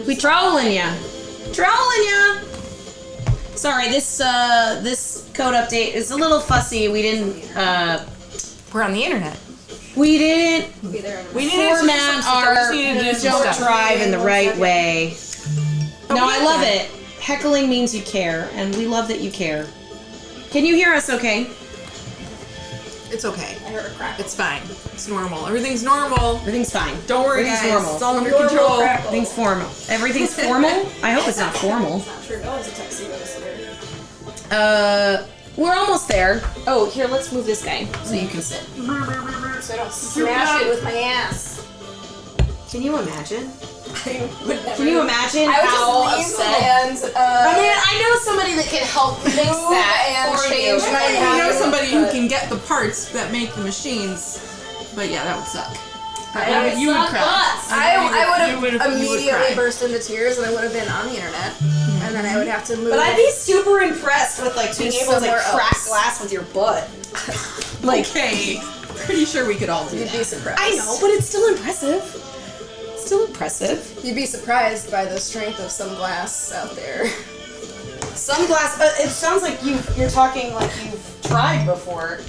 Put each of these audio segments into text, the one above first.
We trolling ya. Trolling ya. Sorry, this code update is a little fussy. We didn't We're on the internet. we didn't format our don't drive in the right way. No, I love it. Heckling means you care, and we love that you care. Can you hear us okay? It's okay. I heard a crack. It's fine. It's normal. Everything's normal. Everything's fine. Don't worry, Everything's guys. normal. It's all under control. Everything's formal. Everything's formal? I hope it's not formal. We're almost there. Oh, here, let's move this guy so you can sit. So I don't smash it with my ass. Can you imagine? I would never. Can you imagine I would how just leave upset? and I mean, I know somebody that can help fix that and for change you. my I know somebody who can get the parts that make the machines, but yeah, that would suck. You would cry. I would have you immediately burst into tears, and I would have been on the internet, and then I would have to move. But I'd be super impressed with like being able to like crack glass with your butt. Like, hey, pretty sure we could all do You'd that. be surprised. I know, but it's still impressive. Still impressive. You'd be surprised by the strength of some glass out there. Some glass. It sounds like you're talking like you've tried before.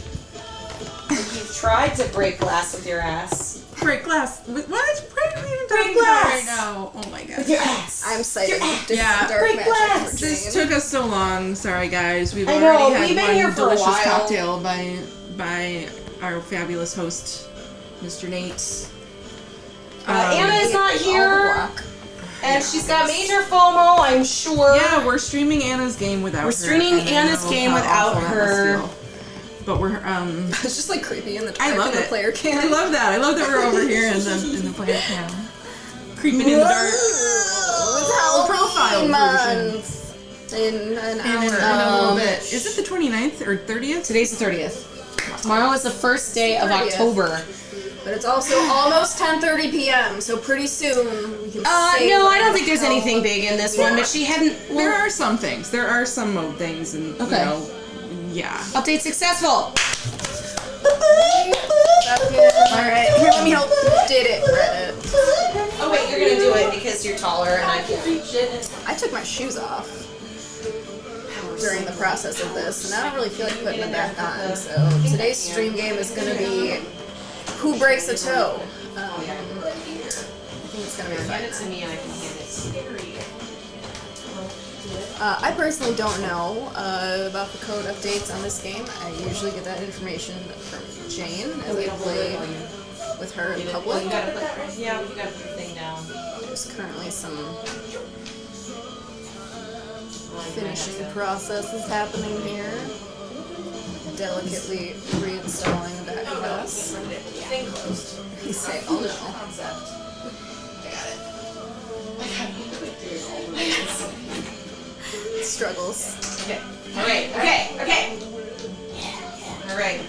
Like you've tried to break glass with your ass. Break glass. What? What are we even Break talking about glass. right now? Oh my gosh. With your ass. I'm citing Yeah. dark Break magic glass. for This Jane. took us so long. Sorry, guys. We've I know, already had we've been one here for a delicious while. cocktail by our fabulous host, Mr. Nate. Anna is not All the here, block. and she's got major FOMO, I'm sure. Yeah, we're streaming Anna's game without her. We're streaming and I Anna's know game how without awful that her. must feel. But we're It's just like creepy in the I dark love in the it. player I can. love that. I love that we're over here in the player cam. Creeping in the dark. It's Profile Halloween version. month in an In hour. a little bit. Is it the 29th or 30th? Today's the 30th. Tomorrow is the first day of 30th. October. But it's also almost 10:30 p.m., so pretty soon we can say No, I whatever don't think there's the hell- anything big in this one, but she hadn't. There are some things. There are some mode things, and Okay. you know, yeah. Update successful. Alright, here, let me help. Did it, Reddit. Oh wait, you're gonna do it because you're taller and I can't reach it. I took my shoes off during the process of this, and I don't really feel like putting them back on, so today's stream game is going to be Who Breaks a Toe? I think it's going to be Hand it fun. to me and I can hand it. I personally don't know about the code updates on this game. I usually get that information from Jane as I play with her in public. You gotta put your thing down. There's currently some finishing processes happening here. Delicately reinstalling a back glass. Thing closed. You say, oh no. Struggles. Okay. Alright, okay. Alright.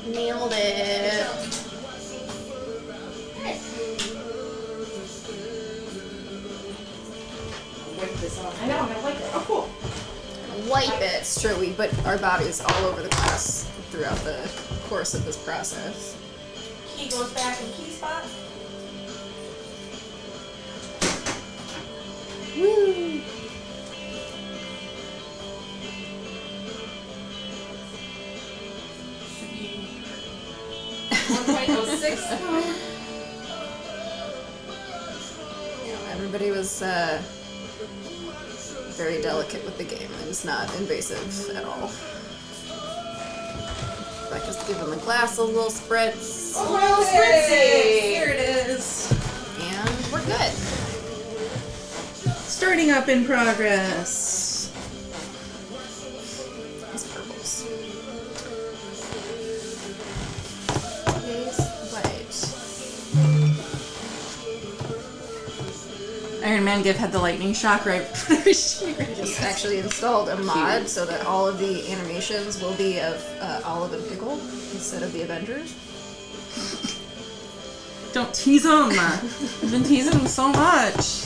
Nailed it. I know, I'm gonna like it. Oh, cool. Wipe it. It's true, we put our bodies all over the glass throughout the course of this process. Key goes back in key spot. Woo! Should be 1.06. Everybody was very delicate with the game. It was not invasive at all. Becca's giving the glass a little spritz. Oh, spritzy! Here it is. And we're good. Starting up in progress. These purples. Yes, white. Iron Man Give had the lightning shock right before she Just actually installed a mod so that all of the animations will be of Olive and Pickle instead of the Avengers. Don't tease him. I've been teasing him so much.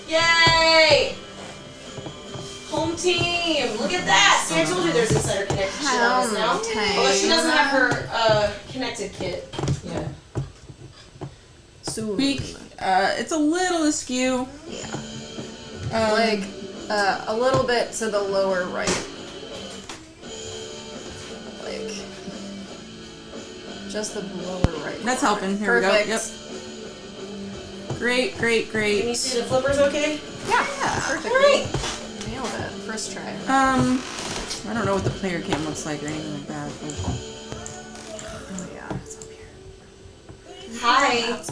Yay! Home home team. Look at that. See, I told you there's insider connected shit on us now. Although she doesn't have her connected kit. Yeah. Soon. It's a little askew. Yeah. Like a little bit to the lower right. Like just the lower right. That's helping. Here Perfect. we go. Yep. Great, great, great. Can you see the flippers okay? Yeah. Perfect. Alright. Nailed it. First try. I don't know what the player cam looks like or anything like that. But... Oh yeah, it's up here. Hi.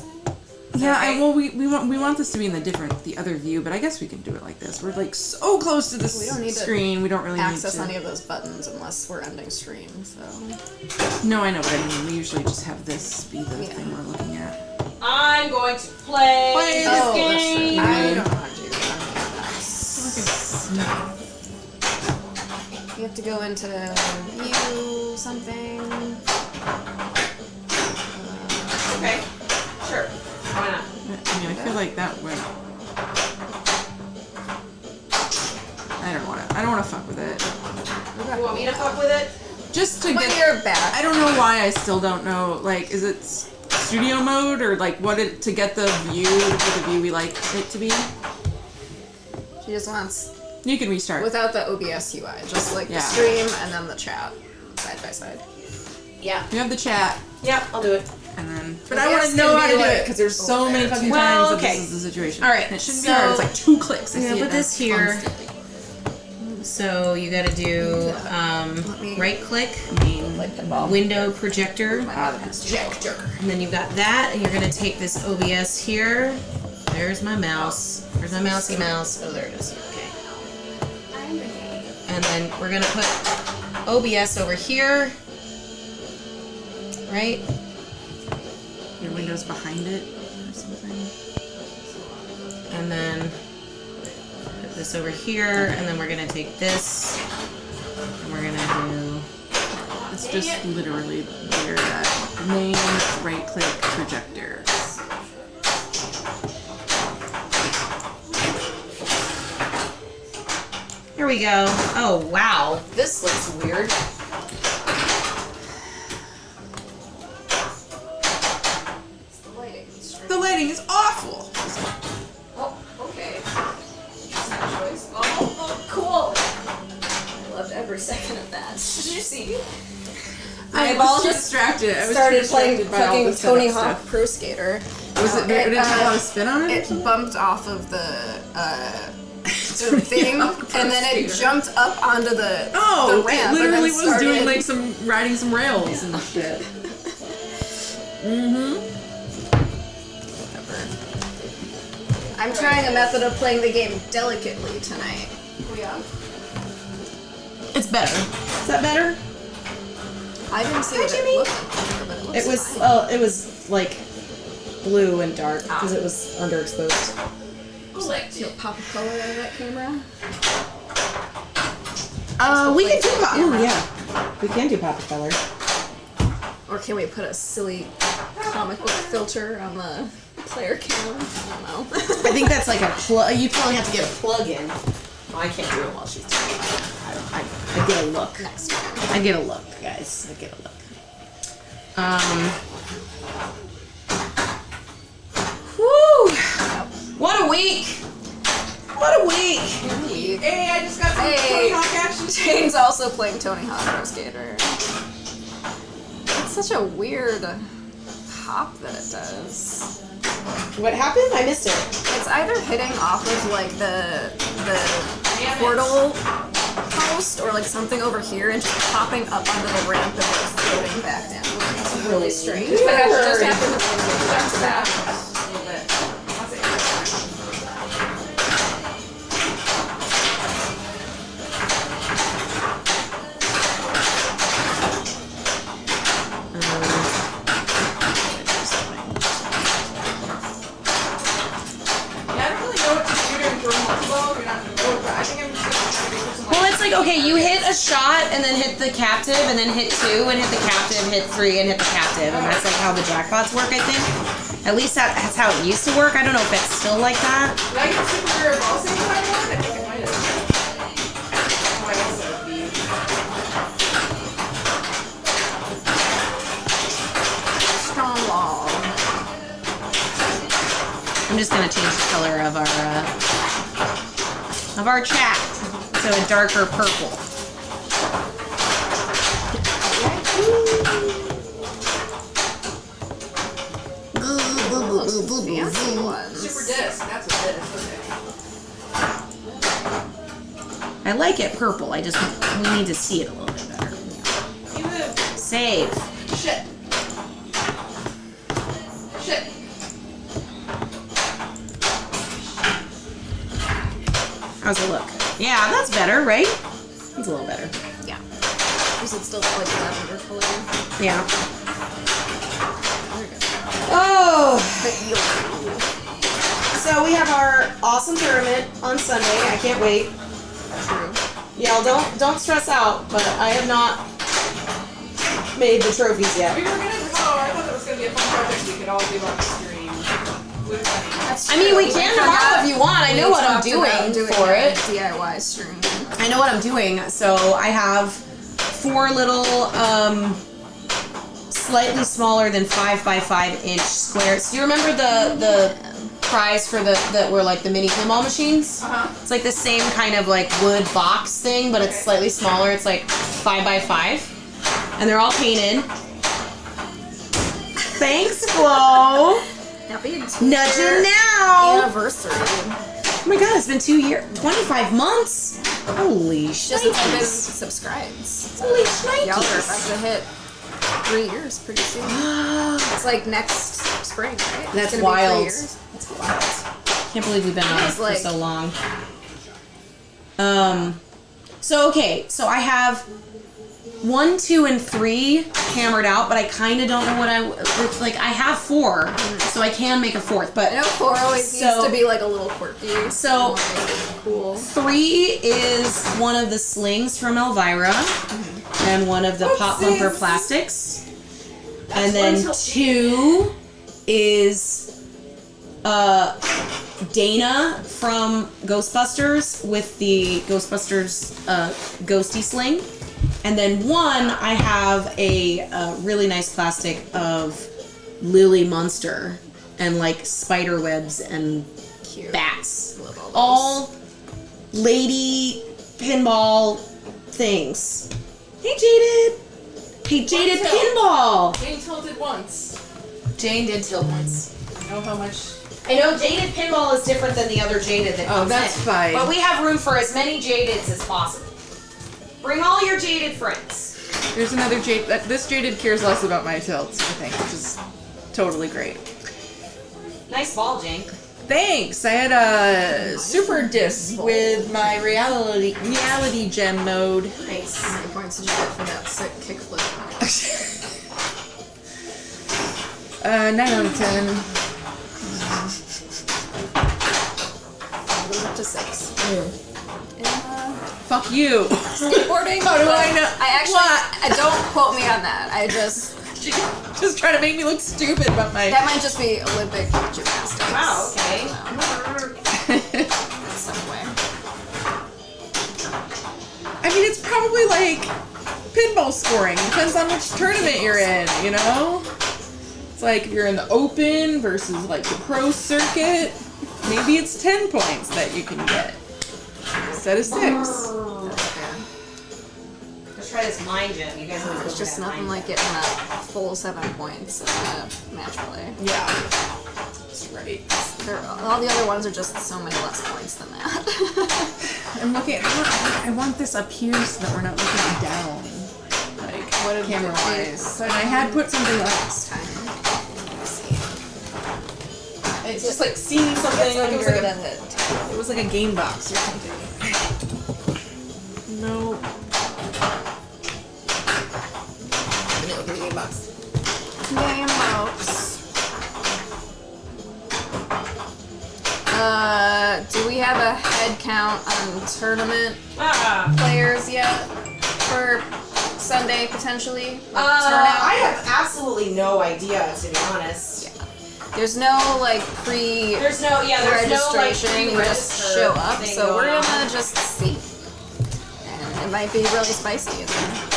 Yeah, we want this to be in the other view, but I guess we can do it like this. We're like so close to this screen, we don't really access need to any of those buttons unless we're ending stream. So. No, I know what I mean. We usually just have this be the thing we're looking at. I'm going to play this game. I don't know how to do that. You have to go into view something. Okay. Sure. Why not? I mean, I feel like that would. I don't wanna fuck with it. Okay. You want me to fuck with it? Just to Put get your back. I don't know why I still don't know. Like, is it studio mode or like to get the view we like it to be? She just wants. You can restart without the OBS UI, just like the stream and then the chat side by side. Yeah. You have the chat. Yep, I'll do it. And then, but I want to know how to do it because there's so many fucking times that this is the situation. All right, and it shouldn't be hard. It's like 2 clicks. I'm gonna put this here. So you got to do right click, window projector, and then you've got that, and you're gonna take this OBS here. There's my mouse. There's my mousy mouse. Oh, there it is. Okay. And then we're gonna put OBS over here, right? Your window's behind it or something. And then put this over here, and then we're gonna take this, and we're gonna do. It's just literally where that main right click projector. Here we go. Oh wow, this looks weird. The lighting is awful. Oh, okay. That's not a choice. Oh, cool. I loved every second of that. Did you see? I was distracted. I was started playing distracted by all fucking the Tony setup Hawk stuff. Pro Skater. Was it? Did it have a lot of spin on it? It bumped off of the thing, and then it jumped up onto the ramp. It literally and then was doing like riding some rails and shit. Whatever. I'm trying a method of playing the game delicately tonight. It's better. Is that better? I didn't see what it looked like, but it looks It was. fine. Well, it was like blue and dark because it was underexposed. Do you pop a color out of that camera? We can do pop. Oh yeah, we can do pop of color. Or can we put a silly comic book filter on the player camera? I don't know. I think that's like a plug. You probably have to get a plug in. Oh, I can't do it while she's doing it. I get a look. Next time. I get a look, guys. I get a look. Whew! What a week! What a week! Hey, I just got some Tony Hawk action. Jane's also playing Tony Hawk Pro Skater. It's such a weird hop that it does. What happened? I missed it. It's either hitting off of like the portal post or like something over here and just popping up onto the ramp and like floating back down. It's really strange. But it just happened to be back to back. Okay, you hit a shot and then hit the captive and then hit 2 and hit the captive, hit 3 and hit the captive, and that's like how the jackpots work, I think. At least that's how it used to work. I don't know if it's still like that. Did I get Super Ball Sing time one? I think I might have. just gonna change the color of our chat to a darker purple. Fancy ones. Super disc. That's what it is. Okay. I like it purple. We need to see it a little bit better. Save. Shit. How's it look? Yeah, that's better, right? It's a little better. Yeah. Is it still like lavender color? Yeah. There we go. Oh! The eel. So we have our awesome tournament on Sunday. I can't wait. True. Y'all don't stress out, but I have not made the trophies yet. We were gonna. Oh, I thought that was gonna be a fun project we could all do on the stream. I mean, we can tomorrow if you want. I know what I'm doing for it. DIY stream. I know what I'm doing. So I have 4 little, slightly smaller than 5x5 inch squares. Do you remember the prize for that were like the mini pinball machines? It's like the same kind of like wood box thing, but it's slightly smaller. It's like 5x5, and they're all painted. Thanks, Flo. Happy Nudging now. anniversary. Oh my god, it's been 2 years, 25 months. Holy Just since I've been shnikes. subscribed. So Holy y'all are shnikes. about to hit 3 years pretty soon. It's like next spring, right? That's It's gonna be 3 wild. years. That's wild. Can't believe we've been on it Feels for like- so long. So I have 1, 2, and 3 hammered out, but I kind of don't know what it's like. I have 4, so I can make a 4th, but I know 4 always used to be like a little quirky. So- like, cool. 3 is one of the slings from Elvira, and one of the pop bumper plastics, and then 2 is Dana from Ghostbusters with the Ghostbusters ghosty sling. And then 1, I have a really nice plastic of Lily Munster and like spider webs and Cute. bats. Love all those. All lady pinball things. Hey, Jaded! Hey, Jaded What's up? Pinball! Jane tilted once. Jane did tilt once. I know how much. I know Jaded Pinball is different than the other Jaded that comes that's in. fine. But we have room for as many Jadeds as possible. Bring all your Jaded friends. There's another Jade. This Jaded cares less about my tilts, I think, which is totally great. Nice ball, Jane. Thanks. I had a super disc with my reality gem mode. Nice. How many points did you get for that sick kickflip? 9 out of 10. Goes up to 6. Fuck you. Skateboarding? How do I know? I actually, What? don't quote me on that. I just, Just trying to make me look stupid about my. that might just be Olympic gymnastics. Wow, okay. Some way. I mean, it's probably like pinball scoring. Depends on which tournament you're in, you know? It's like if you're in the open versus like the pro circuit, maybe it's 10 points that you can get instead of 6. That's fair. Let's try this mind gem. You guys always It's just nothing like getting that full 7 points in a match play. Yeah. That's right. All the other ones are just so many less points than that. I'm looking. I want this up here so that we're not looking down, like What did camera you do? wise. And I had put something else. Time. Let's see. It's just like seeing something. Like Under it was like a game box or something. No. I'm gonna open the game box. Game box. Do we have a head count on tournament players yet for Sunday potentially? I have absolutely no idea, to be honest. Yeah. There's no like pre There's no registration. You just pre-register show up. thing So we're going on. gonna just see, and it might be really spicy in there.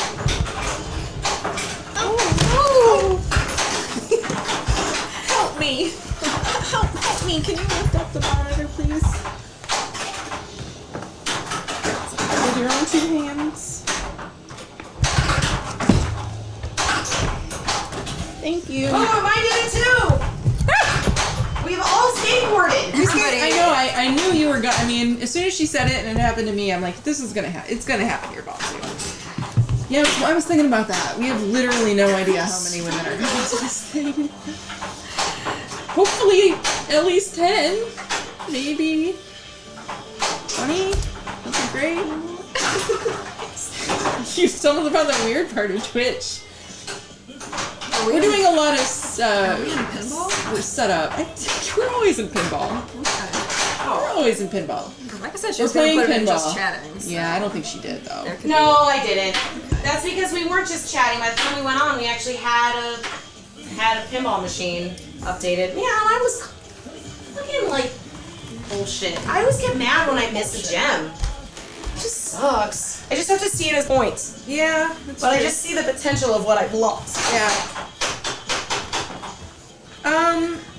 Help me! Help me! Can you Thank you. Oh, mine did it too! We've all skateboarded! I know, I knew you were gonna, I mean, as soon as she said it and it happened to me, I'm like, this is gonna happen. It's gonna happen here, Bossy. Yeah, I was thinking about that. We have literally no idea how many women are going to this thing. Hopefully, at least 10. Maybe 20. That'd be great. You stumbled upon the weird part of Twitch. We're doing a lot of setup. We're always in pinball. We're always in pinball. Like I said, she We're was going to playing put it in pinball. just chatting. So. Yeah, I don't think she did though. No, I didn't. That's because we weren't just chatting. By the time we went on, we actually had a pinball machine updated. Yeah, and I was fucking like bullshit. I always get mad when I miss a gem. It just sucks. I just have to see it as points. Yeah, But I just see the potential of what I've lost. Yeah.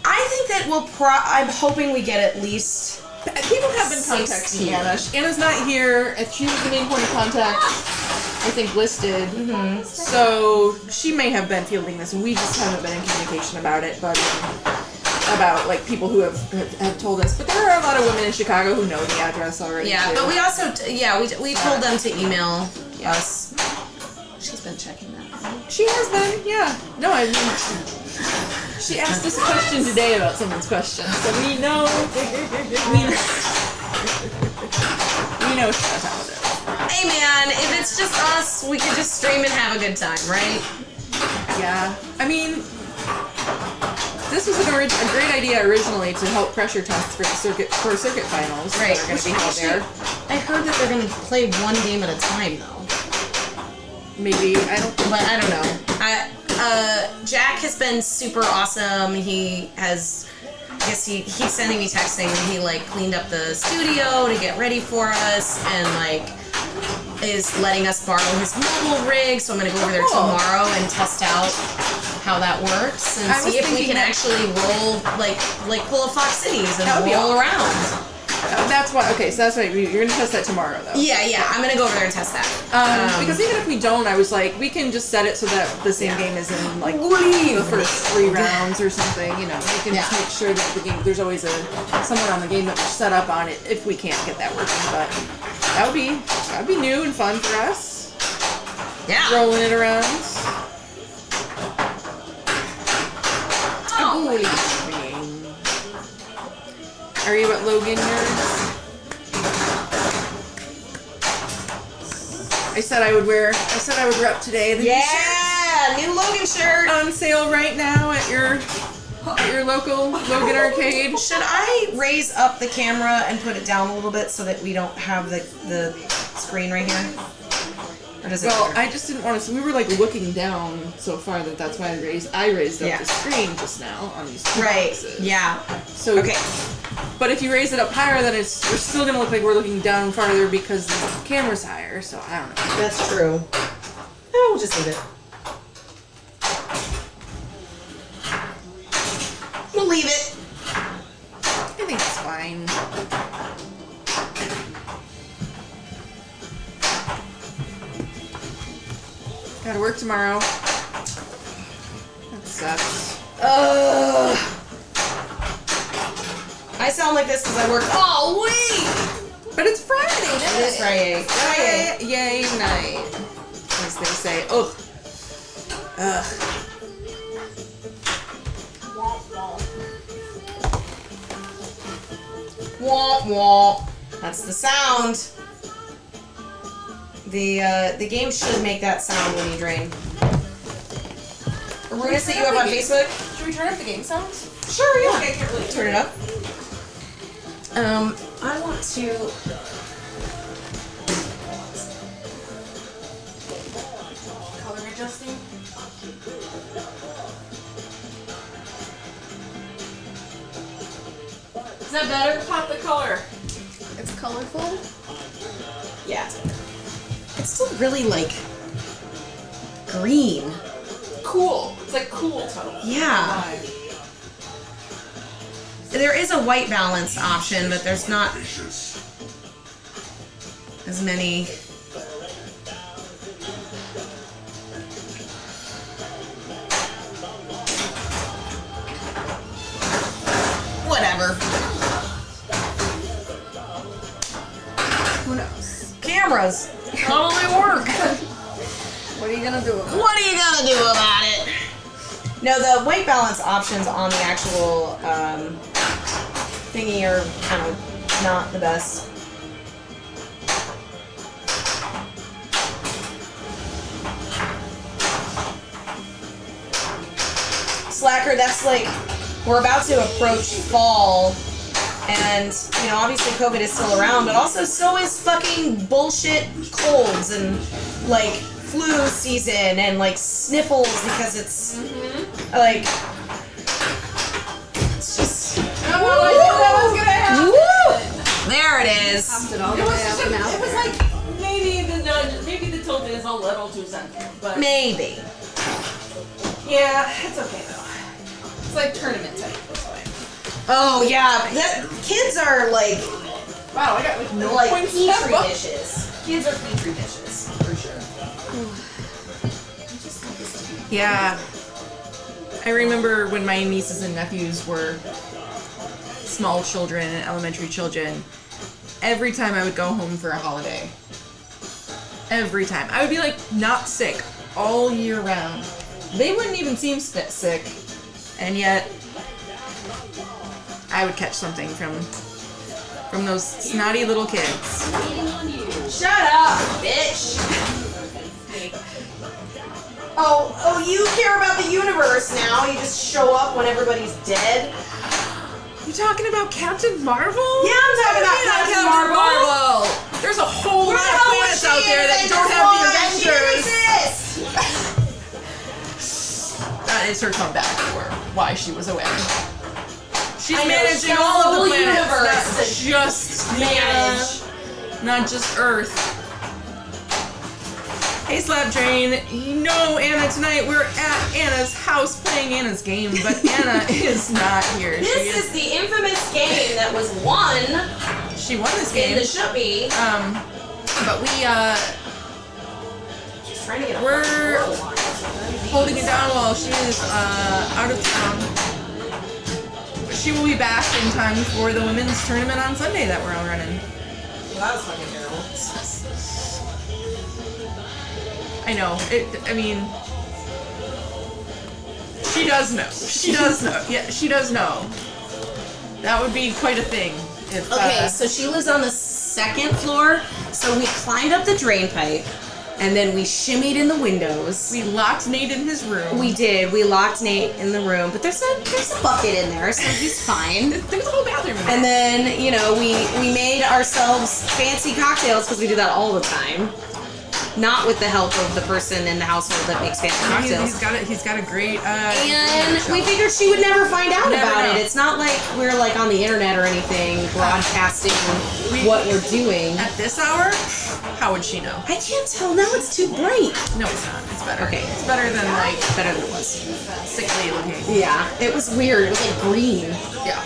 I think that I'm hoping we get at least. People have been contacting 16. Anna. Anna's not here. She was the main point of contact, I think, listed. Mm-hmm. So she may have been fielding this, and we just haven't been in communication about it. But about like people who have told us. But there are a lot of women in Chicago who know the address already. Yeah, too. but we also we told them to email us. She's been checking that. She has been, yeah. No, I mean. She asked us a question today about someone's question, so we know. We know she knows how it is. Hey man, if it's just us, we could just stream and have a good time, right? Yeah. I mean, this was a great idea originally to help pressure test for the circuit finals. Right. That are going to be held there. I heard that they're going to play one game at a time, though. Maybe But I don't know. Jack has been super awesome. He keeps sending me texts saying that he like cleaned up the studio to get ready for us and like is letting us borrow his mobile rig. So I'm gonna go over there tomorrow and test out how that works and see if we can actually roll like pull a Fox Cities and roll around. That's why. Okay, so that's why you're gonna test that tomorrow, though. Yeah, I'm gonna go over there and test that. Because even if we don't, I was like, we can just set it so that the same game is in like the first 3 rounds or something. You know, we can just make sure that the game. There's always someone on the game that we're set up on it if we can't get that working. But that would be new and fun for us. Yeah, rolling it around. Are you at Logan yours? I said I would rep today. The new Logan shirt on sale right now at your local Logan arcade. Should I raise up the camera and put it down a little bit so that we don't have the screen right here? Or does it matter? I just didn't want to. So we were like looking down so far that's why I raised up the screen just now on these two boxes. Yeah. So okay. But if you raise it up higher, then we're still gonna look like we're looking down farther because the camera's higher. So I don't know. That's true. Oh, we'll just leave it. We'll leave it. I think it's fine. Gotta work tomorrow. That sucks. I sound like this because I work all week. But it's Friday night. It is Friday. Friday night. As they say. Ugh. Womp womp. That's the sound. The game should make that sound when you drain. Aruna, that you up on Facebook? Should we turn up the game sounds? Sure, yeah. Okay, I can't really turn it up. I want to. Color adjusting. Is that better? Pop the color. It's colorful. Yeah. It's still really like green. Cool. It's like cool tone. Yeah. There is a white balance option, but there's not as many. cameras. Totally work. What are you gonna do about it? What are you gonna do about it? No, the weight balance options on the actual thingy are kind of not the best. Slacker, that's like, we're about to approach fall, and, you know, obviously COVID is still around, but also so is fucking bullshit colds and, like, flu season and, like, sniffles because it's, like, it's just... Oh, I knew that was gonna happen. Woo! There it is. Popped it all the way up and out. It was like, maybe the tilt is a little too sensitive, but... Maybe. Yeah, it's okay though. It's like tournament type this way. Oh, yeah. Kids are, like... Wow, I got like no Like points petri left. dishes. Kids are petri dishes, for sure. Yeah. I remember when my nieces and nephews were small children and elementary children, every time I would go home for a holiday. Every time. I would be like not sick all year round. They wouldn't even seem sick. And yet I would catch something from those snotty little kids. Shut up, bitch! Oh, you care about the universe now. You just show up when everybody's dead. You talking about Captain Marvel? Yeah, I'm talking about Captain Marvel. There's a whole Where lot the of hell was planets she out there in that don't have the Avengers 1? She didn't Avengers. exist. That is her comeback for why she was away. She's I know, managing she's got all a of the whole planets, universe not to just manage. not just Earth. Hey Slap Train, you know Anna, tonight we're at Anna's house playing Anna's game, but Anna is not here. This is the infamous game that was won She won this in game. the Shuppy. But we She's trying to get a we're holding it down while she is out of town. She will be back in time for the women's tournament on Sunday that we're all running. Well, that was fucking terrible. I know. I mean, she does know. She does know. Yeah, she does know. That would be quite a thing. If, Okay, so she lives on the second floor, so we climbed up the drain pipe, and then we shimmied in the windows. we locked Nate in his room. We did. We locked Nate in the room, but there's a bucket in there, so he's fine. There's a whole bathroom in there. And then, you know, we made ourselves fancy cocktails because we do that all the time. Not with the help of the person in the household that makes fancy cocktails. He's got a great And we figured she would never find out Never about know. it. It's not like we're like on the internet or anything broadcasting what we're doing. At this hour, how would she know? I can't tell now. It's too bright. No, it's not. It's better. Okay. It's better than like Better than it was. sickly looking. Yeah, it was weird. It was like green. Yeah.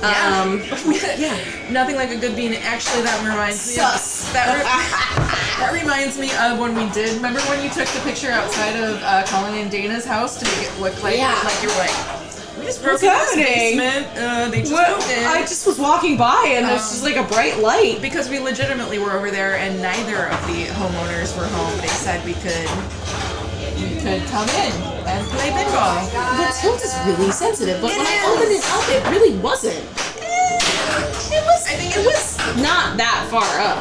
Yeah. Nothing like a good bean. Actually, that reminds me Sus. of that reminds me of when we did. Remember when you took the picture outside of Colin and Dana's house to make it look like you were like, we just broke into this basement. They just moved in. I just was walking by and there's just like a bright light. Because we legitimately were over there and neither of the homeowners were home. They said we could come in and play pinball. The tilt is really sensitive, but when I opened it up, it really wasn't. It was not that far up.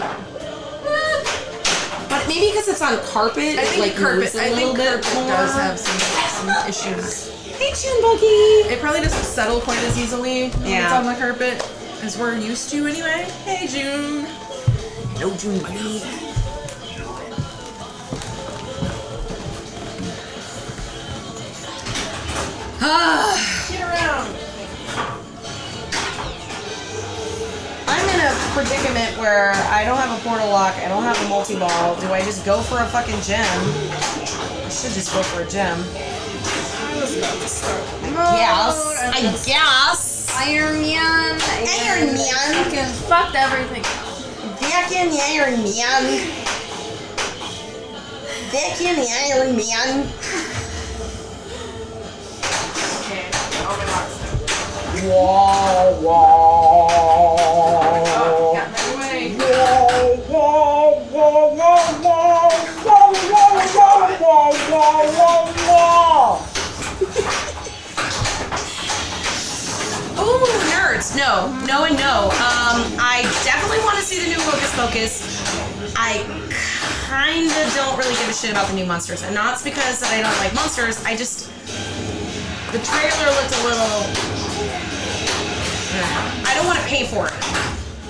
But maybe because it's on carpet, I it think like moves a little bit carpet more. does have some issues. Hey, June Buggy. It probably doesn't settle quite as easily when it's Yeah. on the carpet as we're used to anyway. Hey June. Hello, June Buggy. Get around. I'm in a predicament where I don't have a portal lock, I don't have a multi-ball. Do I just go for a fucking gem? I should just go for a gem. I guess. Iron Man. Iron Man. Fucking fucked everything up. Back in the Iron Man. Back in the Iron Man. Whoa, whoa. Got my way. Whoa, whoa, Ooh, nerds. No, and no. I definitely want to see the new Hocus Pocus. I kinda don't really give a shit about the new monsters. And not because that I don't like monsters, the trailer looked a little... I don't want to pay for it.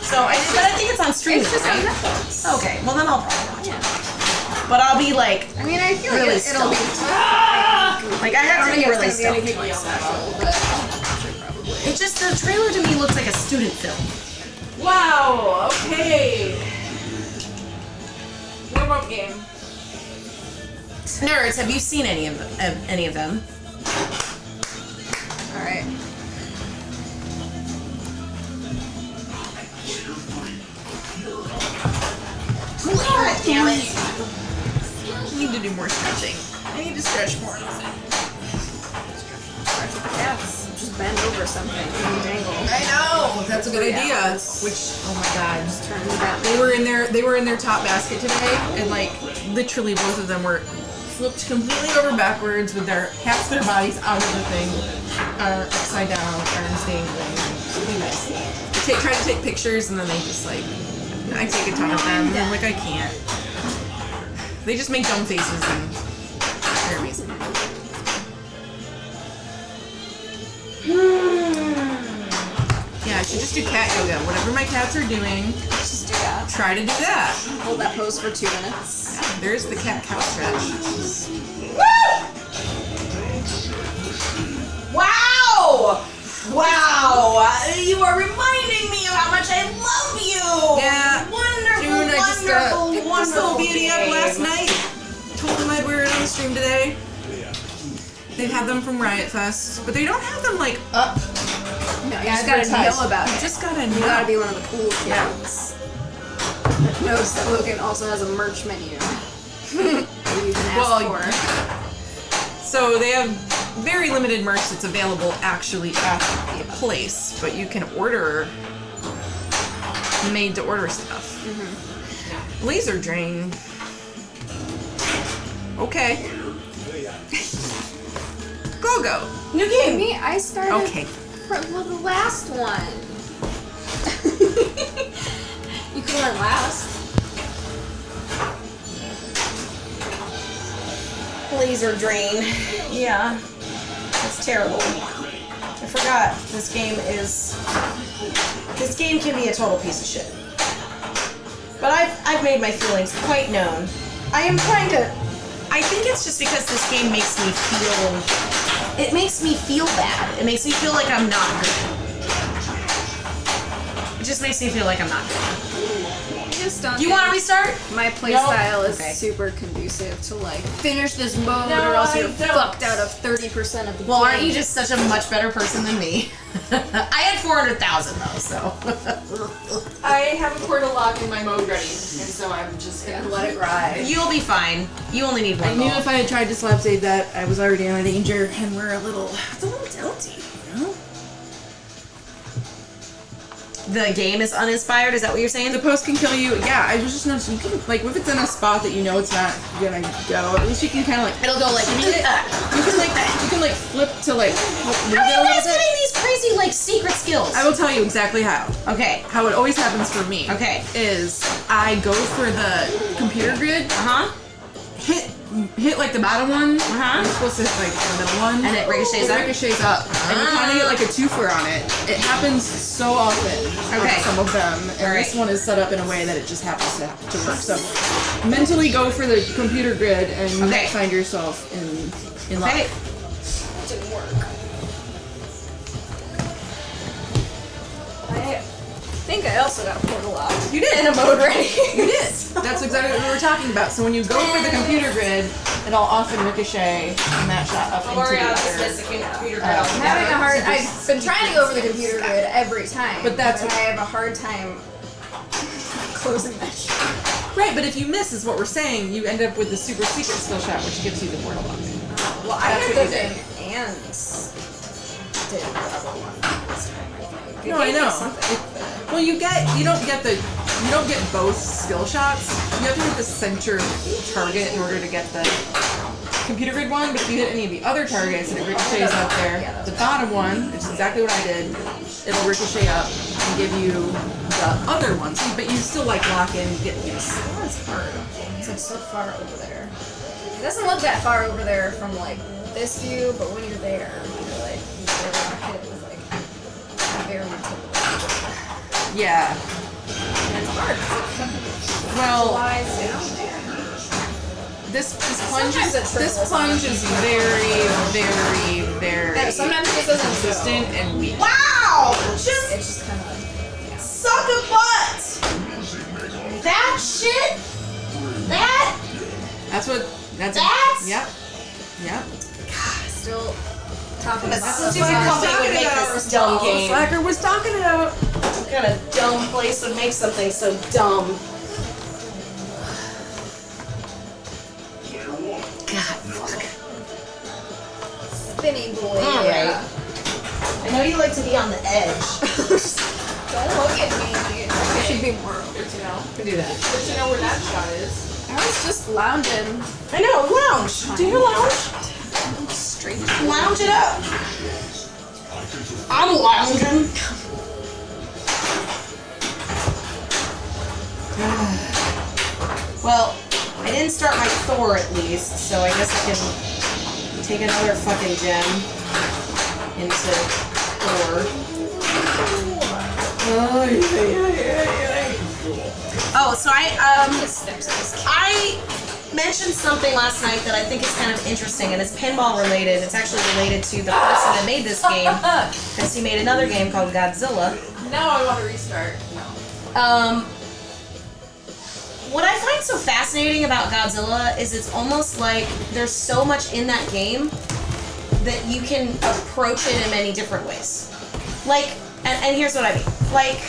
So, but I think it's on streaming, It's just right? on Netflix. Okay, well then I'll probably watch it. But I'll be like... I mean, I feel like really it'll be stoked. Like, I have to be really stoked. anything like special, but probably. It just, the trailer to me looks like a student film. Wow. Okay. Warm-up game. Nerds, have you seen any of them? All right. God damn it. I need to do more stretching. I need to stretch more. Yes. Just bend over something and dangle. I know. That's a good idea. Hours. Which, oh my god. Turn that. They were in their top basket today, and like literally both of them were flipped completely over backwards with half their bodies out of the thing, upside down, arms dangling. Really nice. They try to take pictures, and then they just like, I take a ton of them, and I'm like, I can't. They just make dumb faces, and they're amazing. Yeah, I should just do cat yoga. Whatever my cats are doing, Just do that. try to do that. Hold that pose for 2 minutes. There's the cat cow stretch. Wow! Wow! You are reminding me of how much I love you! Yeah. Wonderful, Dude, I just wonderful, picked this wonderful little beauty up game. last night. Told them I'd wear it on the stream today. They've had them from Riot Fest, but they don't have them like up. No, you just gotta know about You it. just gotta know. You gotta be one of the cool kids. Notice that Logan also has a merch menu. that you can ask for. So they have very limited merch that's available actually at the place, but you can order made-to-order stuff. Laser drain. Okay. Go. New game! Me, I started Okay. from the last one. You could learn last. Laser drain. Yeah. It's terrible. I forgot this game can be a total piece of shit. But I've made my feelings quite known. I think it's just because this game makes me feel bad. It makes me feel like I'm not good. It just makes me feel like I'm not good. You want to restart? My playstyle is Okay. super conducive to like finish this mode or else you're fucked out of 30% of the Well, game. aren't you just such a much better person than me? I had 400,000 though, so. I have a portal lock in my mode ready, and so I'm just gonna let it ride. You'll be fine. You only need one I knew goal. if I had tried to slap save that, I was already in a danger, and it's a little tilty, you know? The game is uninspired, is that what you're saying? The post can kill you. Yeah, I was just noticing, you can, like, if it's in a spot that you know it's not gonna go, at least you can kind of, like, It'll go like, you can, like, flip to, like, help move how it are a you guys little bit. getting these crazy, like, secret skills? I will tell you exactly how. Okay. How it always happens for me. Okay. Is I go for the computer grid, Uh-huh. hit like the bottom one. Uh-huh. You're supposed to hit like the middle one. And it ricochets up? ricochets up. And you kind of get like a twofer on it. It happens so often Okay. with some of them. And All right. this one is set up in a way that it just happens to work. So mentally go for the computer grid and you Okay. might find yourself in luck. Okay. Didn't work. I think I also got a portal lock. You did. And a mode ready. You did. That's exactly what we were talking about. So when you go for the computer grid, it'll often ricochet from that shot up into the other. I'm having a hard. I've been trying to go for the computer grid every time, But that's what- I have a hard time closing that shit. Right, but if you miss, is what we're saying, you end up with the super secret skill shot, which gives you the portal lock. Well, I That's did what the you did. thing and did the other one this time. I think. It No, I gave me know. something. Well, you don't get both skill shots. You have to hit the center target in order to get the computer grid one, but if you hit any of the other targets and it ricochets out there, the bottom one, which is exactly what I did, it'll ricochet up and give you the other ones. But you still like lock in, get these. That's hard. It's like so far over there. It doesn't look that far over there from like this view, but when you're there, you're like you really want to hit it with like very tip. Yeah. And it's hard. 'Cause it Well, flies down there. this Sometimes it plunge is very, very, very Yeah, sometimes it just doesn't consistent and weak. Wow! It's just kind of. Suck a butt! That shit? That's what. Yep. Still talking This about is what your company would make this dumb game. Slacker was talking about. What kind of dumb place would make something so dumb? God, fuck. Spinny boy. All right. I know you like to be on the edge. Don't look at me. There should be more original. Can do that. But you know where that shot is. I was just lounging. I know, lounge. Do you lounge? Straight. Lounge it up. I'm lounging. Well, I didn't start my Thor at least, so I guess I can take another fucking gem into Thor. Oh, so I mentioned something last night that I think is kind of interesting, and it's pinball related. It's actually related to the person that made this game, because he made another game called Godzilla. Now I want to restart. What I find so fascinating about Godzilla is it's almost like there's so much in that game that you can approach it in many different ways. Like, and here's what I mean. Like,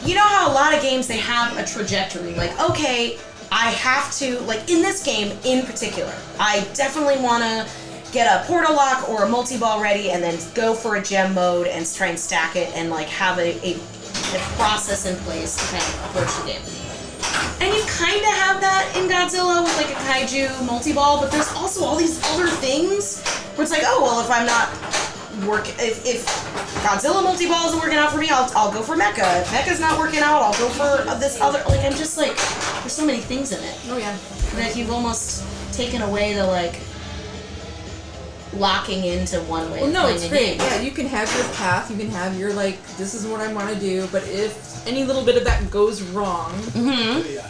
you know how a lot of games, they have a trajectory. Like, okay, I have to, like in this game in particular, I definitely want to get a portal lock or a multi-ball ready and then go for a gem mode and try and stack it and like have a process in place to kind of approach the game. And you kind of have that in Godzilla with like a kaiju multi-ball, but there's also all these other things where it's like, oh, well, if I'm not if Godzilla multi-ball isn't working out for me, I'll go for Mecha. If Mecha's not working out, I'll go for this other, like, I'm just like, there's so many things in it. Oh yeah. That you've almost taken away the like locking into one way. Well, no, of it's playing great. a game. Yeah, you can have your path, you can have your, like, this is what I want to do, but if any little bit of that goes wrong,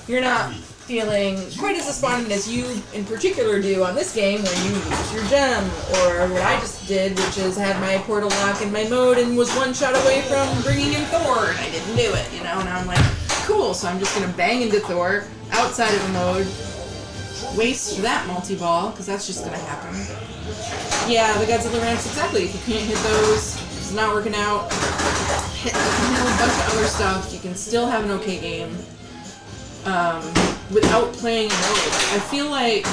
you're not feeling quite as despondent as you in particular do on this game when you lose your gem, or what I just did, which is had my portal lock in my mode and was one shot away from bringing in Thor, and I didn't do it, you know, and I'm like, cool, so I'm just going to bang into Thor outside of the mode, waste that multi-ball, because that's just going to happen. Yeah, the Godzilla ramps, exactly. If you can't hit those, it's not working out. You can hit a bunch of other stuff. You can still have an okay game without playing a mode. I feel like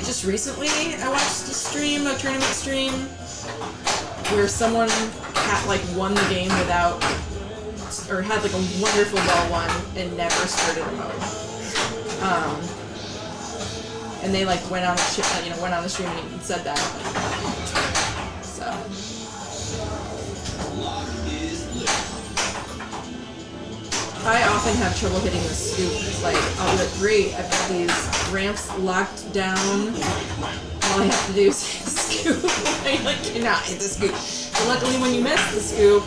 just recently I watched a tournament stream, where someone had won the game without, or had like a wonderful well-won and never started a mode. And they went on the stream and said that. So. I often have trouble hitting the scoop. I'll be like, great, I've got these ramps locked down. All I have to do is hit the scoop. I cannot hit the scoop. But luckily, when you miss the scoop,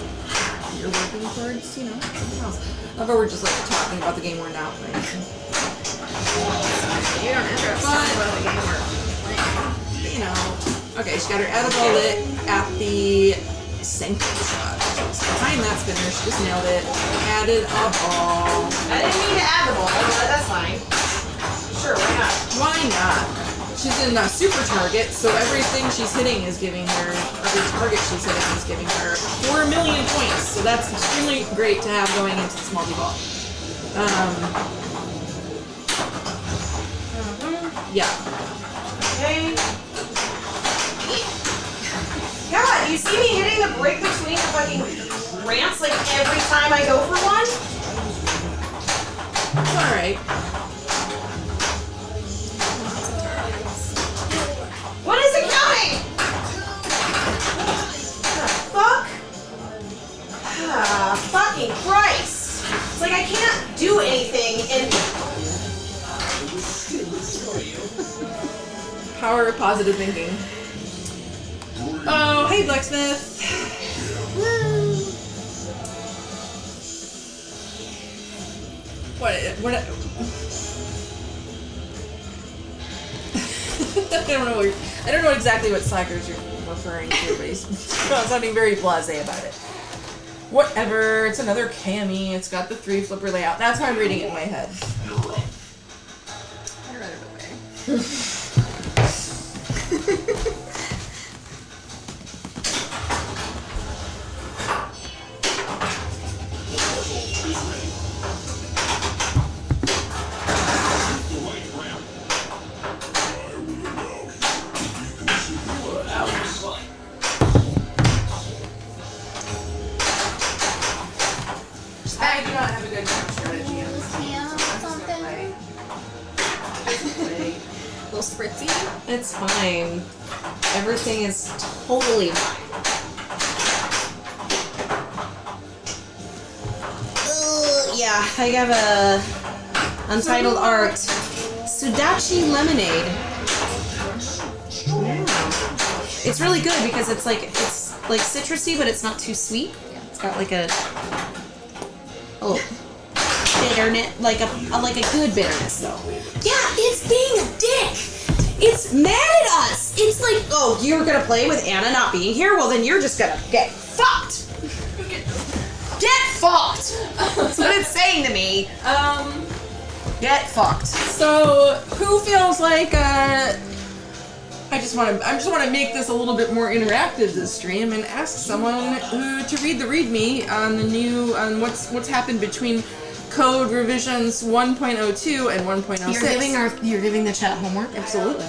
you're working towards, something else. However, we're just talking about the game we're not playing. You don't interest me about the game we're playing. Okay, she got her edible lit at the Sanctum shot. So behind that spinner, she just nailed it. Added a ball. I didn't mean to add the ball, but that's fine. Sure, why not? Why not? She's in a super target, so everything she's hitting is giving her, every target she's hitting is giving her 4 million points. So that's extremely great to have going into this multi-ball. Yeah. Okay. God, you see me hitting the break between the fucking ramps every time I go for one? It's alright. Power of positive thinking. Oh, hey, Blacksmith. What? I don't know exactly what slackers you're referring to, but he's sounding very blasé about it. Whatever. It's another Cammy. It's got the 3 flipper layout. That's how I'm reading it in my head. I read it away. I do not have a good strategy on this team. A little spritzy. It's fine. Everything is totally fine. Yeah, I have a Untitled Art Sudachi Lemonade. It's really good because it's like citrusy, but it's not too sweet. It's got like a bitterness, like a good bitterness though. Yeah, it's being a dick. It's mad at us. It's like, oh, you're gonna play with Anna not being here? Well, then you're just gonna get fucked. Get fucked. That's what it's saying to me. Get fucked. So, who feels like I just want to make this a little bit more interactive this stream and ask someone to read the README on what's happened between code revisions 1.02 and 1.06. You're giving the chat homework? Absolutely.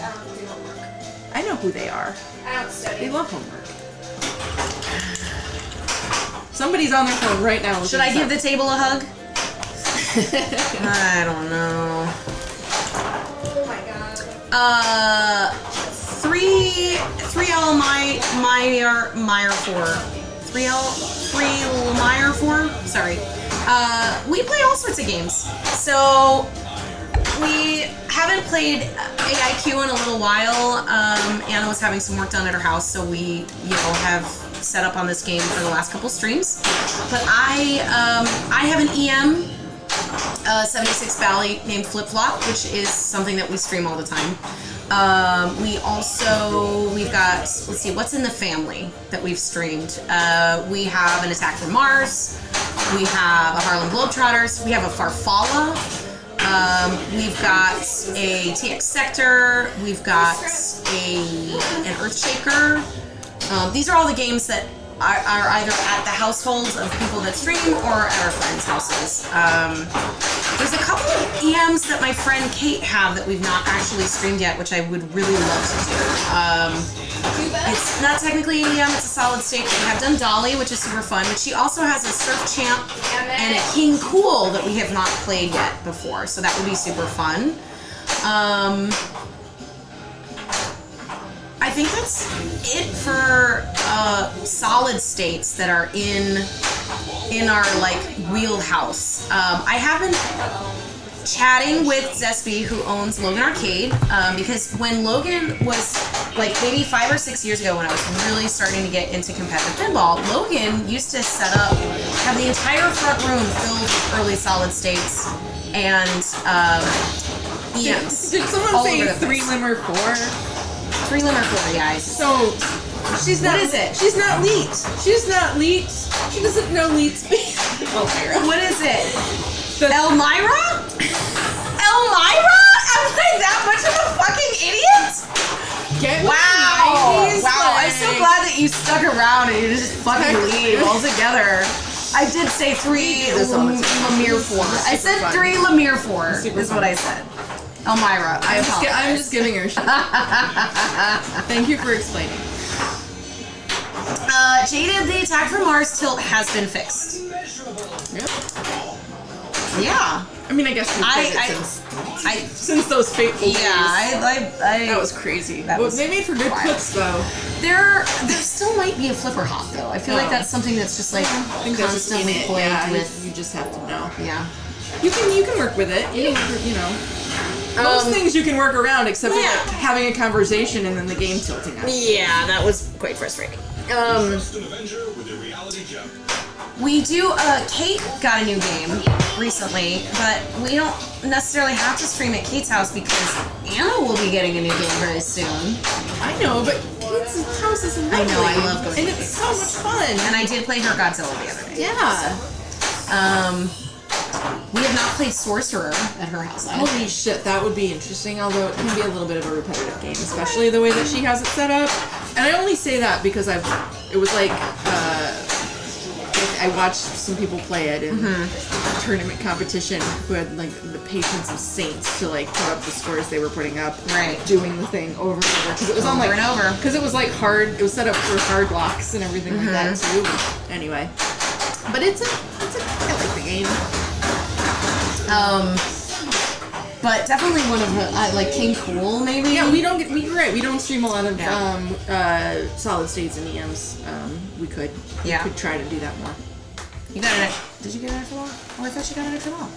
I know who they are. I don't study. They love homework. Somebody's on their phone right now. Should I give the table a hug? I don't know. Oh my god. 3L Meyer 4. 3 Meyer 4? Sorry. We play all sorts of games. So we haven't played AIQ in a little while. Anna was having some work done at her house, so we, have set up on this game for the last couple streams. But I have an EM 76 Valley named Flip Flop, which is something that we stream all the time. We've got, let's see, what's in the family that we've streamed? We have an Attack from Mars, we have a Harlem Globetrotters, we have a Farfalla, we've got a TX Sector, we've got an Earthshaker. These are all the games that are either at the households of people that stream or at our friends' houses. There's a couple of EMs that my friend Kate have that we've not actually streamed yet, which I would really love to do. It's not technically an EM, it's a solid state. We have done Dolly, which is super fun, but she also has a Surf Champ and a King Cool that we have not played yet before, so that would be super fun. I think that's it for solid states that are in our wheelhouse. I have been chatting with Zesby, who owns Logan Arcade, because when Logan was maybe 5 or 6 years ago, when I was really starting to get into competitive pinball, Logan used to have the entire front room filled with early solid states and EMs. Did someone say 3 Limmer 4? 3 Limmer 4, yeah. So, she's not. What is it? She's not leet. She's not leet. She doesn't know leet speak. What is it? Elmira? Elmira? Am I that much of a fucking idiot? Wow! I'm so glad that you stuck around and you just fucking leave altogether. I did say 3 Lemire 4. I said 3 Lemire 4 is what I said. Elmira, I apologize. I'm just giving her shit. Thank you for explaining. Jaded, the Attack from Mars tilt has been fixed. Yep. Yeah. I mean, I guess we've played it since those fateful days. That was crazy. They made for good clips, though. There still might be a flipper hop, though. I feel like that's something that's just constantly played with. You just have to know. Yeah. You can work with it. You can work with, Most things you can work around except for Yeah. like having a conversation and then the game tilting out. Yeah, that was quite frustrating. Just an Avenger with a reality jump. We do, Kate got a new game recently, but we don't necessarily have to stream at Kate's house because Anna will be getting a new game very soon. I know, but Kate's house is lovely. I know, I love going and to it's Kate's so much fun. And I did play her Godzilla the other day. Yeah. We have not played Sorcerer at her house. Holy shit, that would be interesting, although it can be a little bit of a repetitive game, especially the way that she has it set up. And I only say that because it was like, I watched some people play it in a tournament competition who had like the patience of saints to like put up the scores they were putting up, Right. doing the thing over and over because it was on like and over. because it was like hard. It was set up for hard blocks and everything like that too. Anyway, but I like the game. But definitely one of the, like King Cool maybe? Yeah, we don't stream a lot of solid states and EMs. We could try to do that more. You got an, did you get an extra ball? Oh, I thought you got an extra ball.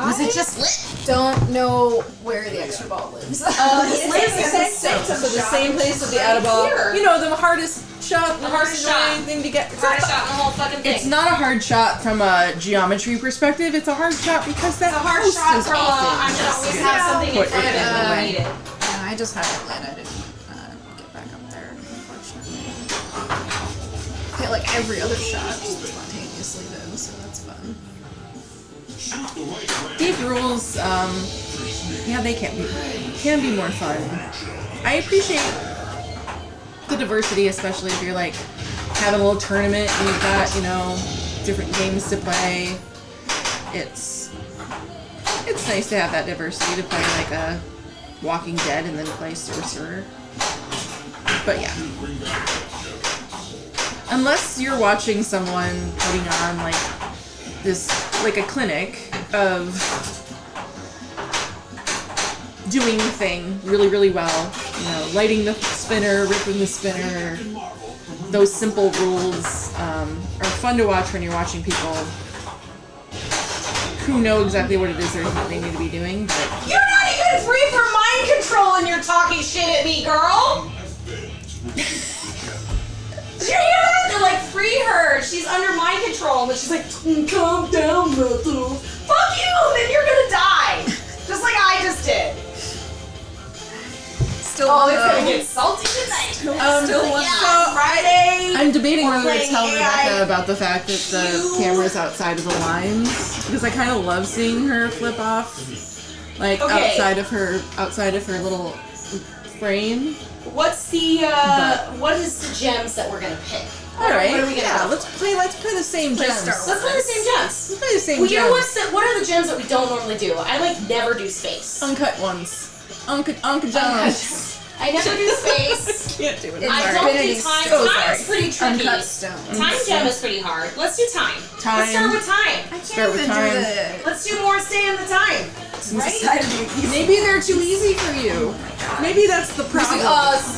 Was it just lit? Don't know where the extra ball lives. It lives the same place as the out of ball. You know, the hardest shot, the hardest thing to get. Hardest shot in the whole fucking thing. It's not a hard shot from a geometry perspective. It's a hard shot because that It's a hard post shot is from often I should always just have something in put front of it it in when the I way. need it. I just have it lit. I didn't get back up there, unfortunately. I feel like every other shot just spontaneously did, so that's fun. These rules, yeah, they can be more fun. I appreciate the diversity, especially if you're like having a little tournament and you've got, you know, different games to play. It's nice to have that diversity to play like a Walking Dead and then play Sorcerer. But yeah. Unless you're watching someone putting on like this, like a clinic of doing the thing really, really well, you know, lighting the spinner, ripping the spinner, those simple rules are fun to watch when you're watching people who know exactly what it is they need to be doing, but You're not even free from mind control and you're talking shit at me, girl! Did you hear that? They're like, free her. She's under mind control. And she's like, calm down, Matthew. Fuck you, then you're gonna die. Just like I just did. Still It's gonna get salty tonight. Friday. I'm debating whether to playing tell AI. Rebecca about the fact that the camera's outside of the lines because I kind of love seeing her flip off, like Okay. outside of her little frame. What's the, what is the gems that we're gonna pick? All right, What are we gonna yeah, do? let's play the same gems. Star Wars. Let's play the same gems. Let's play the same Well, you know gems. what are the gems that we don't normally do? I like never do space. Uncut ones. Uncut gems. I never do space. Can't do it. I don't do Infinity time. Stone. Time is pretty tricky. Uncut stone. Time gem is pretty hard. Let's do time. Time. Let's start with time. Start with time. Let's do more stay in the time. Right? Maybe they're too easy for you. Maybe that's the problem.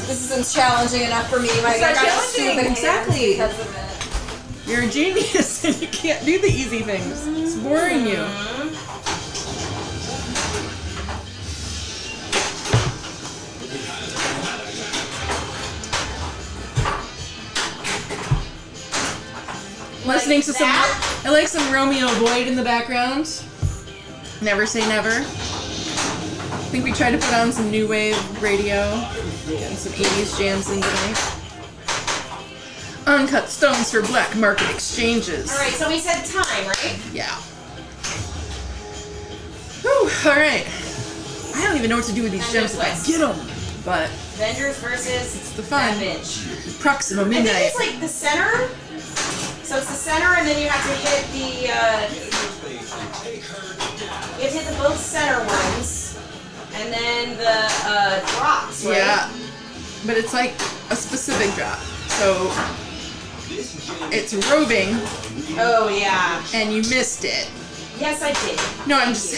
This isn't challenging enough for me. It's not challenging. Exactly. Because of it. You're a genius and you can't do the easy things. It's boring you. Listening to that? I like some Romeo Void in the background. Never say never. I think we tried to put on some new wave radio. Getting some 80s jams in tonight. Uncut stones for black market exchanges. Alright, so we said time, right? Yeah. Whew, alright. I don't even know what to do with these And gems if I West. get them. But Avengers versus it's the fun. Savage. Proxima I think Midnight. it's like the center. So it's the center, and then you have to hit the. You have to hit the both center ones, and then the drops. Right? Yeah. But it's like a specific drop. So it's roving Oh yeah. and you missed it. Yes, I did. No, I'm just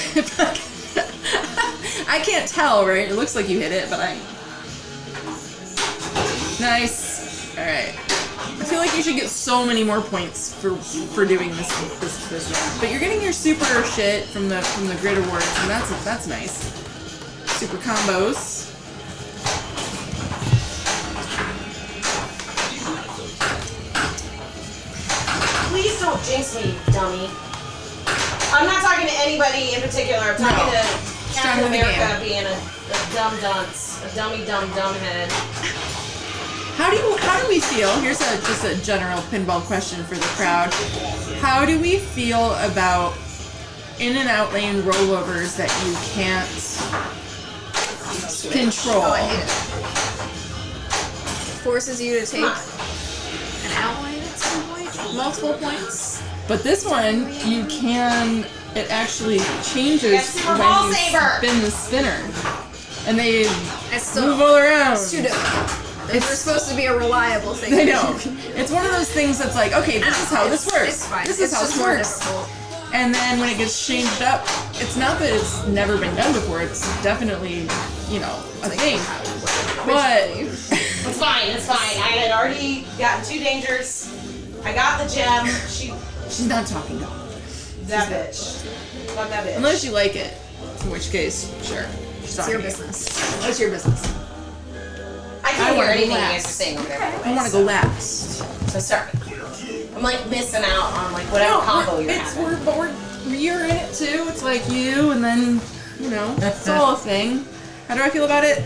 I can't tell, right? It looks like you hit it, but I Nice. Alright. I feel like you should get so many more points for doing this round. But you're getting your super shit from the grid awards, and that's nice. super combos. Please don't jinx me, dummy. I'm not talking to anybody in particular. I'm talking to Captain America being a dumb dunce, a dummy dumb head. How do we feel? Here's just a general pinball question for the crowd. How do we feel about in and out lane rollovers that you can't control? Oh, I hate it. Forces you to take an out lane at some point, multiple points. But this one, you can. It actually changes when you spin the spinner, and they move all around. Those are supposed to be a reliable thing. I know. It's one of those things that's like, okay, this is how this works. It's fine. This is how this works. And then when it gets changed up, it's not that it's never been done before. It's definitely, a thing. But it's fine. It's fine. I had already gotten 2 dangers. I got the gem. She's not talking to all of that bitch. Fuck that bitch. Unless you like it, in which case, sure. It's your business. It's your business. I can't hear anything you guys are saying over there. I want to go last. So sorry. I'm like missing out on like whatever combo you're having. But you're in it too. It's like you, and then it's all a thing. How do I feel about it?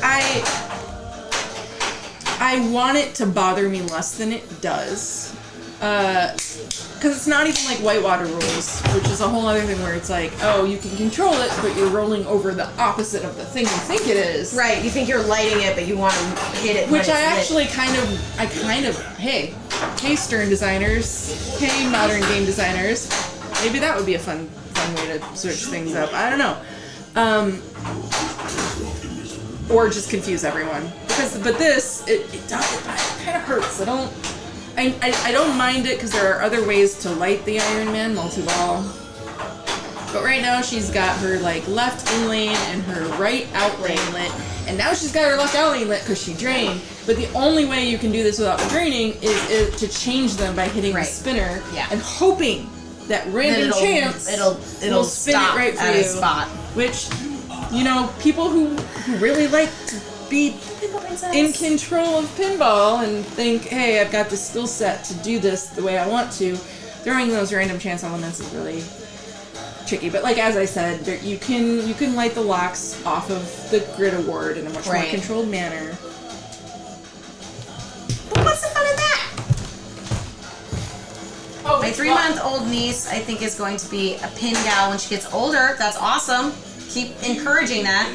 I want it to bother me less than it does. Because it's not even like Whitewater rules, which is a whole other thing where it's like, oh, you can control it, but you're rolling over the opposite of the thing you think it is. Right, you think you're lighting it, but you want to hit it. Which hey Stern designers, hey modern game designers, maybe that would be a fun way to switch things up. I don't know. Or just confuse everyone. But this, it kind of hurts. I don't mind it because there are other ways to light the Iron Man multi-ball. But right now she's got her left in lane and her right out lane lit. And now she's got her left out lane lit because she drained. But the only way you can do this without draining is to change them by hitting the spinner and hoping that random chance it'll spin it right for you. Spot. Which, people who really like to be in control of pinball and think, hey, I've got the skill set to do this the way I want to, throwing those random chance elements is really tricky. But as I said, you can light the locks off of the grid award in a much more controlled manner. But what's the fun of that? Oh, my 3-month-old niece, I think, is going to be a pin gal when she gets older. That's awesome. Keep encouraging that.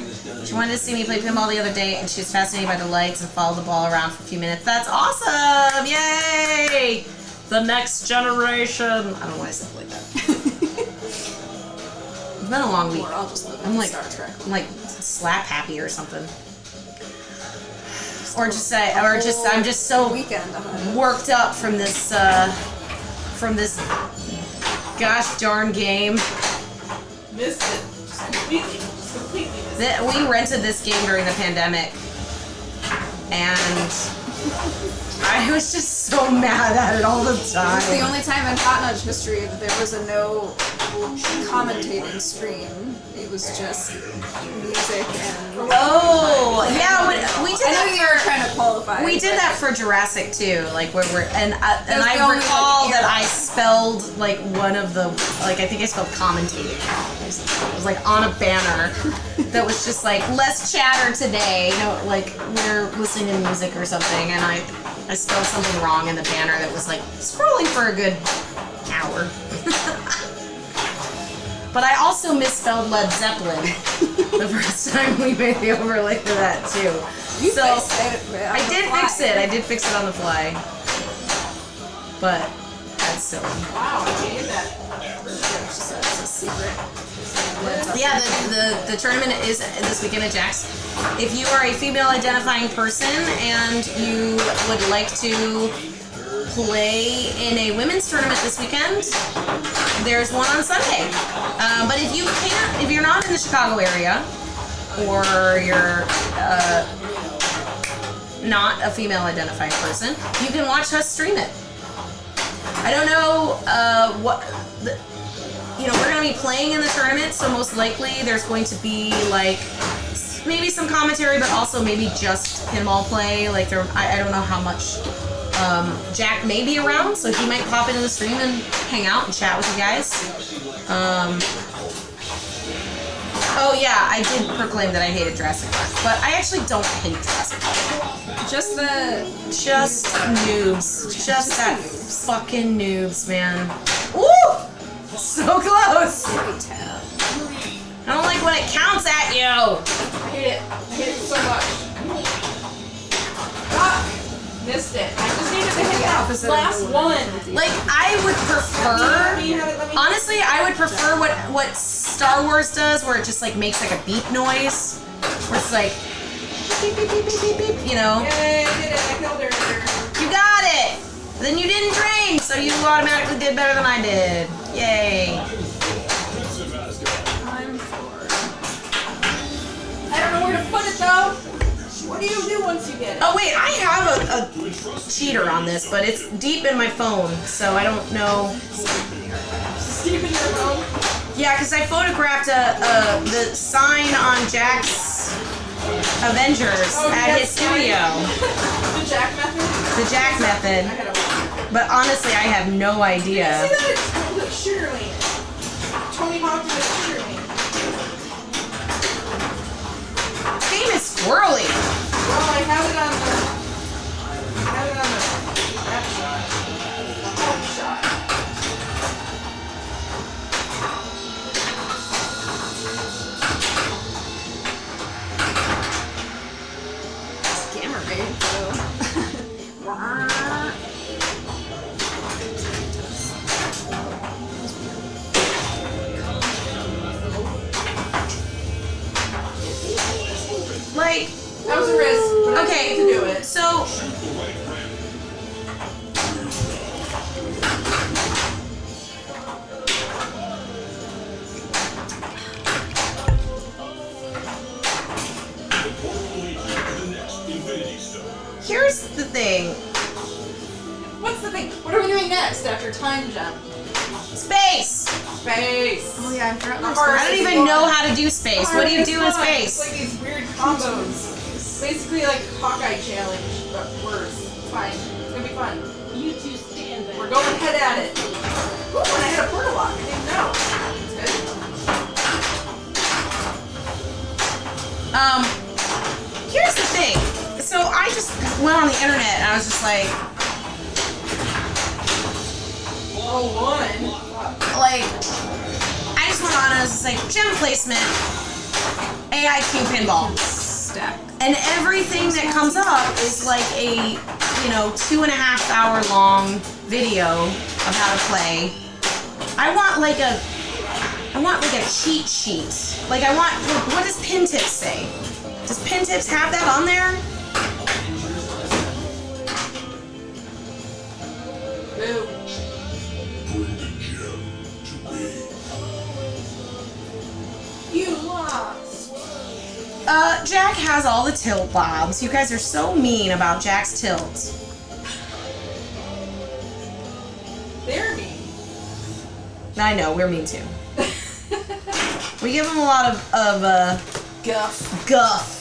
She wanted to see me play pinball the other day, and she was fascinated by the lights and followed the ball around for a few minutes. That's awesome! Yay! The next generation. I don't know why I said it like that. It's been a long week. I'm like slap happy or something. I'm just so worked up from this gosh darn game. Missed it. Completely. We rented this game during the pandemic, and I was just so mad at it all the time. It's the only time in Hot Nudge history that there was a no commentating stream. It was just music and... Oh, yeah, we did I know that you were trying to qualify. We did that for Jurassic too, where we're... And I recall that I spelled, one of the... I think I spelled commentating. It was, on a banner that was just, less chatter today. We're listening to music or something, and I spelled something wrong in the banner that was, scrolling for a good hour. But I also misspelled Led Zeppelin the first time we made the overlay for that too. I did fix it on the fly. But that's silly. Wow, I hated that. It's a secret. Yeah, the tournament is this weekend at Jack's. If you are a female identifying person and you would like to play in a women's tournament this weekend, there's one on Sunday. But if you're not in the Chicago area, or you're not a female identifying person, you can watch us stream it. I don't know we're going to be playing in the tournament, so most likely there's going to be maybe some commentary, but also maybe just pinball play. Like I don't know how much. Jack may be around, so he might pop into the stream and hang out and chat with you guys. Oh yeah, I did proclaim that I hated Jurassic Park, but I actually don't hate Jurassic Park. Just noobs. Just that fucking noobs, man. Ooh! So close! I don't like when it counts at you! I hate it. I hate it so much. Ah! Missed it. I just needed to hit that last one. Like, I would prefer... Honestly, I would prefer what Star Wars does, where it just, like, makes, like, a beep noise. Where it's like... Beep, beep, beep, beep, beep, beep, you know? Yay, I did it. I killed her. You got it! Then you didn't drain, so you automatically did better than I did. Yay. I don't know where to put it, though. What do you do once you get it? Oh wait, I have a cheater on this, but it's deep in my phone, so I don't know. Deep in your phone? Yeah, because I photographed the sign on Jack's Avengers at his studio. The Jack method? The Jack method. But honestly, I have no idea. See that? It's Sugar Lane. Tony Hawk did a Sugar Lane. This game is squirrely. Well, I have it on the home shot. Camera made, Like, that was a risk. But okay, I to do it. So here's the thing. What's the thing? What are we doing next after time jump? Space. Space. Oh yeah, I forgot. I don't even know how to do space. What do you do in It's space? like these weird combos. It's basically like Hawkeye challenge, but worse. It's fine. It's gonna be fun. You two stand there. We're going head at it. Ooh, and I had a portal lock. I didn't know. That's good. Here's the thing. So I just went on the internet and I was just like, I just went on and I was just like, gem placement, AIQ pinball. Stack. And everything that comes up is like a, 2.5 hour long video of how to play. I want like a cheat sheet. Like what does Pin Tips say? Does Pin Tips have that on there? Boo. You lost. Jack has all the tilt bobs. You guys are so mean about Jack's tilt. They're mean. I know, we're mean too. We give him a lot of guff.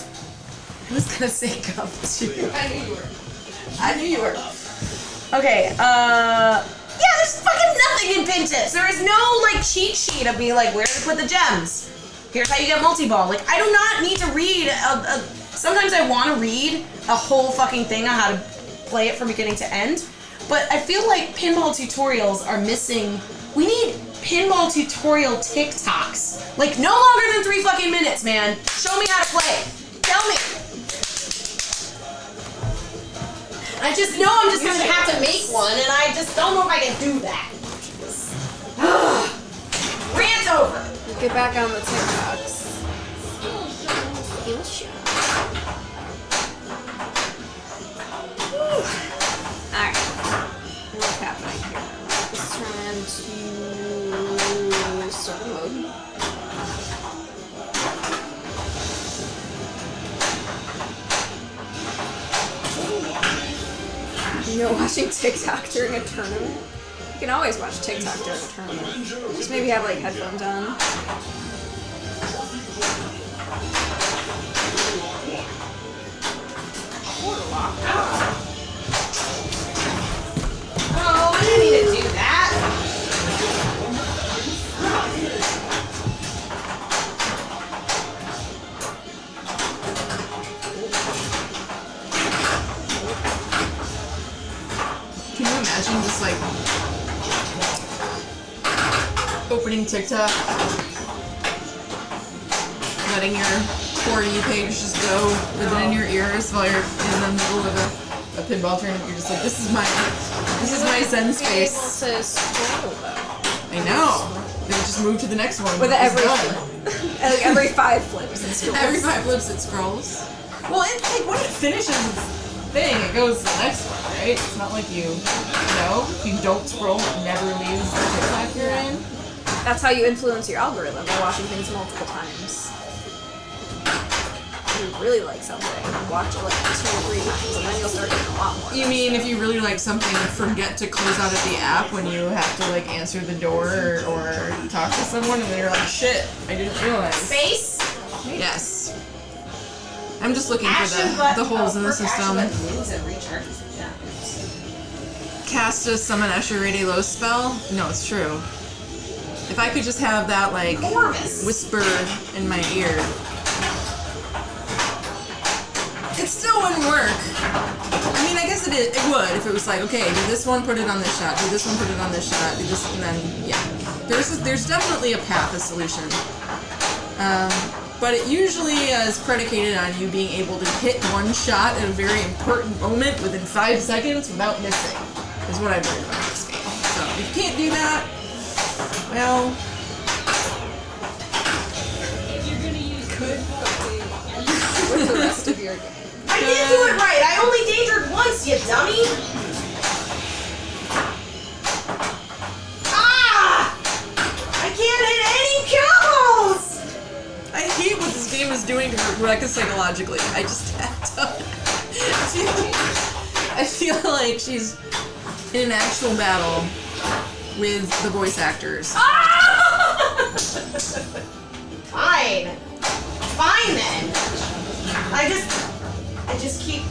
I was gonna say guff too. I knew you were. Okay, yeah, there's fucking nothing in Pin Tips. There is no, cheat sheet of being like, where to put the gems. Here's how you get multi-ball. Like, I do not need to read sometimes I want to read a whole fucking thing on how to play it from beginning to end, but I feel like pinball tutorials are missing. We need pinball tutorial TikToks. Like, no longer than 3 fucking minutes, man. Show me how to play. Tell me. I just know I'm just gonna have to make one, and I just don't know if I can do that. Rant over. Get back on the TikToks. Alright. What's happening here? Let's turn to story mode. Watching TikTok during a tournament? You can always watch TikTok during a tournament. Just maybe have headphones on. Oh, I didn't need to do that. Can you imagine just like opening TikTok, letting your For You page just go with it in your ears while you're in the middle of a pinball tournament? You're just like, this is my zen space. Able to scroll though. I know. They just move to the next one. With It's every done. flip. Like every 5 flips it scrolls. Every 5 flips it scrolls. Well, it, like when it finishes its thing, it goes to the next one, right? It's not like you know, if you don't scroll, it never leaves the TikTok you're in. That's how you influence your algorithm, by watching things multiple times. If you really like something, watch it like 2 or 3 times, and then you'll start getting a lot more. You mean if you really like something, forget to close out of the app when you have to like answer the door or talk to someone, and then you're like, shit, I didn't realize. Space? Yes. I'm just looking Action for the holes in the action system. button wins and recharges. Yeah. Cast a summon Usher Rady Low spell? No, it's true. If I could just have that like Enormous. whisper in my ear. It still wouldn't work. I mean, I guess it would if it was like, okay, do this one, put it on this shot, do this one, put it on this shot, do this, and then, yeah. There's definitely a path, a solution. But it usually is predicated on you being able to hit one shot at a very important moment within 5 seconds without missing, is what I've learned about this game. So if you can't do that, well, If you're gonna use good With the rest of your game. I did do it right. I only dangered once, you dummy. Ah! I can't hit any combos. I hate what this game is doing to Rebecca psychologically. I just have to. I feel like she's in an actual battle with the voice actors. Ah! Fine. Fine then. I just keep.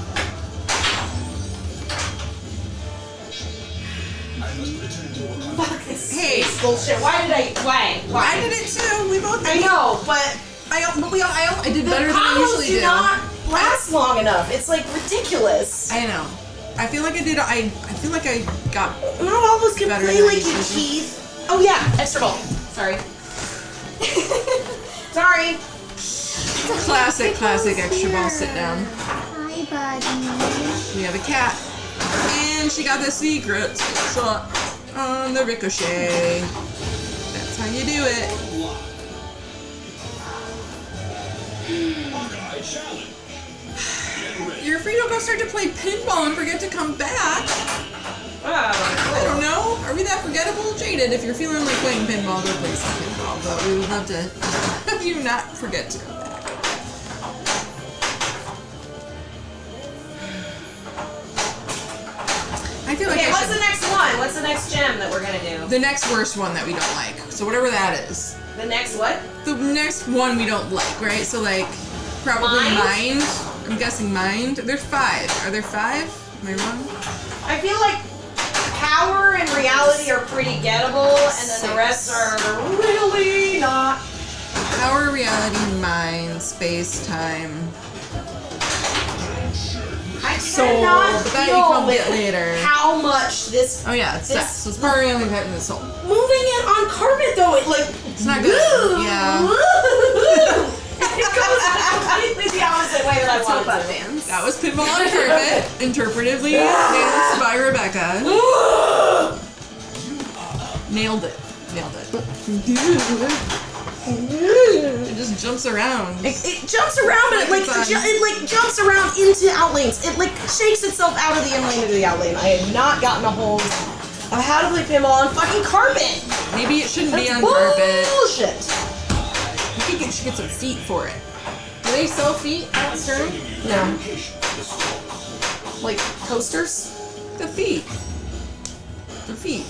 Fuck this Hey. bullshit. Why did I did it too. We both did. I know, but I did the better than I combos usually do do. not last long enough. It's like ridiculous. I know. I feel like I did. I feel like I got. Not all of us can Better play than like I you, used to. Keith. Oh yeah, extra ball. Sorry. Sorry. Classic extra ball sit down. Hi, buddy. We have a cat. And she got the secret shot on the ricochet. That's how you do it. Hawkeye challenge. Get ready. You're free to go start to play pinball and forget to come back. I don't know. Are we that forgettable? Jaded, if you're feeling like playing pinball, go play some pinball. But we would love to have you not forget to come back. I feel like Okay, I what's should- the next one? What's the next gem that we're gonna do? the next worst one that we don't like. So whatever that is. The next what? The next one we don't like, right? So like probably Mind? mind. I'm guessing mind. There's 5. Are there 5? Am I wrong? I feel like power and reality are pretty gettable, and then the rest are really not. Power, reality, mind, space, time. I Soul, cannot but that you deal come with get later. how much this Oh yeah, it's This- sex. So it's power, reality, and the soul. moving it on carpet though. It like It's not good. Yeah. It goes completely the opposite way that I That's what wanted that to. means. That was pinball on carpet, interpretively danced by Rebecca. Nailed it. It just jumps around. It jumps around, but It's fun. it like jumps around into outlanes. It like shakes itself out of the inlane into the outlane. I have not gotten a hold of how to play pinball on fucking carpet. Maybe it shouldn't be That's on carpet. bullshit. You should get some feet for it. Do they sell feet at Stern? No. Like coasters? The feet. The feet.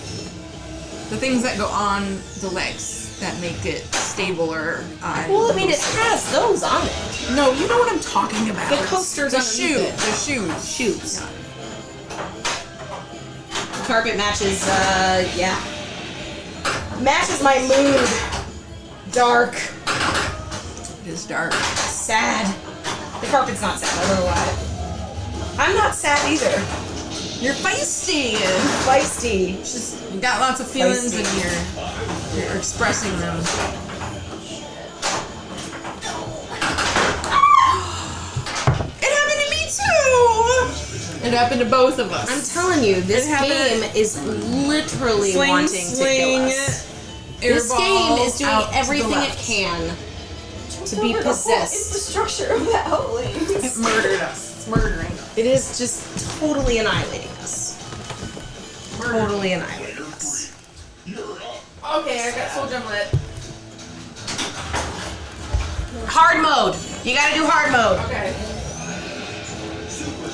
The things that go on the legs that make it stabler. Well, I mean, it has those on it. No, you know what I'm talking about. The coasters The underneath shoe. it. The shoes. Shoes. The carpet matches, yeah. Matches my mood. Dark. It is dark. Sad. The carpet's not sad, I don't know why. I'm not sad either. You're feisty. Feisty. Just you got lots of feelings Feisty. and you're expressing them. It happened to me too. It happened to both of us. I'm telling you, this It happened- game is literally wanting to kill us. This game is doing everything it can to be possessed. It's the structure of that whole link. It murdered us. It's murdering. It is just totally annihilating us. Totally annihilating us. Okay, I got Soul Gem lit. Hard mode. You gotta do hard mode. Okay.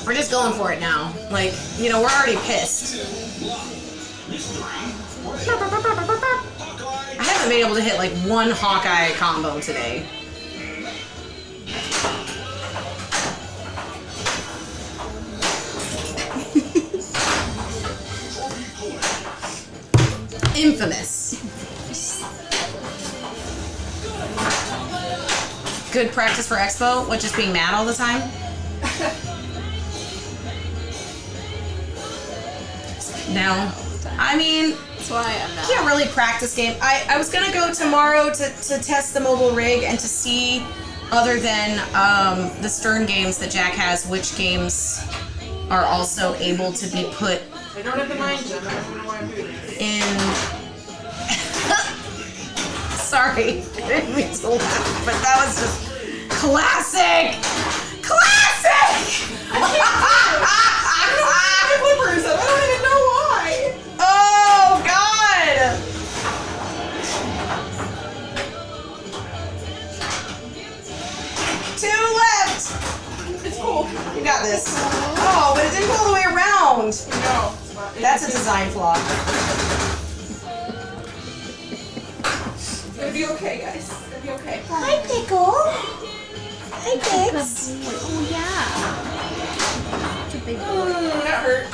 We're just going for it now. Like, you know, we're already pissed. I haven't been able to hit like one Hawkeye combo today. Infamous. Good practice for Expo? What, just being mad all the time? No. I mean, That's why I'm not. can't really practice game. I was gonna go tomorrow to test the mobile rig and to see, other than the Stern games that Jack has, which games are also able to be put I don't have the mind gem. I don't know why I'm doing this. in. Sorry, I didn't mean to laugh, but that was just classic. Classic. Flippers. I don't even know why. Oh God. Two left. It's cool. You got this. Oh, but it didn't go all the way around. No. It's not. That's a design flaw. It's gonna be okay, guys. It's gonna be okay. Hi, Pickle. Hi, Pix. Oh yeah. It's a big That hurt.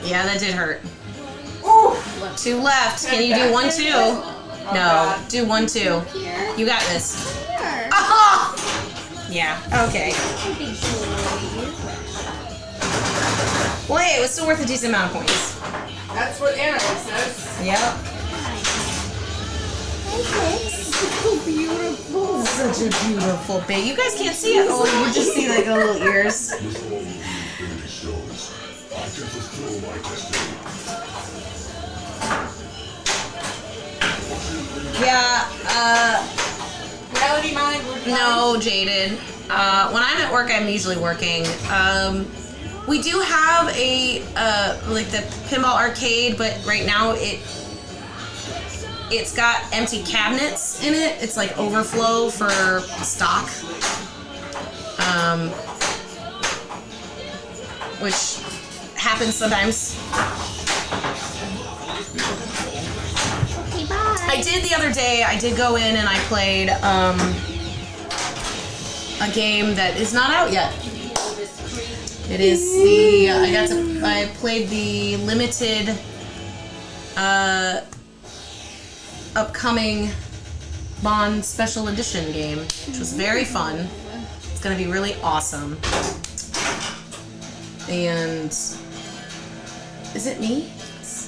Yeah, that did hurt. Ooh. Two left. Can you do 1, 2? No, God. do 1, 2. Here. You got this. Here. Oh! Yeah, okay. Big boy. Well, hey, it was still worth a decent amount of points. That's what Anna says. Yep. Hi, Pix. So beautiful. Such a beautiful baby. You guys can't see it. Oh, you just see like the little ears. Yeah, Reality mind. no, Jaded. When I'm at work, I'm usually working. We do have a, like the pinball arcade, but right now it's got empty cabinets in it. It's like overflow for stock. Which happens sometimes. Okay, bye. I did the other day, I did go in and I played a game that is not out yet. It is the, I played the limited upcoming Bond Special Edition game, which was very fun. It's gonna be really awesome. And is it me?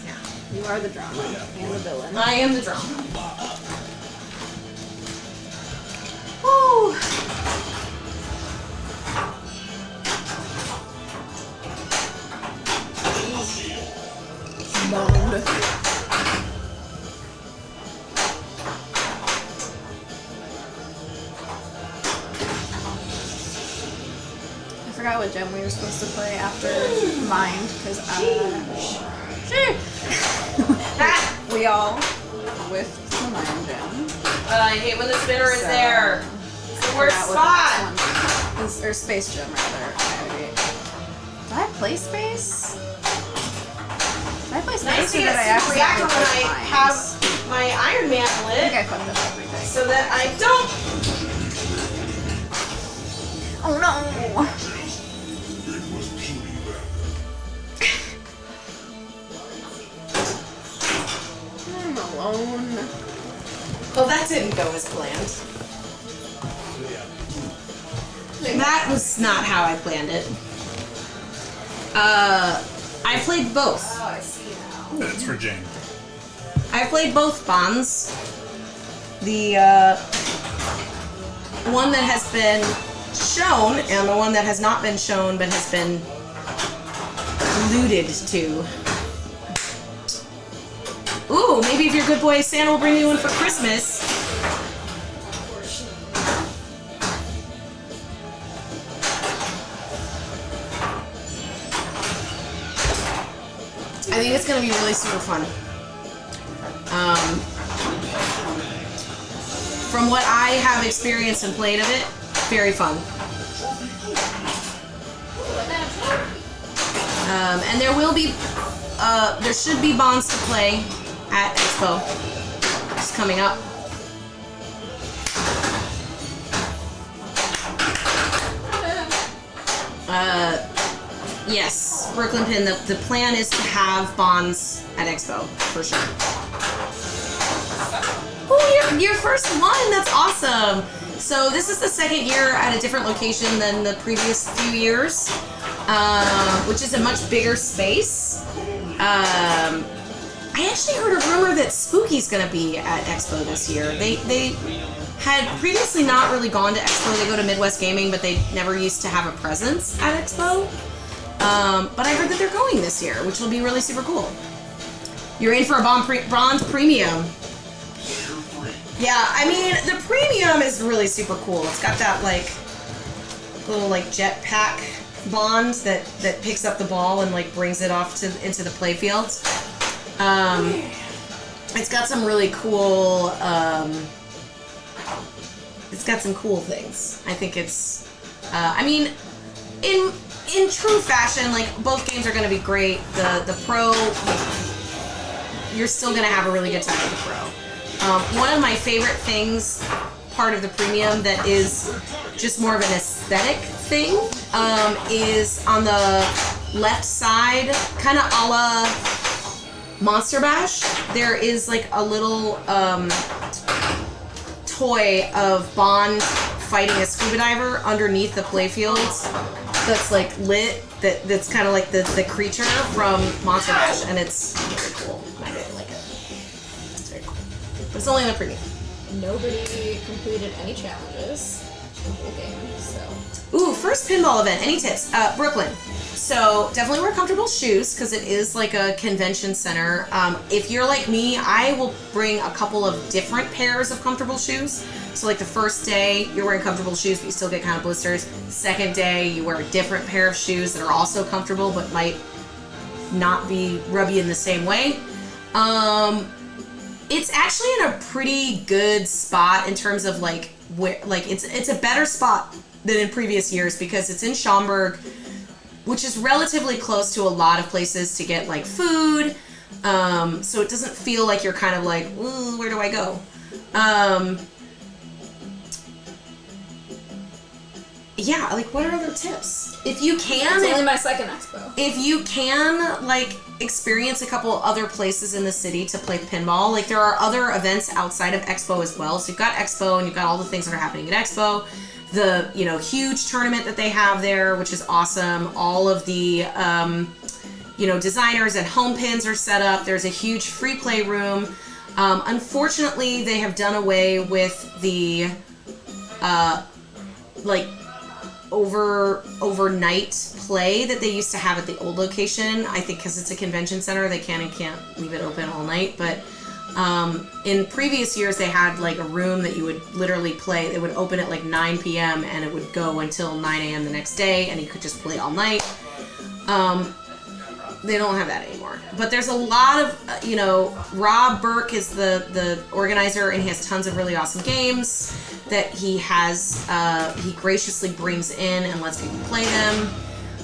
Yeah. You are the drama and the villain. I am the drama. Woo! Boned. I forgot what gem we were supposed to play after Mind, because we all whiffed the Mind gem. I hate when the spinner is So, there. It's the worst Forgot what spot. the next one is, or Space Gem rather. Did I play Space? Did I play Space Nice to or get did I a super reactor accidentally when I play have Mind? my Iron Man I think I lit fucked up everything. so that I don't. Oh no! I'm alone. Well, that didn't go as planned. That was not how I planned it. I played both. Oh, I see now. That's for Jane. I played both bonds. The one that has been shown and the one that has not been shown but has been alluded to. Ooh, maybe if you're a good boy, Santa will bring you one for Christmas. I think it's going to be really super fun. From what I have experienced and played of it, very fun. And there will be, there should be bonds to play at Expo. It's coming up. Yes, Brooklyn Pin, the plan is to have bonds at Expo, for sure. Oh, your first one, that's awesome. So this is the second year at a different location than the previous few years, which is a much bigger space. I actually heard a rumor that Spooky's gonna be at Expo this year. They had previously not really gone to Expo. They go to Midwest Gaming, but they never used to have a presence at Expo. But I heard that they're going this year, which will be really super cool. You're in for a bronze premium. Yeah, I mean, the premium is really super cool. It's got that, like, little, like, jetpack bond that picks up the ball and, like, brings it off into the playfield. It's got some really cool, it's got some cool things. I think it's, I mean, in true fashion, like, both games are going to be great. The Pro, you're still going to have a really good time with the Pro. One of my favorite things, part of the premium that is just more of an aesthetic thing, is on the left side, kind of a la Monster Bash, there is like a little toy of Bond fighting a scuba diver underneath the playfield that's like lit, that's kind of like the creature from Monster Bash, and it's very cool. I really like it. It's very cool. But it's only in the premium. Nobody completed any challenges the whole game, so. Ooh, first pinball event. Any tips? Brooklyn. So definitely wear comfortable shoes because it is like a convention center. If you're like me, I will bring a couple of different pairs of comfortable shoes. So like the first day, you're wearing comfortable shoes, but you still get kind of blisters. Second day, you wear a different pair of shoes that are also comfortable, but might not be rubby in the same way. It's actually in a pretty good spot in terms of like where, like it's a better spot than in previous years because it's in Schaumburg, which is relatively close to a lot of places to get like food. So it doesn't feel like you're kind of like, ooh, where do I go? Yeah, like what are other tips? If you can, It's only my second expo. if you can, like, experience a couple other places in the city to play pinball, like, there are other events outside of Expo as well. So you've got Expo, and you've got all the things that are happening at Expo. The, you know, huge tournament that they have there, which is awesome. All of the, you know, designers and home pins are set up. There's a huge free play room. Unfortunately, they have done away with the, like, overnight play that they used to have at the old location. I think because it's a convention center, they can and can't leave it open all night. But in previous years, they had like a room that you would literally play. They would open at like 9 p.m. and it would go until 9 a.m. the next day, and you could just play all night. They don't have that anymore. But there's a lot of, you know, Rob Burke is the organizer, and he has tons of really awesome games that he has, he graciously brings in and lets people play them.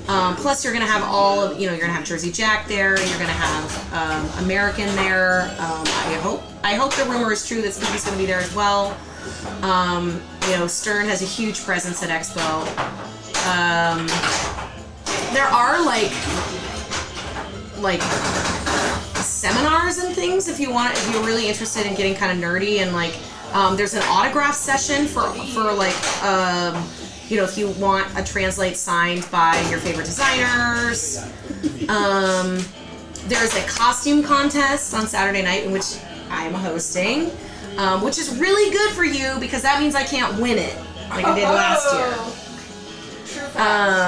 Plus, you're gonna have all of, you're gonna have Jersey Jack there. You're gonna have American there. I hope the rumor is true that Snoopy's gonna be there as well. Stern has a huge presence at Expo. There are like seminars and things if you're really interested in getting kind of nerdy, and there's an autograph session for if you want a translate signed by your favorite designers. There's a costume contest on Saturday night in which I'm hosting, which is really good for you because that means I can't win it like I did last year.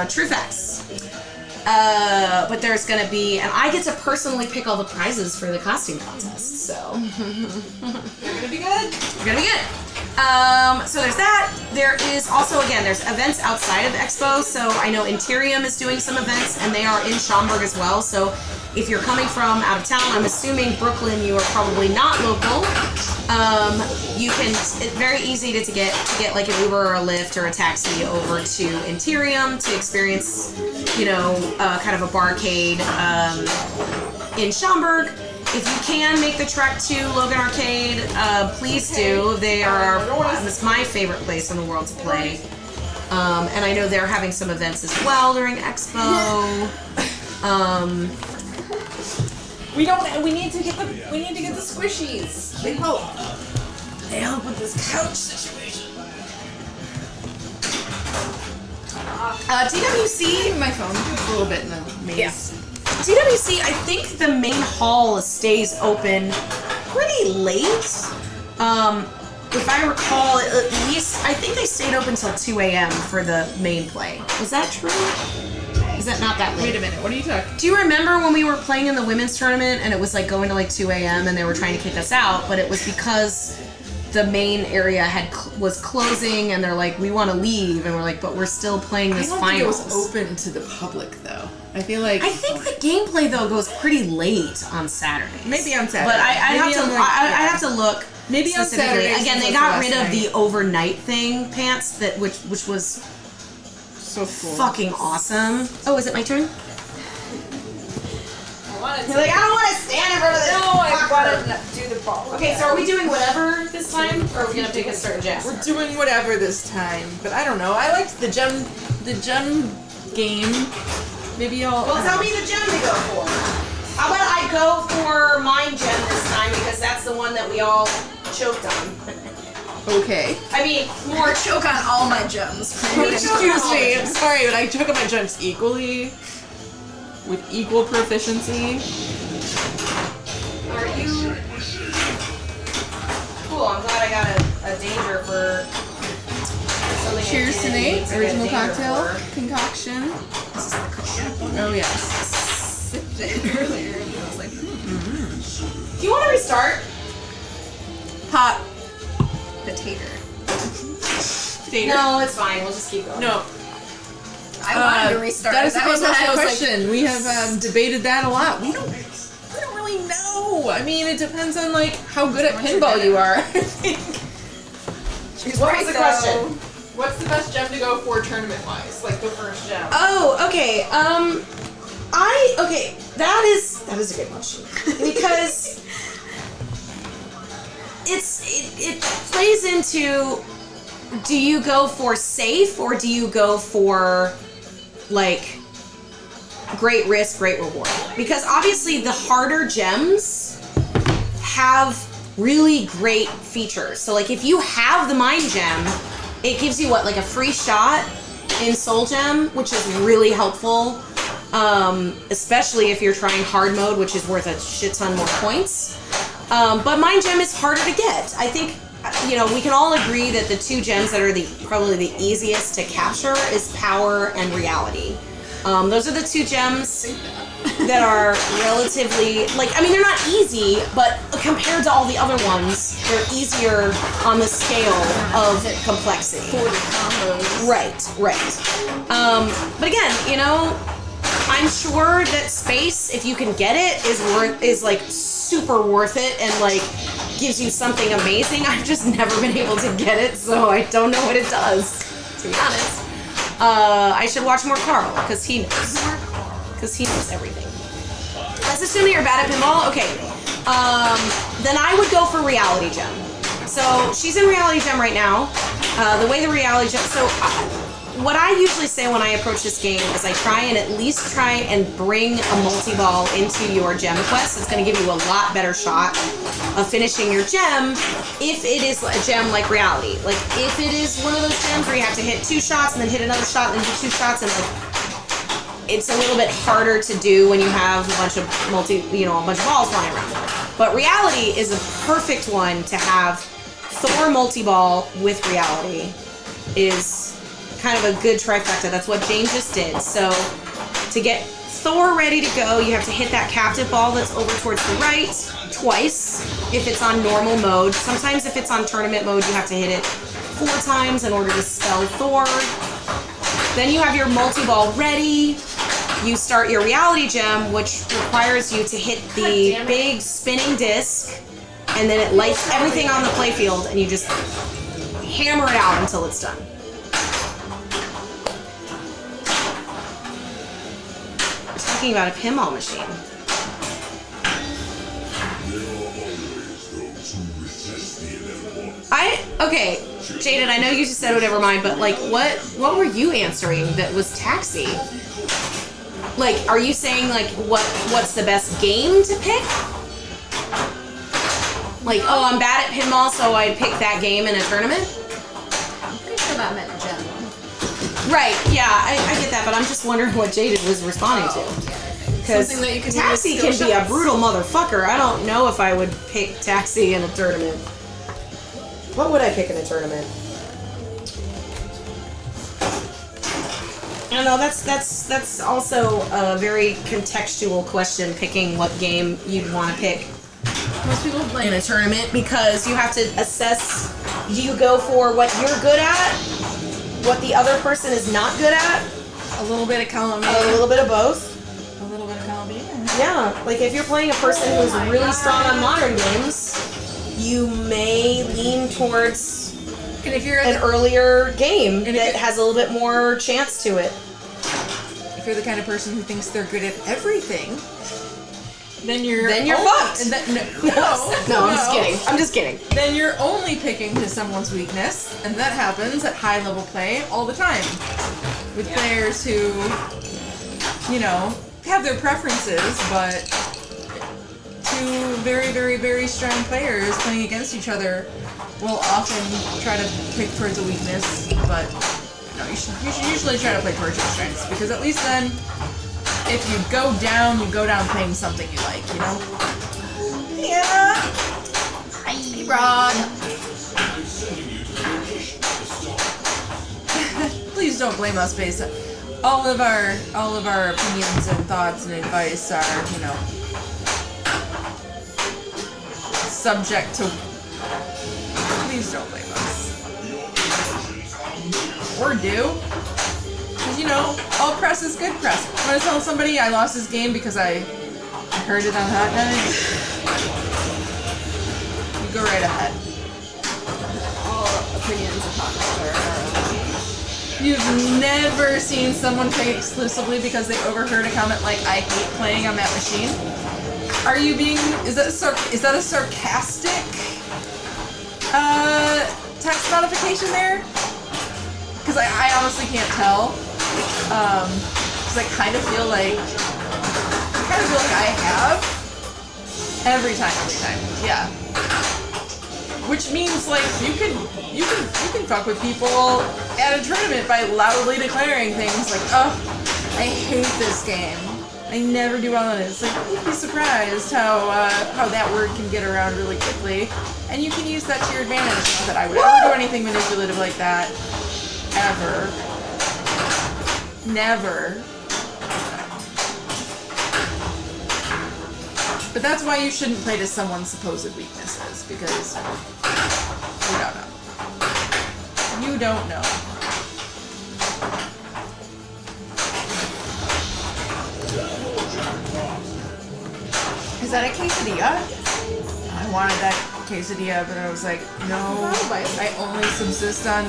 True facts. But there's gonna be, and I get to personally pick all the prizes for the costume contest, so You're gonna be good. we're gonna be good. So there's that. There is also, again, there's events outside of Expo. So I know Interium is doing some events, and they are in Schaumburg as well. So if you're coming from out of town, I'm assuming Brooklyn, you are probably not local. It's very easy to get like an Uber or a Lyft or a taxi over to Interium to experience, kind of a barcade in Schaumburg. If you can make the trek to Logan Arcade, please do. It's my favorite place in the world to play. And I know they're having some events as well during Expo. We need to get the squishies. They help with this couch situation. TWC, My phone. It's a little bit in the maze. Yeah. TWC, I think the main hall stays open pretty late. If I recall, at least, I think they stayed open till 2 a.m. for the main play. Was that true? Is that not that late? Wait a minute. What are you talking? Do you remember when we were playing in the women's tournament and it was going to 2 a.m. and they were trying to kick us out, but it was because the main area was closing and they're like, we want to leave, and we're like, but we're still playing this finals. I don't think it was open to the public though. I feel like I think the gameplay though goes pretty late on Saturdays. Maybe on Saturday. But I'd have to look. Maybe on specifically. Saturdays. Again, they got rid of the overnight thing pants which was so cool. fucking awesome. Oh, is it my turn? You're like, I don't want to stand in front of this. No, I want to do the ball. Okay, so are we doing whatever this time, or are we gonna pick a certain gem? We're doing whatever this time, but I don't know. I liked the gem game. Maybe I'll. Well, tell me the gem to go for. How about I go for Mind Gem this time because that's the one that we all choked on. Okay. I mean, More choke on all my gems. Excuse me. I'm sorry, but I took my gems equally. With equal proficiency. Are you? Cool, I'm glad I got a danger for something. Cheers to I Nate. didn't Original get a danger cocktail for. concoction. Oh yes. Sipped it earlier and I was like, Do you want to restart? Hot potato. potato. No, it's fine. We'll just keep going. No. I wanted to restart. That is the most why I important was question. We have debated that a lot. We don't really know. I mean, it depends on how good at pinball you are. I think. What was the question? What's the best gem to go for tournament-wise? Like the first gem. Oh, okay. That is a good question because it plays into, do you go for safe or do you go for great risk, great reward? Because obviously the harder gems have really great features. So if you have the Mind Gem, it gives you a free shot in Soul Gem, which is really helpful. Especially if you're trying hard mode, which is worth a shit ton more points. But Mind Gem is harder to get. I think, we can all agree that the two gems that are probably the easiest to capture is Power and Reality. Those are the two gems that are relatively, they're not easy, but compared to all the other ones, they're easier on the scale of complexity. 40 combos. Right. But again, I'm sure that space, if you can get it, is super worth it and gives you something amazing. I've just never been able to get it, so I don't know what it does, to be honest. I should watch more Carl, because he knows. Because he knows everything. Let's assume that you're bad at pinball. Okay. Then I would go for Reality Gem. So she's in Reality Gem right now. The way the Reality Gem... So what I usually say when I approach this game is I try and at least try and bring a multi-ball into your gem quest. It's going to give you a lot better shot of finishing your gem if it is a gem like Reality. Like, if it is one of those gems where you have to hit 2 shots and then hit another shot and then hit 2 shots and like... It's a little bit harder to do when you have a bunch of a bunch of balls flying around. But Reality is a perfect one to have. Thor multi-ball with Reality is kind of a good trifecta. That's what Jane just did. So to get Thor ready to go, you have to hit that captive ball that's over towards the right twice if it's on normal mode. Sometimes if it's on tournament mode, you have to hit it 4 times in order to spell Thor. Then you have your multi-ball ready. You start your Reality Gem, which requires you to hit the big spinning disc, and then it lights everything on the playfield, and you just hammer it out until it's done. We're talking about a pinball machine. Okay, Jaden, I know you just said whatever mind, but like, what were you answering that was Taxi? Like, are you saying like what's the best game to pick? Like, oh, I'm bad at pinball, so I'd pick that game in a tournament? I'm pretty sure that meant gem. Right, yeah, I get that, but I'm just wondering what Jaden was responding to. Because Taxi can be a brutal motherfucker. I don't know if I would pick Taxi in a tournament. What would I pick in a tournament? I don't know, that's also a very contextual question, picking what game you'd want to pick. Most people play in a tournament because you have to assess, do you go for what you're good at, what the other person is not good at? A little bit of column A. A little bit of both. A little bit of column B. Yeah, like if you're playing a person who's really strong on modern games, you may lean towards and if you're an earlier game that has a little bit more chance to it. If you're the kind of person who thinks they're good at everything, then you're fucked. No, I'm just kidding. Then you're only picking to someone's weakness, and that happens at high level play all the time with players who, have their preferences, but two very, very, very strong players playing against each other will often try to pick towards a weakness, but you should usually try to play towards your strengths, because at least then, if you go down playing something you like, Yeah. Hey, Rod. Please don't blame us based on all of our opinions and thoughts and advice are, subject to. Please don't blame us. Or do. Because, all press is good press. When I tell somebody I lost this game because I heard it on Hot Night, you go right ahead. All opinions are popular. You've never seen someone play exclusively because they overheard a comment like, I hate playing on that machine? Are you being... Is that a sarcastic text modification there? Because I honestly can't tell. Because I kind of feel like I have every time. Yeah. Which means like you can fuck with people at a tournament by loudly declaring things like, oh, I hate this game. I never do well on it. It's like, you'd be surprised how that word can get around really quickly. And you can use that to your advantage. Not that I would ever do anything manipulative like that. Ever. Never. But that's why you shouldn't play to someone's supposed weaknesses, because you don't know. You don't know. Is that a quesadilla? I wanted that quesadilla, but I was like, no, I only subsist on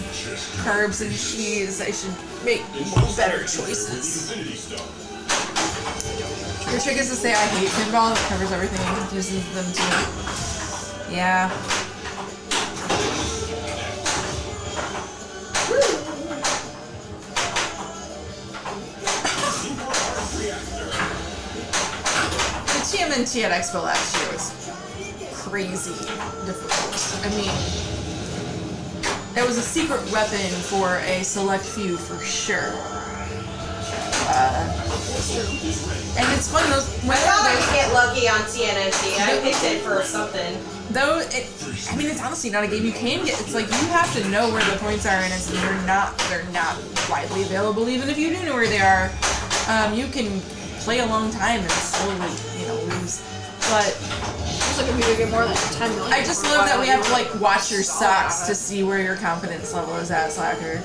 carbs and cheese. I should make better choices. Your trick is to say I hate pinball. That covers everything and confuses them too. Yeah. The TMNT at Expo last year was crazy difficult. I mean, it was a secret weapon for a select few for sure. And it's one of those. I thought I could get lucky on TNNT. I picked it for something. Though I mean, it's honestly not a game you can get. It's like you have to know where the points are, and they're not widely available. Even if you do know where they are, you can play a long time and slowly, lose. But It's like if you get more than 10 million. I just love that we have to like watch your socks to see where your confidence level is at, Slacker.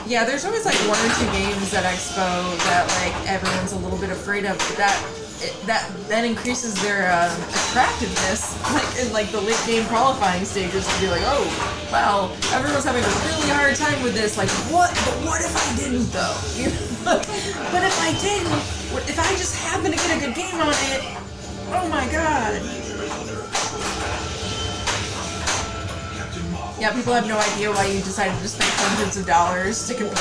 Yeah, there's always like one or two games at Expo that like everyone's a little bit afraid of, but that increases their attractiveness, like in like the late game qualifying stages, to be like, oh, well, everyone's having a really hard time with this. Like, what? But what if I didn't though? But if I didn't, if I just happen to get a good game on it, oh my god. Yeah, people have no idea why you decided to spend hundreds of dollars to compete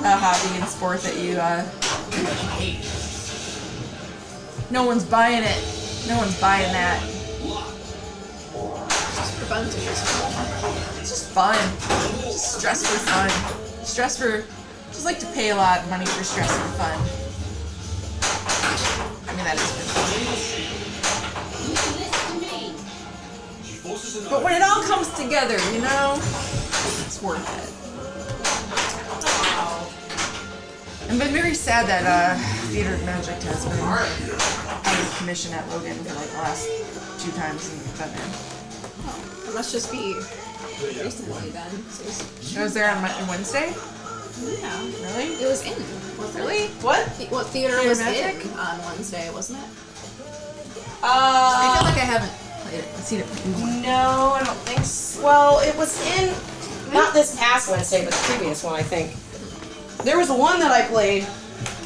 in a hobby and sport that you hate. No one's buying it. No one's buying that. Just for fun to use. It's just fun. Just stress for fun. Just like to pay a lot of money for stress and fun. I mean, that is good fun. But when it all comes together, it's worth it. I've been very sad that Theater of Magic has been out of commission at Logan for like the last 2 times we've been there. Oh, it must just be recently then. I was there on Wednesday? Yeah. Really? It was in. Was it? Really? What? What theater Theater was Magic? in on Wednesday, wasn't it? I feel like I haven't played it. I've seen it. No, I don't think so. Well, it was in, not this past Wednesday, but the previous one, I think. There was one that I played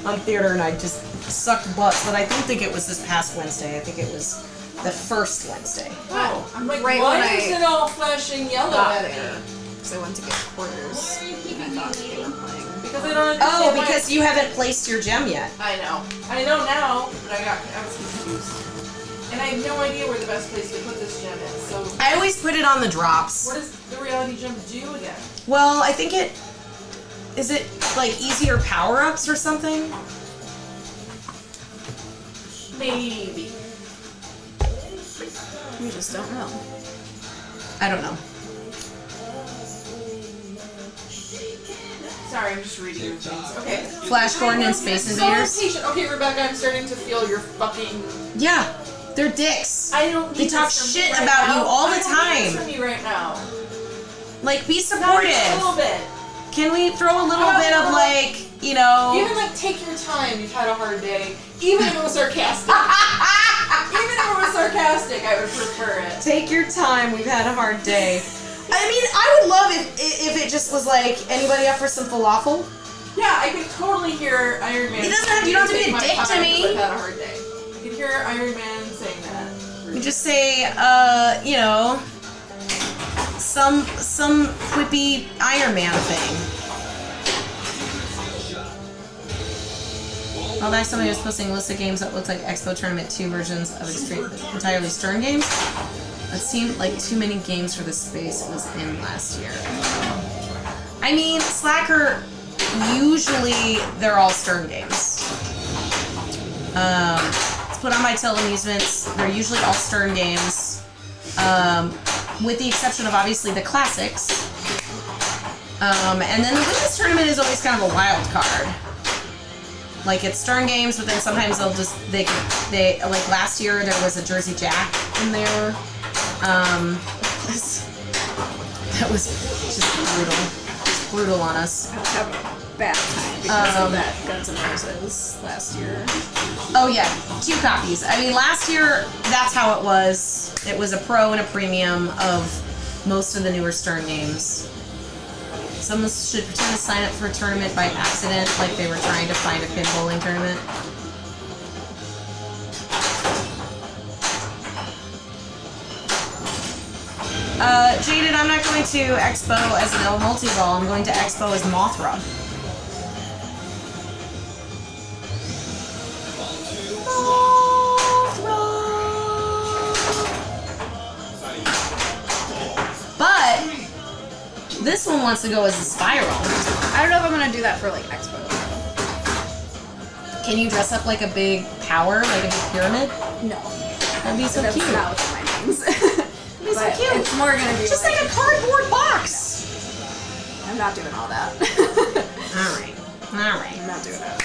on theater and I just sucked butts, but I don't think it was this past Wednesday. I think it was the first Wednesday. Oh, I'm like, Right why when is it all flashing yellow got at me? there. Because I went to get quarters and I thought they were playing. Because I don't understand Oh, why- because you haven't placed your gem yet. I know now, but I was confused. And I have no idea where the best place to put this gem is, so I always put it on the drops. what does the reality gem do again? Well, I think is it like easier power-ups or something? Maybe. We just don't know. I don't know. Sorry, I'm just reading your things. Okay. Flash Gordon and Space Invaders. So patient. Okay, Rebecca, I'm starting to feel your fucking... Yeah, they're dicks. I don't They need talk this from shit you right about now. you all the I don't need this time. from you right now. Like, be Not just a supportive. little bit. Can we throw a little bit of like, Even like take your time. You've had a hard day. Even if it was sarcastic. Even if it was sarcastic, I would prefer it. Take your time. We've had a hard day. I mean, I would love if it just was like, anybody up for some falafel? Yeah, I could totally hear Iron Man. It doesn't have- you don't have to be a Take my dick to time me. because I've had a hard day. I could hear Iron Man saying that. You just say, some quippy Iron Man thing. Well, next somebody was posting a list of games that looked like Expo Tournament 2 versions of entirely Stern games. It seemed like too many games for the space it was in last year. I mean, Slacker, usually they're all Stern games. It's put on by Teleamusements. They're usually all Stern games. With the exception of obviously the classics. And then the women's tournament is always kind of a wild card. Like it's Stern games, but then sometimes they like last year there was a Jersey Jack in there. That was just brutal. brutal on us. I'll have a bad time because of that Guns N' Roses last year. Oh yeah, 2 copies. I mean, last year, that's how it was. It was a pro and a premium of most of the newer Stern games. Someone should pretend to sign up for a tournament by accident, like they were trying to find a pinballing tournament. Jaded, I'm not going to Expo as an El Multi-Ball. I'm going to Expo as Mothra. But this one wants to go as a Spiral. I don't know if I'm gonna do that for like Expo. Can you dress up like a big power, like a big pyramid? No. That'd be so That's cute. not what my name's. That'd be so But cute. it's more gonna be Just like a cardboard box. I'm not doing all that. Alright. Alright. I'm not doing that.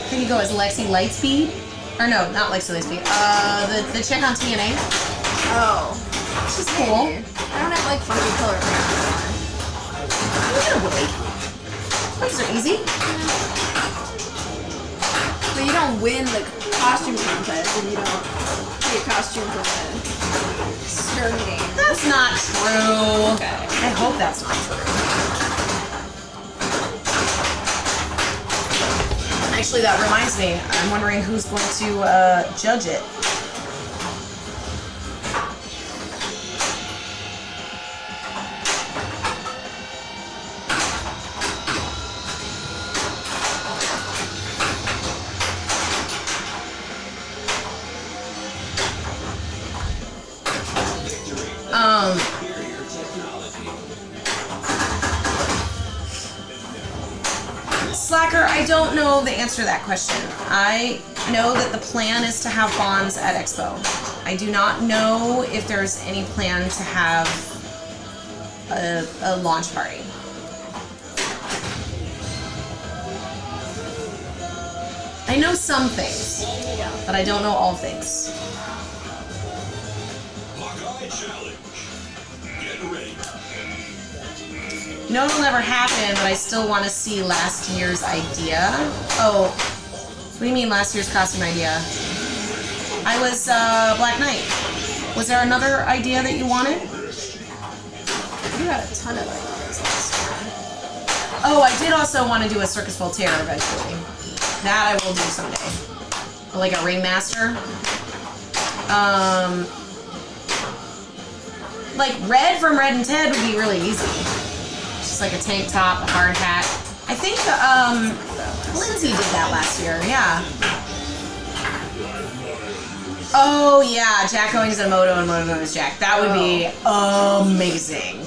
Can you go as Lexi Lightspeed? Or no, not Lexi Lightspeed. The chick on TNA. Oh. She's cool. Maybe. I don't have like funky color pants You get a wig. Wigs are easy. But you don't win the costume contest and you don't get a costume for the Stern game. That's not true. Okay. I hope that's not true. Actually, that reminds me. I'm wondering who's going to judge it. Slacker, I don't know the answer to that question. I know that the plan is to have Bonds at Expo. I do not know if there's any plan to have a launch party. I know some things, but I don't know all things. You know it'll never happen, but I still want to see last year's idea. Oh, what do you mean last year's costume idea? I was Black Knight. Was there another idea that you wanted? You had a ton of ideas last year. Oh, I did also want to do a Circus Voltaire eventually. That I will do someday. Like a ringmaster. Like Red from Red and Ted would be really easy. Just like a tank top, a hard hat. I think Lindsay did that last year, yeah. Oh yeah, Jack going as a Moto and Moto going as Jack. That would be amazing.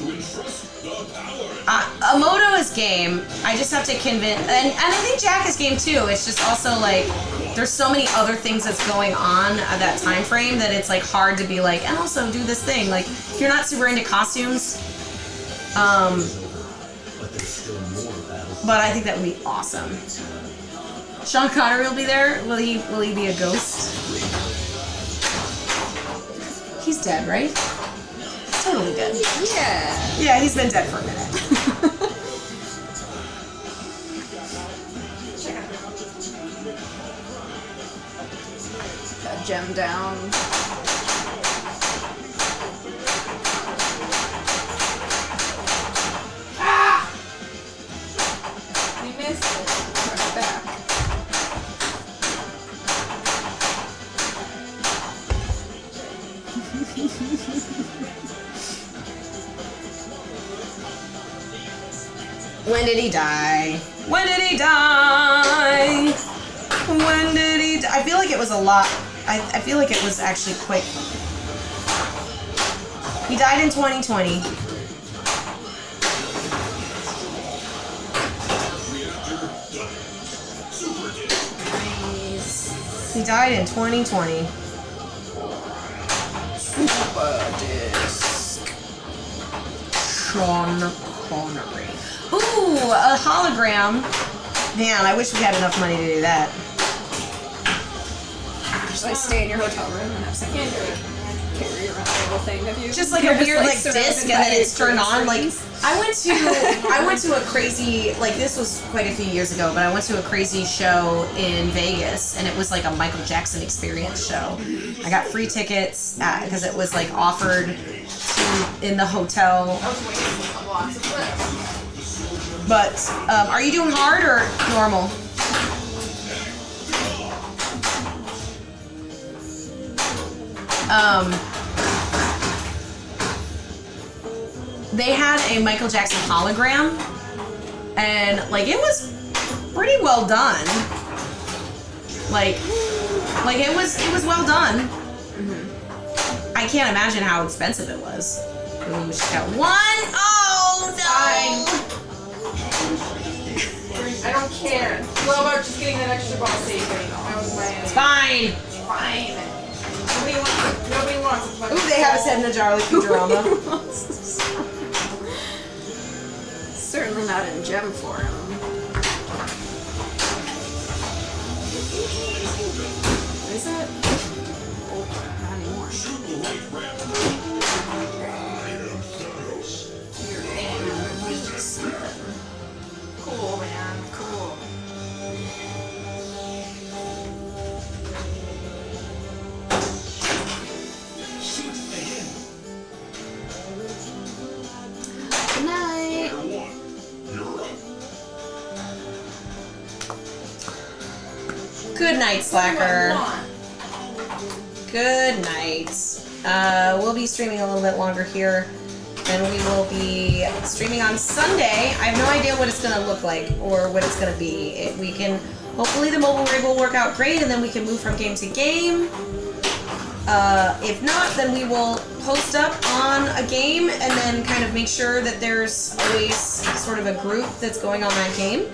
A Moto is game. I just have to convince, and I think Jack is game too. It's just also like there's so many other things that's going on at that time frame that it's like hard to be like, and also do this thing. Like if you're not super into costumes, but I think that would be awesome. Sean Connery will be there. Will he be a ghost? He's dead, right? Totally dead. Yeah. Yeah, he's been dead for a minute. Got Gem down. Ah! We missed it. Right back. When did he die? When did he die? When did he die? I feel like it was a lot. I feel like it was actually quick. He died in 2020. He died in 2020. Super disc. Sean Connery. Ooh, a hologram. Man, I wish we had enough money to do that. Just like stay in your hotel room and have some candy. carry around a little thing with you. Just like You're a weird like surrounded disc, and by then it's turned on. Like screens. I went to a crazy, like, this was quite a few years ago, but I went to a crazy show in Vegas, and it was like a Michael Jackson experience show. I got free tickets because it was like offered in the hotel. But are you doing hard or normal? They had a Michael Jackson hologram, and like it was pretty well done. Like it was well done. I can't imagine how expensive it was. Ooh, she got one. Oh no! I don't care. What about just getting that extra ball saving? That was my It's fine. fine. Nobody wants it. Ooh, they have his head in a jar like Futurama. Certainly not in gem form. Is it? Oh, not anymore. Cool, man. Cool. Good night. Good night, Slacker. Good night. We'll be streaming a little bit longer here, and we will be streaming on Sunday. I have no idea what it's going to look like or what it's going to be. We can, hopefully the mobile rig will work out great, and then we can move from game to game. If not, then we will post up on a game and then kind of make sure that there's always sort of a group that's going on that game.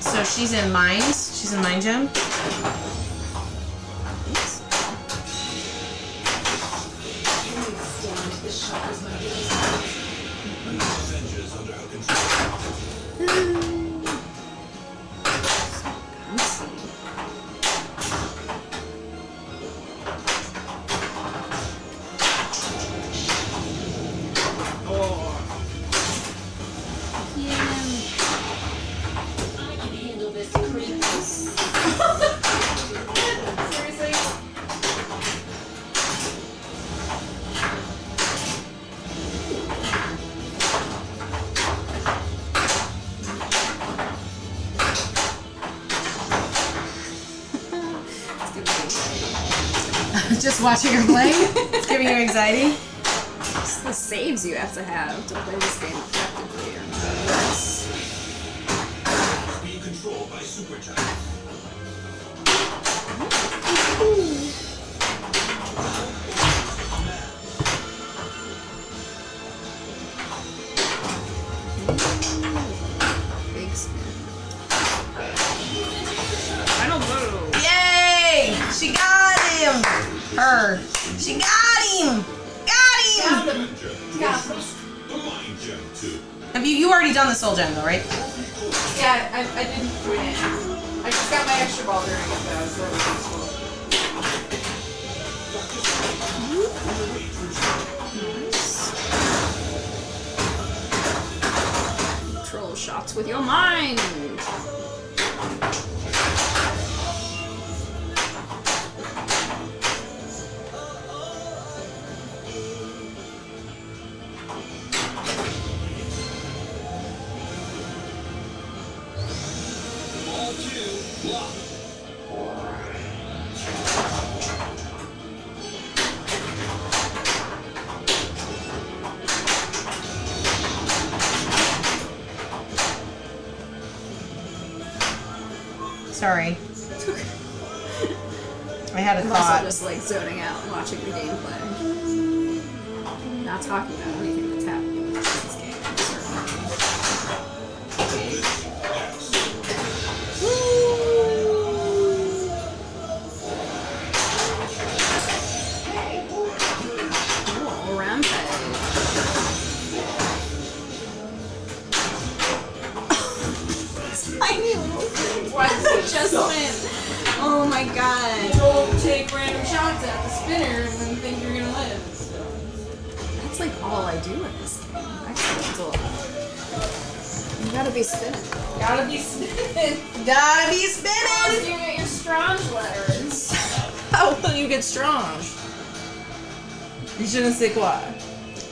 So she's in Mines. She's in Mind Gem. I can handle this pretty Seriously? Just watching her play. It's giving you anxiety. It's the saves you have to play this game effectively. Being controlled by super giants. Big spin. Yay! She got him! Her. She got him! Got him! The mind gem too. Have you already done the Soul Gem though, right? Yeah, I didn't win it. I just got my extra ball during it though, so that was useful. Control shots with your mind. Ball 2, block. Sorry. I had a I'm also thought. just like zoning out and watching the gameplay. Not talking about anything that's happening with this game. Cool, rampage. Tiny little thing. Why did it just win? Oh my god. Don't take random shots at the spinner and then think you're gonna live. That's like all I do in this game. Excellent. You gotta be spinning. Gotta be spinning. Gotta be spinning! You get your strange letters. How will you get strong? You shouldn't say quoi.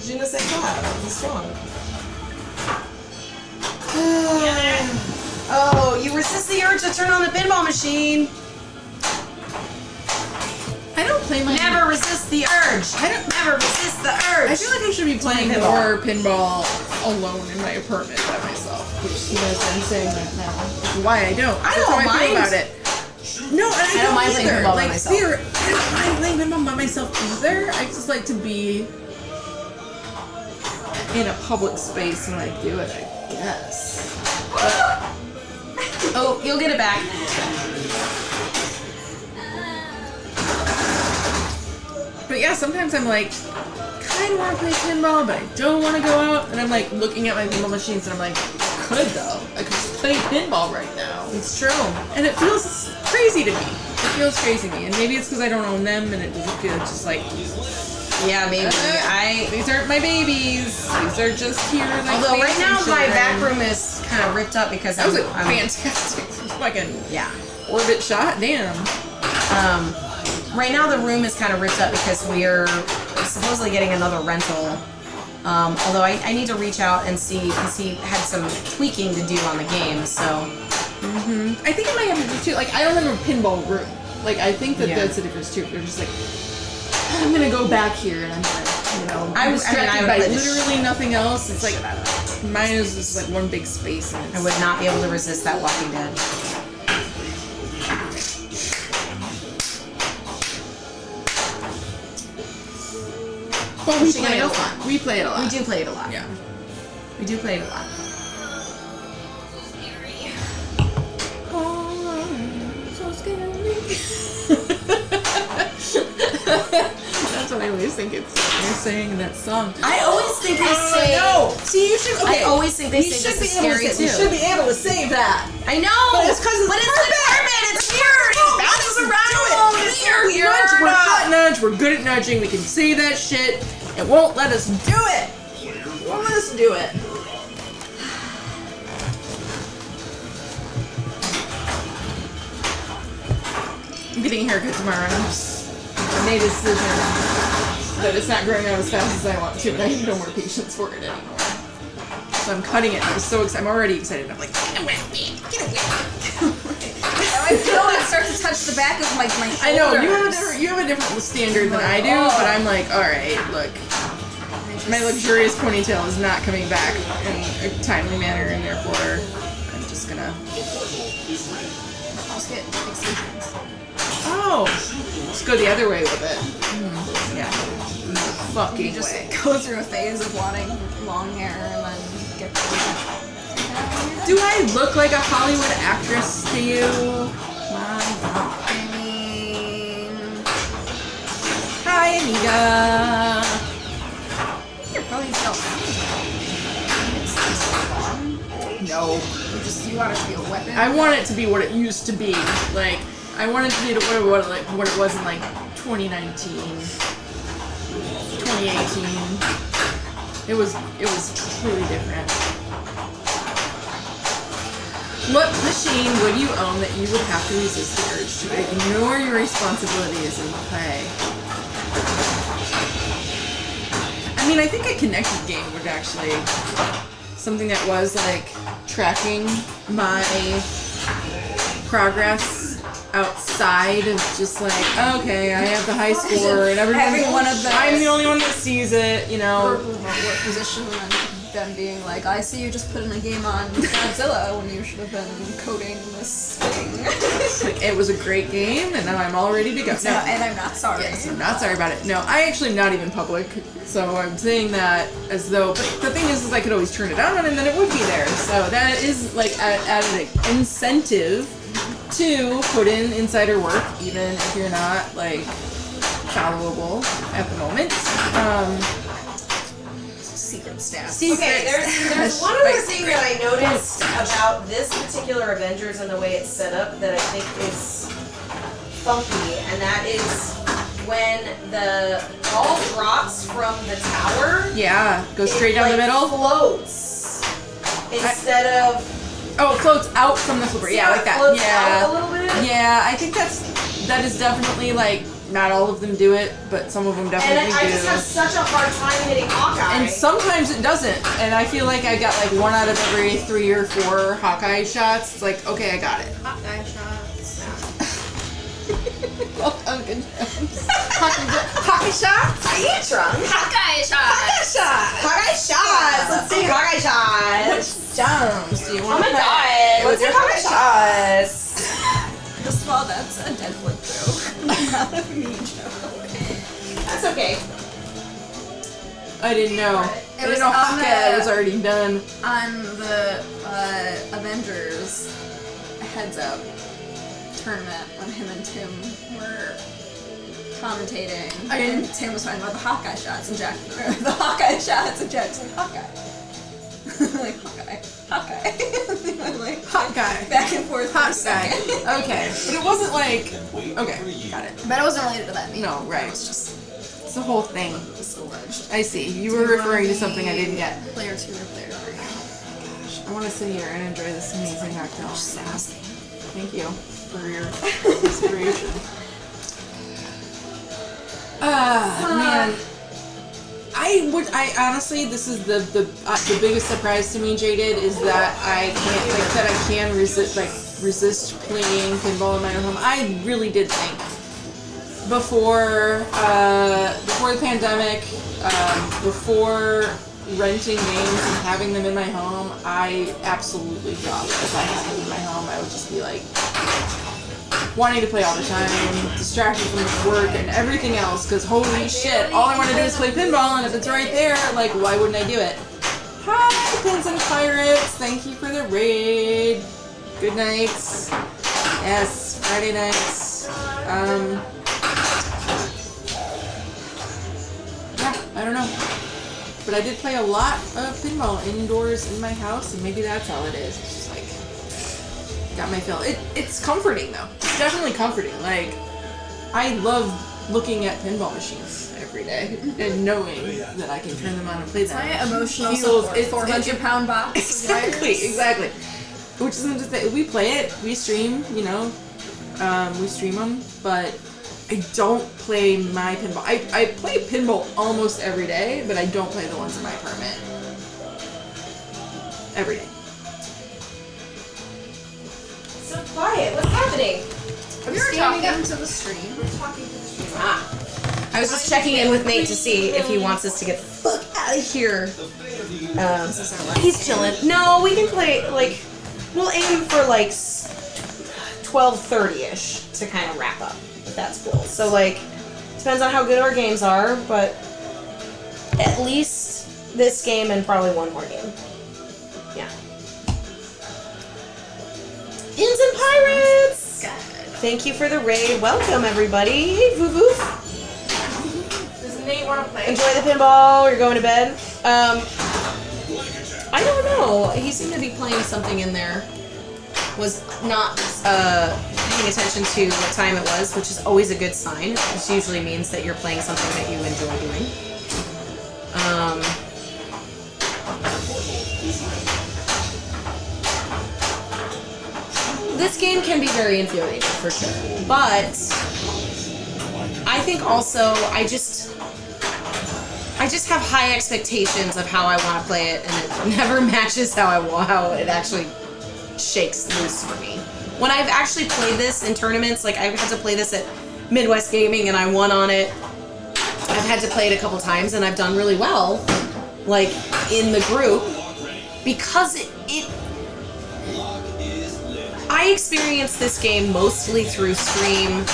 Je ne sais quoi. He's strong. Oh, you resist the urge to turn on the pinball machine. I don't play my. Never resist the urge. Never resist the urge. I feel like I should be playing Pinball. more pinball alone in my apartment by myself. Which you guys I'm saying that now. Which is why I don't. I That's don't how I feel mind. about it. No, and I don't mind playing either. pinball by Like, myself. I don't mind playing pinball by myself either. I just like to be in a public space when I do it, I guess. Oh, you'll get it back. But yeah, sometimes I'm like, kind of want to play pinball, but I don't want to go out. And I'm like looking at my pinball machines and I'm like, I could though. I could just play pinball right now. It's true. And it feels crazy to me. It feels crazy to me. And maybe it's because I don't own them and it doesn't feel just like, Yeah, maybe. these aren't my babies. These are just here. Like Although right fancy now my children. back room is kind of ripped up because That was a I'm fantastic fucking yeah. orbit shot. Damn. Right now the room is kind of ripped up because we're supposedly getting another rental. Although I need to reach out and see because he had some tweaking to do on the game. So I think it might have to do too. Like, I don't have a pinball room. Like, I think that Yeah. that's the difference too. They're just like, I'm gonna go back here and I'm gonna, you know, I I'm would distracted play by the literally nothing else. It's like, mine is just like one big space. And I would not be able to resist that Walking Dead. But we Actually, play it a no lot. fun. We play it a lot. We do play it a lot. Yeah. We do play it a lot. So That's what I always think it's they're saying in that song. I always think they say. No! See, you should. Okay. I always think they we say should this be is able to scary say, too. We should be able to say that. I know. But it's 'cause it's but it's carpet. the carpet. It's weird. It bounces around. It's weird. We're hot nudge. We're good at nudging. We can say that shit. It won't let us do it. It won't let us do it. I'm getting a haircut tomorrow, and I made a decision that it's not growing out as fast as I want to, and I have no more patience for it anymore. So I'm cutting it. I'm so excited. I'm already excited. I'm like, get away, get away. I feel like I start to touch the back of my shoulders. I know you have a different standard than I do, but I'm like, all right, look, my luxurious ponytail is not coming back in a timely manner, and therefore I'm just gonna. Just get extensions. Oh, just go the other way with it. Yeah, fucking You just way. go through a phase of wanting long hair and then get Do I look like a Hollywood actress to you? I mean, Hi, amiga. you're probably still It's No. you want it to be a weapon. I want it to be what it used to be. Like, I want it to be what it was in like 2019, 2018. It was truly different. What machine would you own that you would have to resist the urge to ignore your responsibilities and play? I mean, I think a connected game would actually something that was like tracking my progress outside of just like, okay, I have the high score and everyone. Having one of those. I'm the only one that sees it, you know. what position and them being like, I see you just putting a game on Godzilla when you should have been coding this thing. It was a great game, and now I'm all ready to go. No, and I'm not sorry. Yes, I'm not sorry about it. No, I actually am not even public, so I'm saying that as though. But the thing is I could always turn it on, and then it would be there. So that is like added an incentive to put in insider work, even if you're not like followable at the moment. Secret staff. Okay, there's one other thing that I noticed about this particular Avengers and the way it's set up that I think is funky, and that is when the ball drops from the tower. Yeah, go straight down the middle. Floats instead of. Oh, it floats out from the flipper. Yeah, like that. Floats Yeah, out a little bit. yeah. I think that is definitely like. Not all of them do it, but some of them definitely And I do. just have such a hard time hitting Hawkeye. And sometimes it doesn't. And I feel like I got like 1 out of every 3 or 4 Hawkeye shots. It's like, okay, I got it. Hawkeye shots. Well done, good job. Hawkeye shots? Are you drunk? Hawkeye shots. Hawkeye shots! Let's see Hawkeye shots! Jumps. Do you Oh want my to god! Let's do Hawkeye shots! First of all, that's a dead flip through. Not a me joke. That's okay. I didn't know. I It didn't was know on Hawkeye the- was already done. On the Avengers Heads Up tournament when him and Tim were commentating, and Tim was talking about the Hawkeye shots, and Jack, or the Hawkeye shots, and Jack's like, Hawkeye. Like, Hawkeye. Like, Hawkeye. back and forth for a Hawkeye. second. Okay. But it wasn't like. Okay, got it. But it wasn't related to that meme. No, right. It was just It's the whole thing. alleged. I see. You were referring to something I didn't get. Player 2 or player 3. I want to sit here and enjoy this amazing cocktail. Sassy. Thank you for your inspiration. Man. I honestly, this is the biggest surprise to me, Jaded, is that I can't, like, that I can resist playing pinball in my own home. I really did think before the pandemic, before renting games and having them in my home, I absolutely thought that if I had them in my home, I would just be like wanting to play all the time, distracted from work and everything else, because holy shit, all I want to do is play pinball, and if it's right there, like, why wouldn't I do it? Hi, Pins and Pirates, thank you for the raid. Good nights. Yes, Friday nights. Yeah, I don't know. But I did play a lot of pinball indoors in my house, and maybe that's all it is. It's just like, got my fill. It's comforting though. It's definitely comforting. Like, I love looking at pinball machines every day and knowing that I can turn them on and play them. My emotional Feels- support. it's- 400-pound box. of wires. Exactly. Which isn't to say, we play it, we stream, you know, we stream them, but I don't play my pinball. I play pinball almost every day, but I don't play the ones in my apartment. Every day. So quiet. What's happening? We were talking to the stream. I was just checking in with Nate to see if he wants us to get the fuck out of here. He's chilling. No, we can play, like, we'll aim for, like, 12:30-ish to kind of wrap up, if that's cool. So, like, depends on how good our games are, but at least this game and probably one more game. Yeah. Pins and Pirates! Thank you for the raid. Welcome, everybody. Hey, Voo Voo. Does Nate want to play? Enjoy the pinball. You're going to bed. I don't know. He seemed to be playing something in there. Was not paying attention to what time it was, which is always a good sign. Which usually means that you're playing something that you enjoy doing. This game can be very infuriating for sure, but I think also I just have high expectations of how I want to play it, and it never matches how it actually shakes loose for me. When I've actually played this in tournaments, like I've had to play this at Midwest Gaming and I won on it. I've had to play it a couple times and I've done really well. like in the group, because I experienced this game mostly through stream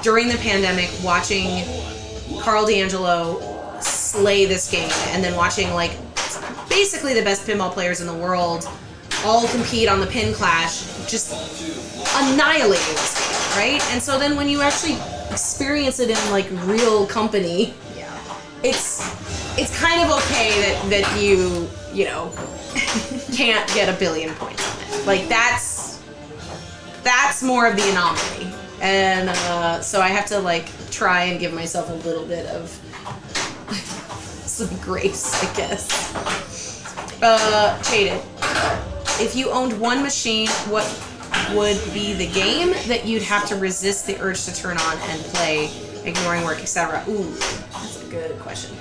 during the pandemic, watching Carl D'Angelo slay this game, and then watching like basically the best pinball players in the world all compete on the Pin Clash, just annihilating this game, right? And so then when you actually experience it in like real company, it's kind of okay that you know can't get a billion points on it. Like that's more of the anomaly, and so I have to like try and give myself a little bit of some grace, I guess. Shaded. If you owned one machine, what would be the game that you'd have to resist the urge to turn on and play, ignoring work, etc.? Ooh, that's a good question.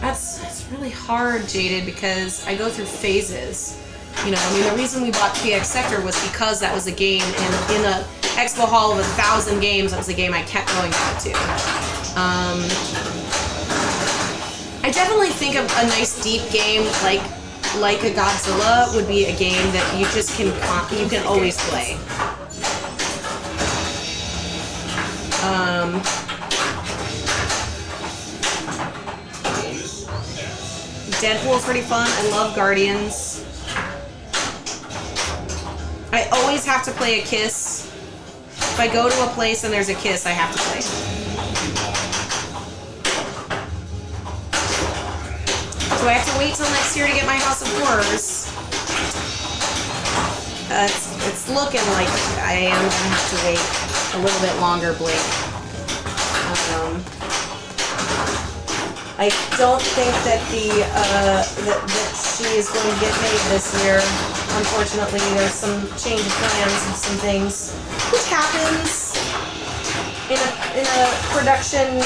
That's really hard, Jaded, because I go through phases. You know, I mean, the reason we bought PX Sector was because that was a game in a expo hall of 1,000 games. That was a game I kept going back to. I definitely think of a nice deep game like a Godzilla would be a game that you just can always play. Deadpool's pretty fun. I love Guardians. I always have to play a Kiss. If I go to a place and there's a Kiss, I have to play. Do I have to wait till next year to get my House of Horrors? It's looking like I am gonna have to wait a little bit longer, Blake. I don't think that that she is going to get made this year. Unfortunately, there's some change of plans and some things, which happens in a production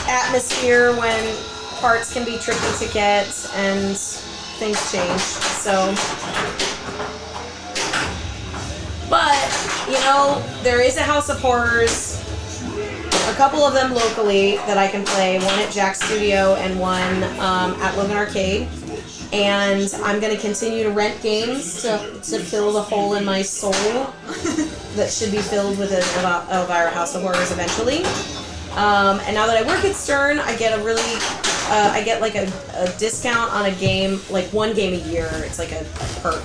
atmosphere when parts can be tricky to get and things change. So, but you know, there is a House of Horrors. A couple of them locally that I can play, one at Jack's Studio and one at Logan Arcade. And I'm going to continue to rent games to fill the hole in my soul that should be filled with Elvira House of Horrors eventually. And now that I work at Stern, I get I get like a discount on a game, like one game a year. It's like a perk.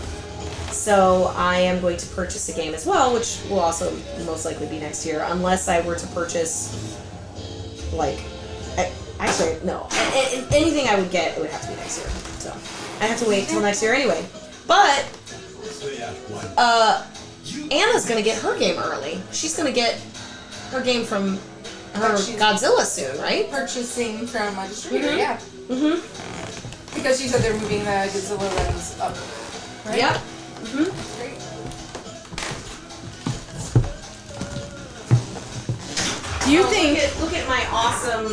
So I am going to purchase a game as well, which will also most likely be next year, unless I were to purchase, like, actually, no. Anything I would get, it would have to be next year. So I have to wait till next year anyway. But Anna's going to get her game early. She's going to get her game from her Godzilla soon, right? Purchasing from a distributor, yeah. Mm-hmm. Because you said they're moving the Godzilla lens up, right? Yep. Mm-hmm. Great. Do you think? Look at my awesome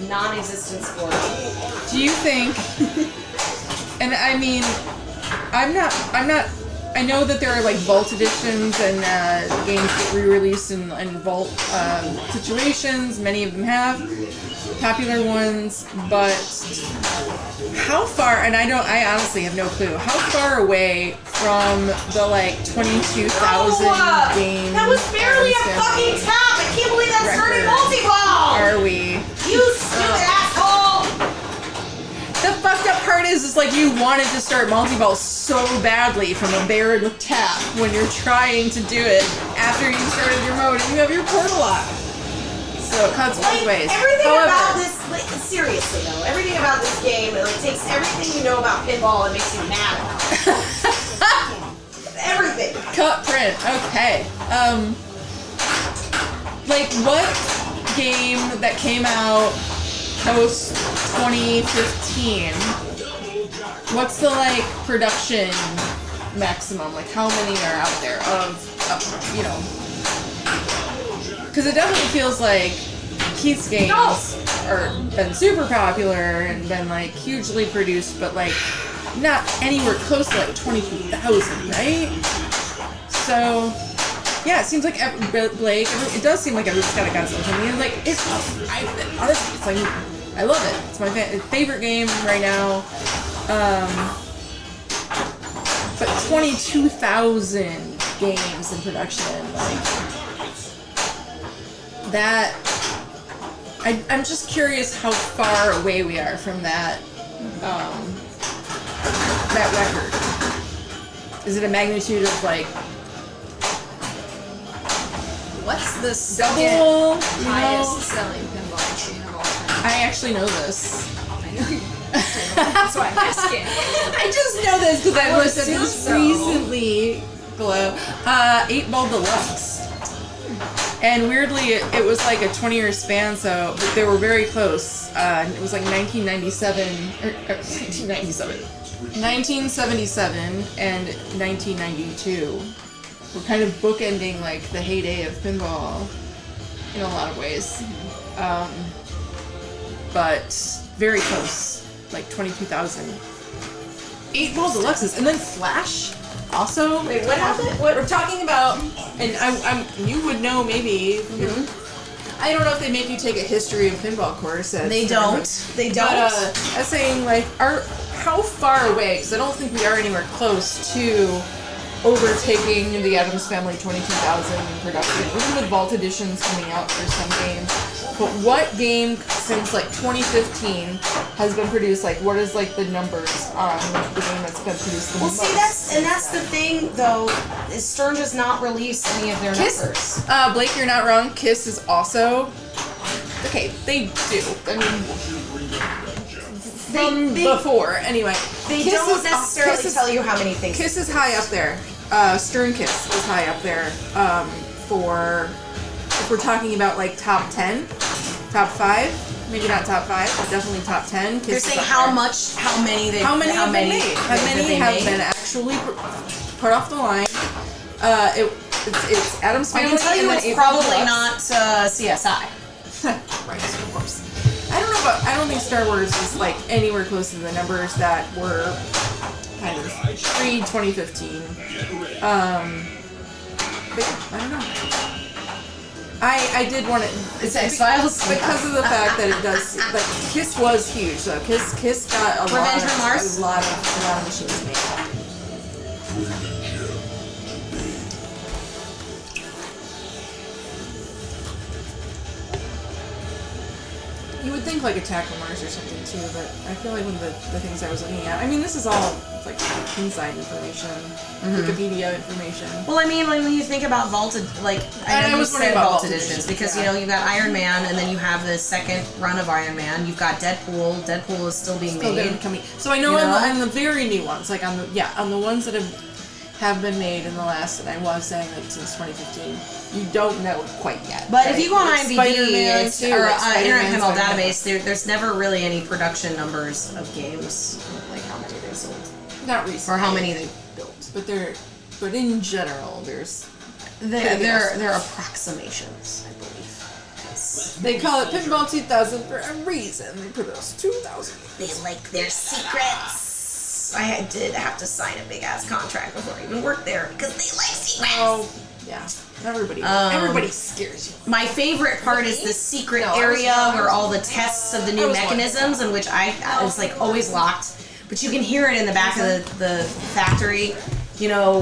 non-existent score. Do you think? And I mean, I'm not. I know that there are like vault editions and games get re-released in vault situations. Many of them have popular ones, but how far? And I honestly have no clue. How far away from the like 22,000 games? That was barely a fucking tap. I can't believe that's starting multi-ball. Are we? You stupid asshole. The fucked up part is like you wanted to start multi-ball so badly from a Baron with tap when you're trying to do it after you started your mode and you have your portal lock. So it cuts both ways. Everything about this, like, seriously though, everything about this game, it like takes everything you know about pinball and makes you mad about it. Everything. Cut print. Okay. Like what game that came out post 2015? What's the like production maximum? Like how many are out there of you know? Because it definitely feels like Keith's games are been super popular and been like hugely produced, but like not anywhere close to like 22,000, right? So yeah, it seems like Blake. It does seem like everyone's got a Godzilla. Like it's honestly, it's like I love it. It's my favorite game right now. But 22,000 games in production, like that. I'm just curious how far away we are from that record. Is it a magnitude of like What's the double? highest selling pinball machine of all time? I actually know this. I know you. That's why I'm asking. I just know this because I listened to this recently. Glow. 8-Ball Deluxe. And weirdly, it was like a 20-year span, so they were very close. It was like 1977 and 1992. We're kind of bookending like the heyday of pinball in a lot of ways. But very close, like 22,000. 8-Ball Deluxes, and then Flash. Also, Wait, what happened? What we're talking about, and I'm you would know maybe. I don't know if they make you take a history of pinball course. They don't. They don't. But I was saying like, how far away? Because I don't think we are anywhere close to overtaking the Addams Family 22,000 in production, even with Vault editions coming out for some games. But what game since like 2015 has been produced? Like, what is like the numbers on the game that's been produced the Well, most? see, that's the thing though. Is Stern does not release any of their numbers. Blake, you're not wrong. Kiss is also okay. They do. I mean, from before anyway. They Kiss don't is- necessarily Kiss is- tell you how many things. Kiss is high up there. Stern Kiss is high up there. For if we're talking about like top 10, top 5, maybe not top 5, but definitely top 10. Kiss They're is saying up how there. much, how many they, How many have been made? How many have made? been actually put off the line? It's Addams I Family. can tell you and it's then probably Deluxe. not CSI. Right, of course. I don't think Star Wars is like anywhere close to the numbers that were kind of pre-2015. But yeah, I don't know. I did want to. It's X-Files? Because of the fact that it does. Like, Kiss was huge, so Kiss got a Revenge from Mars? lot of machines made. You would think like Attack from Mars or something too, but I feel like one of the things I was looking at. I mean, this is all like inside information, Wikipedia information. Well, I mean, when you think about vaulted, like I know I you was wondering said about vault vault editions editions, because yeah. you know you've got Iron Man, and then you have the second run of Iron Man. You've got Deadpool. Deadpool is still being Still made. gonna come. So I know, You know? on the very new ones, like on the ones that have been made in the last, and I was saying like since 2015, you don't know quite yet. But right? if you go on Like IMDb Spider-Man it's, too, or like Internet Spider-Man's Pinball been- Database, there's never really any production numbers of games, like how many they sold Not recently. or how many they built. But in general, there's. They're approximations, I believe. They call it Pinball 2000 for a reason. They produced 2,000. They like their secrets. I did have to sign a big ass contract before I even worked there because they like secrets. Oh, yeah. Everybody scares you. My favorite part is the secret area where all the tests of the new mechanisms, in which it's like always locked, but you can hear it in the back of the factory. You know,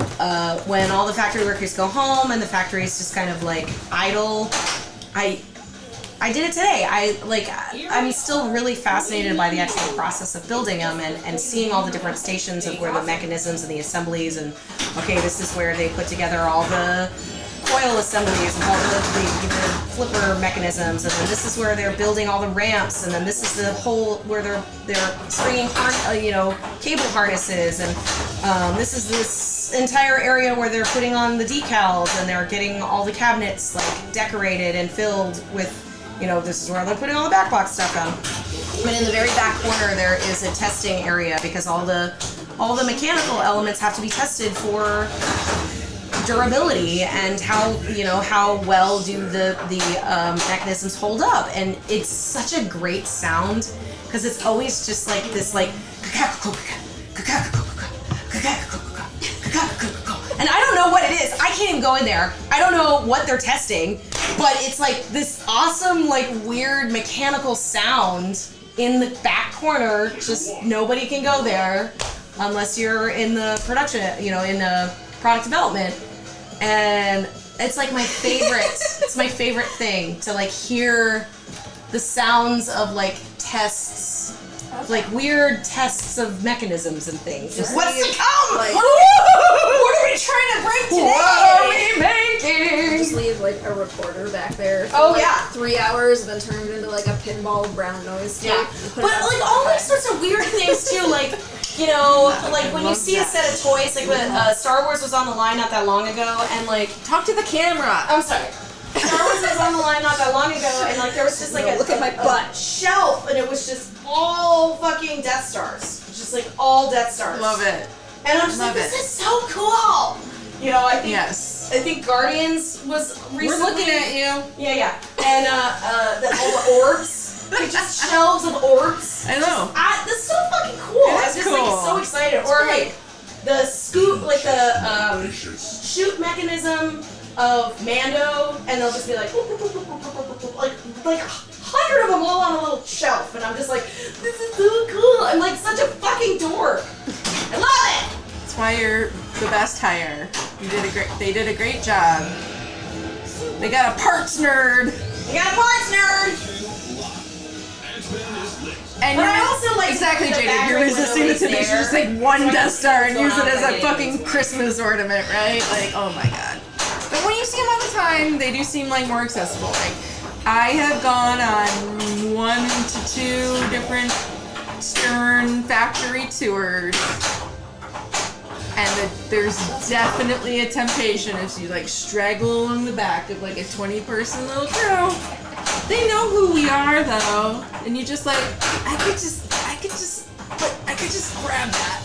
when all the factory workers go home and the factory is just kind of like idle. I did it today. I'm still really fascinated by the actual process of building them and seeing all the different stations of where the mechanisms and the assemblies and okay, this is where they put together all the coil assemblies and all the flipper mechanisms, and then this is where they're building all the ramps, and then this is the whole where they're stringing cable harnesses, and this is this entire area where they're putting on the decals and they're getting all the cabinets like decorated and filled with. This is where they're putting all the backbox stuff on. But in the very back corner, there is a testing area because all the mechanical elements have to be tested for durability and how well do the mechanisms hold up. And it's such a great sound because it's always just like this and I don't know what it is. I can't even go in there. I don't know what they're testing, but it's like this awesome, like weird mechanical sound in the back corner. Just nobody can go there unless you're in the production, in product development. And it's like my favorite. It's my favorite thing to like hear the sounds of like tests, like weird tests of mechanisms and things. What's to come? Like, what are we trying to break today? What are we making? just leave like a recorder back there for Oh, like yeah. 3 hours, then turn it into like a pinball brown noise tape. Yeah, and but put it on like all Spotify. these sorts of weird things too, like like when you see a set of toys, like when Star Wars was on the line not that long ago, and like Talk to the camera. I'm sorry, Star Wars was on the line not that long ago, and like there was just like Look at my butt. shelf, and it was just all fucking Death Stars, just like all Death Stars. Love it. And I'm just Love like, this it. is so cool. I think Yes. I think Guardians was recently. We're looking at you. Yeah. And all the orbs. Like just shelves of orbs. I know. That's so fucking cool. It I'm is just cool. like so excited. Or great. like the scoop, like the shoot mechanism of Mando, and they'll just be like, like 100 of them all on a little shelf, and I'm just like, this is so cool. I'm like such a fucking dork. I love it. That's why you're the best hire. They did a great job. They got a parts nerd. You got a parts nerd. And But you're I also like exactly, the Jaden. factory You're when resisting the nobody's temptation to just there. take one So I Death can Star see and what's use it going as on a with fucking it. Christmas ornament, right? Like, oh my god. But when you see them all the time, they do seem like more accessible. Like, I have gone on 1 to 2 different Stern factory tours. And there's definitely a temptation if you like straggle along the back of like a 20-person little crew. They know who we are though, and you just like, I could just grab that.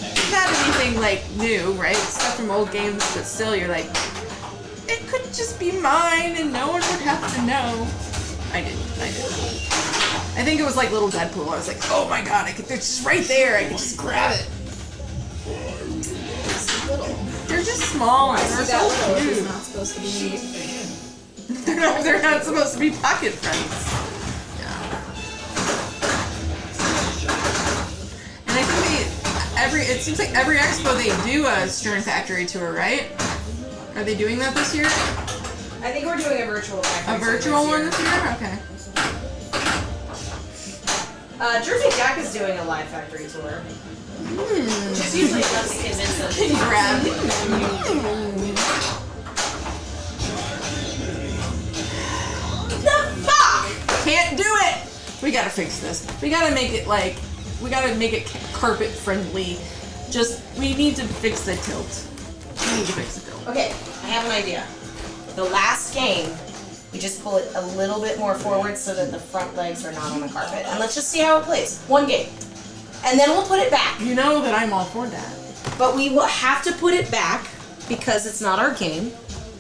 It's not anything like new, right? It's stuff from old games, but still, you're like, it could just be mine, and no one would have to know. I didn't. I think it was like little Deadpool. I was like, oh my god, they're just right there. I could just grab it. They're just small and they're That so little is cute. not supposed to be. They're not supposed to be pocket friends. And I think it seems like every expo they do a Stern Factory tour, right? Are they doing that this year? I think we're doing a virtual. A virtual one this year? Okay. Jersey Jack is doing a live factory tour. Which is usually enough to convince us. Can you grab? The fuck? Can't do it! We gotta fix this. We gotta make it carpet friendly. We need to fix the tilt. We need to fix the tilt. Okay, I have an idea. The last game, we just pull it a little bit more forward so that the front legs are not on the carpet. And let's just see how it plays. One game. And then we'll put it back. You know that I'm all for that. But we will have to put it back because it's not our game.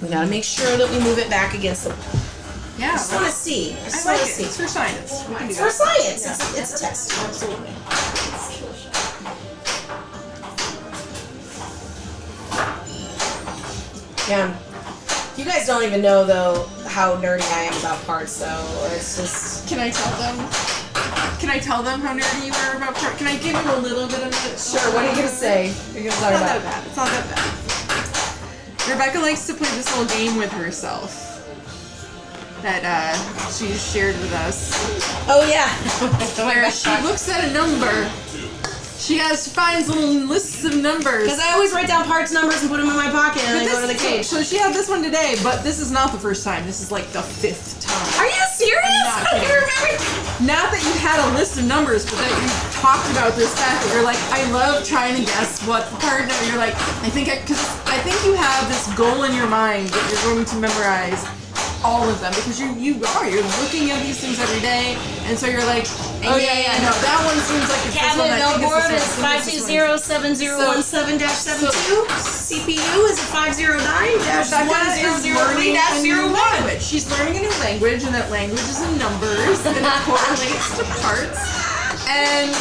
We gotta make sure that we move it back against the wall. Yeah. I just wanna see. I I just like wanna it. see. It's for science. We can do It's for that. science. It's a test. Absolutely. Yeah. You guys don't even know though how nerdy I am about parts, so it's just. Can I tell them? Can I tell them how nerdy you are about parts? Can I give them a little bit of it? Sure. What are you gonna say? You're gonna talk It's not that about. bad. It's not that bad. Rebecca likes to play this little game with herself that she shared with us, Oh yeah. where she looks at a number. She finds little lists of numbers. Because I always write down parts numbers and put them in my pocket and then go to the cage. So she had this one today, but this is not the first time. This is like the 5th time. Are you serious? not I kidding. can't remember. Not that you had a list of numbers, but that you talked about this fact that you're like, I love trying to guess what part number. You're like, I think you have this goal in your mind that you're going to memorize all of them because you're looking at these things every day, and so you're like, oh yeah, no, that one seems like it's this one. Cabinet I think board it's is this one. 5207017-72. CPU is a 509-1003-01. Rebecca is learning a new language. She's learning a new language, and that language is in numbers, and it correlates to parts. And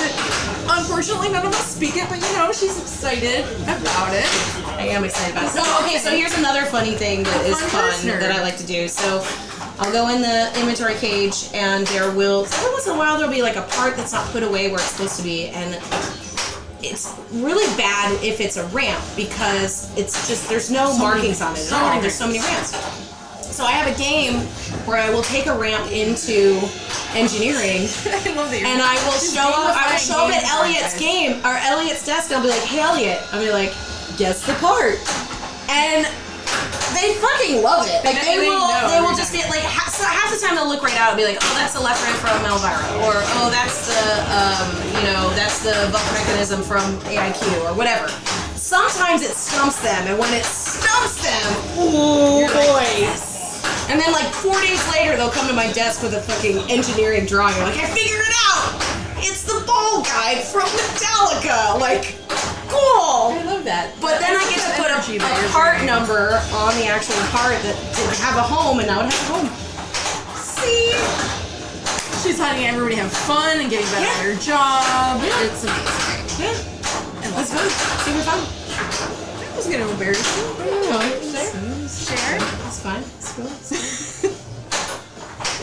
unfortunately, none of us speak it, but she's excited about it. I am excited about it. So, okay, so here's another funny thing that is Fun fun listener. that I like to do. So, I'll go in the inventory cage, and there will every once in a while there'll be like a part that's not put away where it's supposed to be, and it's really bad if it's a ramp because it's just there's no markings on it at all. There's so many ramps. So I have a game where I will take a ramp into engineering, I love that. and I will show up at Elliot's game or Elliot's desk, and I'll be like, "Hey, Elliot," I'll be like, "Guess the part," and they fucking love it. Like they will just be like, so half the time they'll look right out and be like, "Oh, that's the left ramp from Elvira," or "Oh, that's the that's the bump mechanism from AIQ," or whatever. Sometimes it stumps them, and when it stumps them, oh boy. And then like 4 days later, they'll come to my desk with a fucking engineering drawing. They're like, "I figured it out! It's the ball guide from Metallica!" Like, cool! I love that. But then I get to put a part number on the actual part that didn't have a home, and now it has a home. See? She's letting everybody have fun and getting better at her job. Yeah. It's amazing. Yeah. And let's go. Super fun. I was gonna embarrass you. Share. It's fine. It's cool.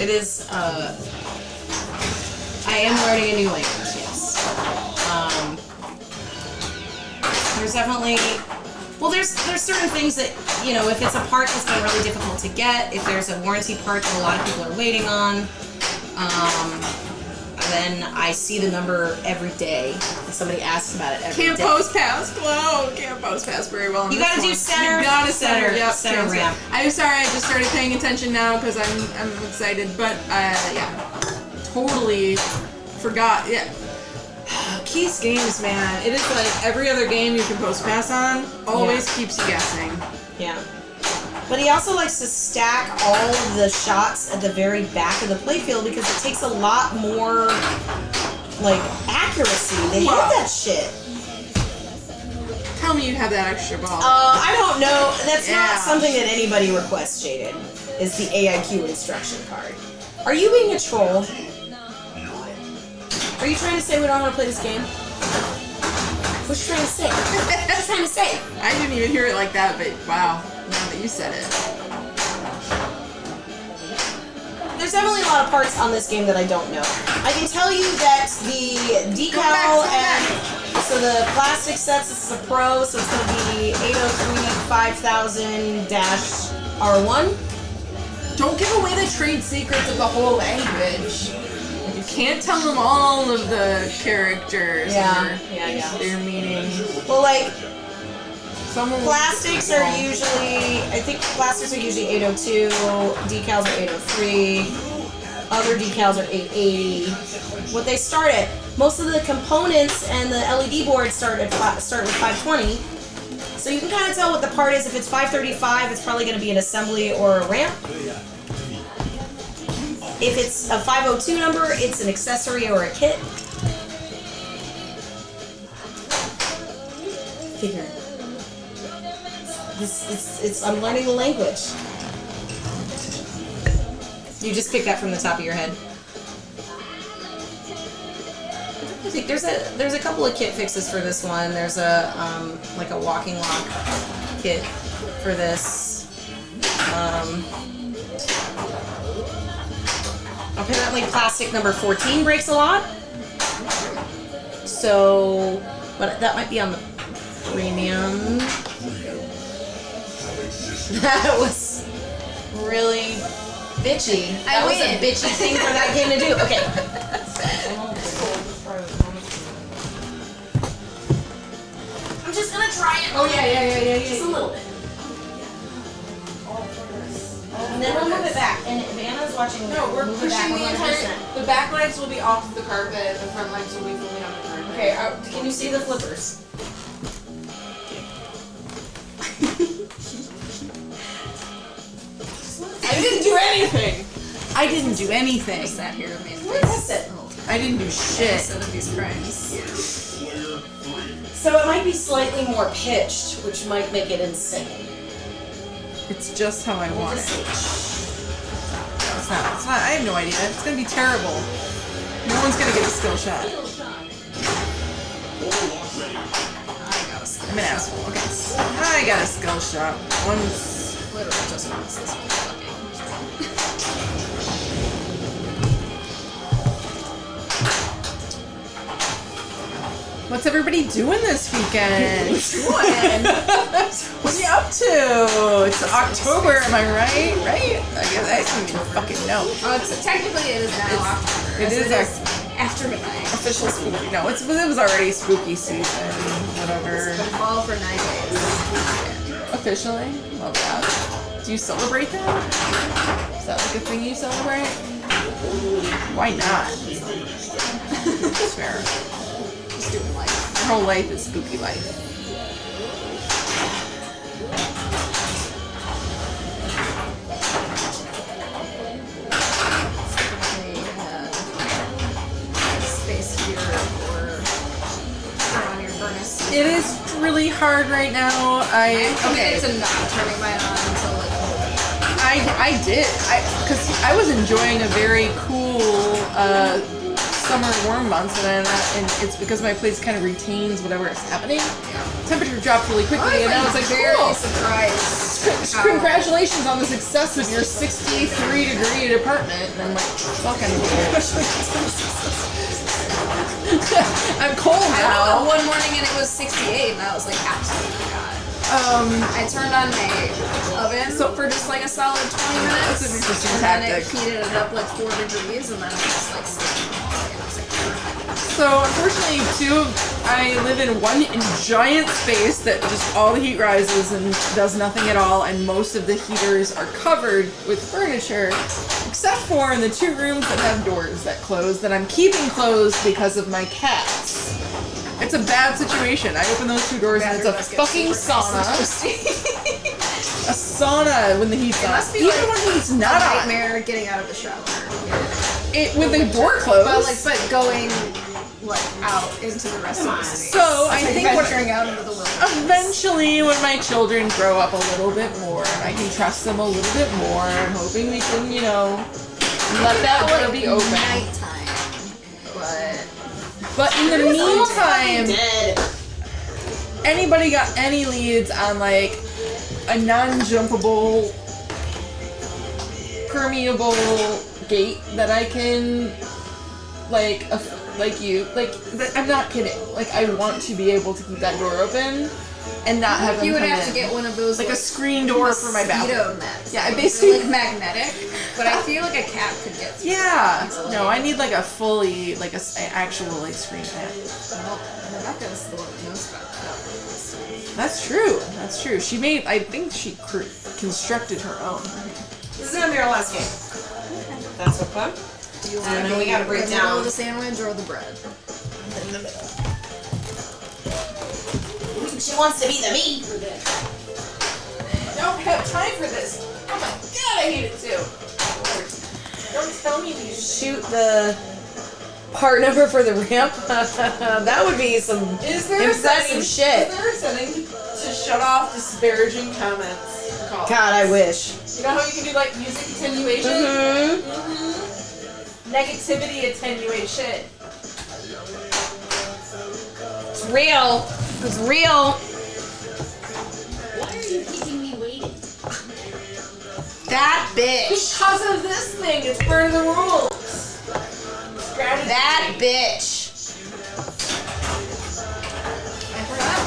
It is, I am learning a new language, yes. There's definitely, well, there's certain things that, you know, if it's a part that's been really difficult to get, if there's a warranty part that a lot of people are waiting on, then I see the number every day. And somebody asks about it every day. Can't post past glow. Can't post past very well. You gotta do center. You gotta center. Yep. Center ramp. I'm sorry. I just started paying attention now because I'm excited. But yeah, totally forgot. Yeah. Keith's games, man. It is like every other game you can post pass on. Always keeps you guessing. Yeah. But he also likes to stack all of the shots at the very back of the playfield because it takes a lot more, like, accuracy to hit that shit. Tell me you have that extra ball. I don't know. That's not something that anybody requests, Jaden, is the AIQ instruction card. Are you being a troll? Are you trying to say we don't want to play this game? What you trying to say? What you trying to say? I didn't even hear it like that, but wow. Now that you said it. There's definitely a lot of parts on this game that I don't know. I can tell you that the decal and so the plastic sets, this is a Pro, so it's going to be 803 5000-R1. Don't give away the trade secrets of the whole language. You can't tell them all of the characters or their meanings. Well, like, plastics are usually, I think plastics are usually 802, decals are 803, other decals are 880. What they start at, most of the components and the LED boards start with 520. So you can kind of tell what the part is. If it's 535, it's probably going to be an assembly or a ramp. If it's a 502 number, it's an accessory or a kit. Figure it. I'm learning the language. You just picked that from the top of your head. I think there's a couple of kit fixes for this one. There's a like a walking lock kit for this. Apparently plastic number 14 breaks a lot. So, but that might be on the premium. That was really bitchy. That was a bitchy thing for that game to do. Okay. I'm just gonna try it. Oh yeah. Just a little bit. And then we'll move it back. And if Anna's watching, No, we're move it back pushing the entire. 100%. The back legs will be off the carpet, and the front legs will be fully on the carpet. Okay, can you see the flippers? I didn't do anything. I didn't do anything. Sat here and made That's it. I didn't do shit. some of these crimes. So it might be slightly more pitched, which might make it insane. It's just how I want it. Just- It's not. I have no idea. It's gonna be terrible. No one's gonna get a skill shot. I'm an asshole. Okay. I got a skill shot. Once. Literally just wants this one fucking. What's everybody doing this weekend? What are you up to? It's October, am I right? Right? I guess I don't even fucking know. Technically, it is now October. It is after midnight. official spooky. No, it was already spooky season. Whatever. It's been fall for 9 days. Officially, love that. Do you celebrate that? Is that like a thing you celebrate? Why not? It's fair. Just doing life. Your whole life is spooky life. Space here or turn on your furnace. It is really hard right now. I'm committed to not turning mine on until like I did. Because I was enjoying a very cool summer warm months, and it's because my place kind of retains whatever is happening. Temperature dropped really quickly, and I was like, very cool. surprised. Congratulations on the success of your 63-degree apartment. And I'm like, fucking. I'm cold I woke now. up one morning and it was 68, and I was like, absolutely not. I turned on my oven for just like a solid 20 minutes. That's an interesting and tactic. then it heated it up like 4 degrees, and then it was just like sleeping. So unfortunately, I live in one giant space that just all the heat rises and does nothing at all, and most of the heaters are covered with furniture, except for in the 2 rooms that have doors that close that I'm keeping closed because of my cats. It's a bad situation. I open those 2 doors and it's a fucking sauna. A sauna when the heat's on. Must be Even like when he's not a on. nightmare getting out of the shower. With the door closed. But going like out into the rest of the space. So I think venturing out into the wilderness. eventually, when my children grow up a little bit more, and I can trust them a little bit more, I'm hoping we can, let that door be open. Nighttime, But in the meantime, anybody got any leads on like a non-jumpable, permeable gate that I can I'm not kidding. Like, I want to be able to keep that door open and not have them you would come have in. to get one of those Like a screen door for my bathroom. nets. Yeah, I basically like magnetic, but I feel like a cat could get through. Yeah. No, I need like a fully an actual like screen net. Well, Rebecca's the one that knows about that. That's true. That's true. I think she constructed her own. This is gonna be our last game. That's okay. Do you want And to then we gotta break in the middle down. of the sandwich or the bread? In the middle. She wants to be the meat. I don't have time for this. Oh my god, I hate it too. Don't tell me these. Shoot the part number for the ramp. That would be some impressive shit. Is there a setting to shut off disparaging comments? God, I wish. You know how you can do like music attenuation? Mm-hmm. Negativity attenuation. It's real. It's real. Why are you keeping me waiting? That bitch. Because of this thing, it's part of the rules. Strategy. That bitch. I forgot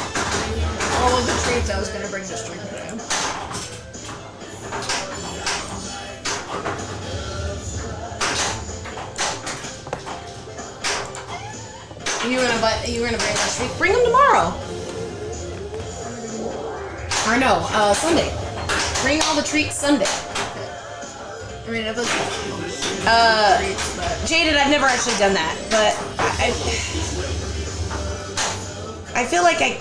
all of the treats I was going to bring to stream today. You were gonna bring us treats. Bring them tomorrow. Or no, Sunday. Bring all the treats Sunday. I mean, if it's treats, but Jaded, I've never actually done that, but I feel like I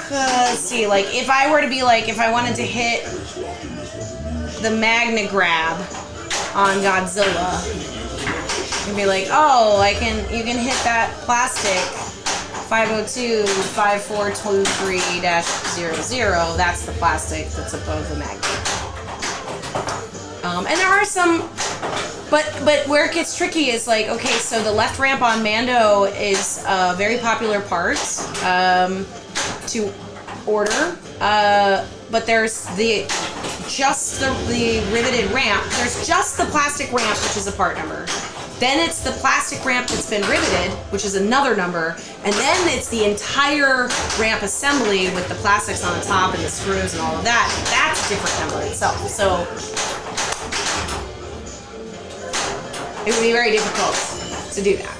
could see, like, if I were to be like, if I wanted to hit the Magna Grab on Godzilla, and be like, oh, you can hit that plastic 502-5423-00. That's the plastic that's above the magnet. And there are some, but where it gets tricky is like, okay, so the left ramp on Mando is a very popular part to order, but there's the riveted ramp. There's just the plastic ramp, which is a part number. Then it's the plastic ramp that's been riveted, which is another number, and then it's the entire ramp assembly with the plastics on the top and the screws and all of that. That's a different number itself. So it would be very difficult to do that.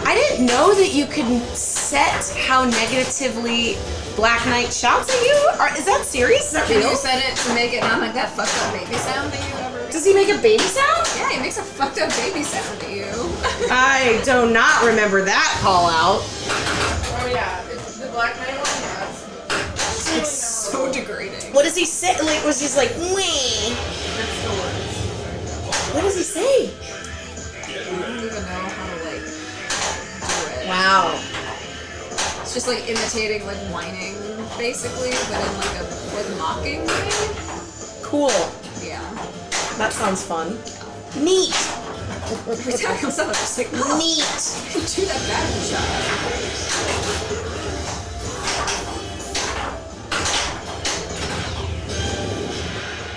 I didn't know that you could set how negatively Black Knight shouts at you. Is that serious? Is that Can real? you set it to make it not make that fucked up baby sound that you ever? Does he make a baby sound? Yeah, he makes a fucked up baby sound to you. I do not remember that call out. Oh yeah, it's the Black Knight one. Yeah, It's so degrading. What does he say? Like, was he like, wee? that's the worst. What does he say? I don't even know how to like do it. Wow. It's just like imitating like whining, basically, but in like a mocking way. Cool. Yeah. That sounds fun. Neat. Every time it comes up, I'm just like, oh, Neat. do that battery shot.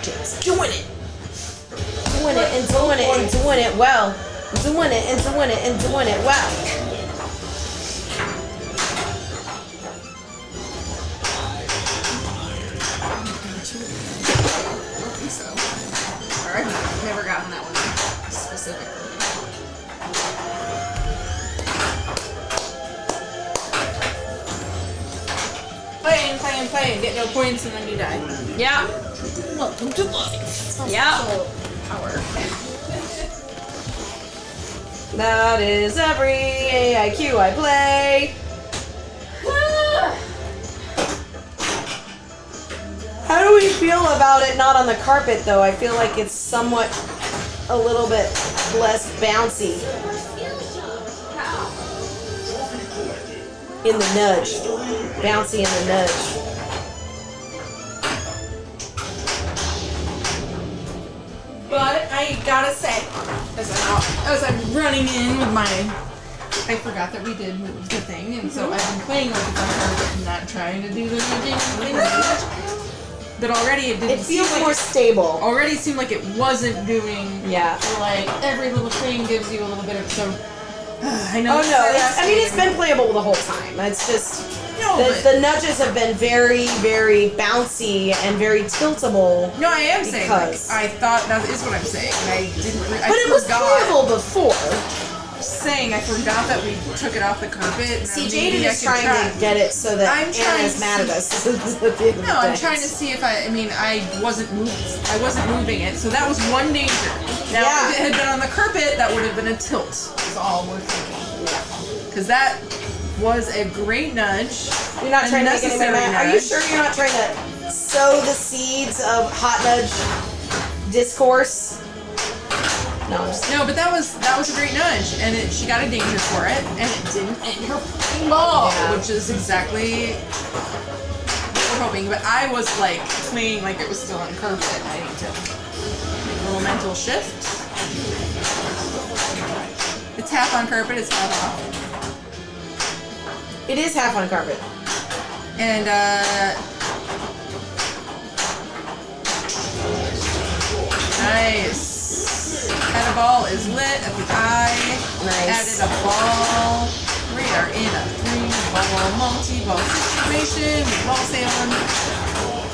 Just doing it. Doing it and doing it and doing it well. Doing it and doing it and doing it well. I don't think so. Or I've never gotten that one specifically. Playing, get no points and then you die. Yeah. Welcome to life. Yeah. Power. That is every AIQ I play. How do we feel about it not on the carpet though? I feel like it's somewhat a little bit less bouncy. In the nudge. Bouncy in the nudge. But I gotta say, as I'm running in with my, I forgot that we did the thing, and so I've been playing with the carpet and not trying to do the nudging thing. But already it didn't It feels seem like more stable. already seemed like it wasn't doing. Yeah. Like every little thing gives you a little bit of so. I know. Oh it's no, frustrating. I mean it's been playable the whole time. It's just No, but- the nudges have been very, very bouncy and very tiltable. No, I am saying like Because- I thought that is what I'm saying. And I didn't. I But it was forgot. playable before. Saying I forgot that we took it off the carpet. And See, maybe Jaden I is could trying try. to get it so that I'm trying Anna's to mad at us. At the end of No, the I'm day. trying to see if I mean, I wasn't moving it, so that was one danger. Now, Yeah. if it had been on the carpet, that would have been a tilt. Is all we're thinking. Because that was a great nudge. You're not trying to make anybody necessary mad. Are you nudge. sure you're not trying to sow the seeds of hot nudge discourse? No, I'm just No, but that was a great nudge, and she got a danger for it, and it didn't end her fucking ball, Yeah. which is exactly what we're hoping. But I was like playing like it was still on carpet. I need to make a little mental shift. It's half on carpet. It's half off. It is half on carpet. And nice. Had a ball is lit at the eye. Nice. Added a ball. We are in a 3-ball multi-ball situation with ball sailing.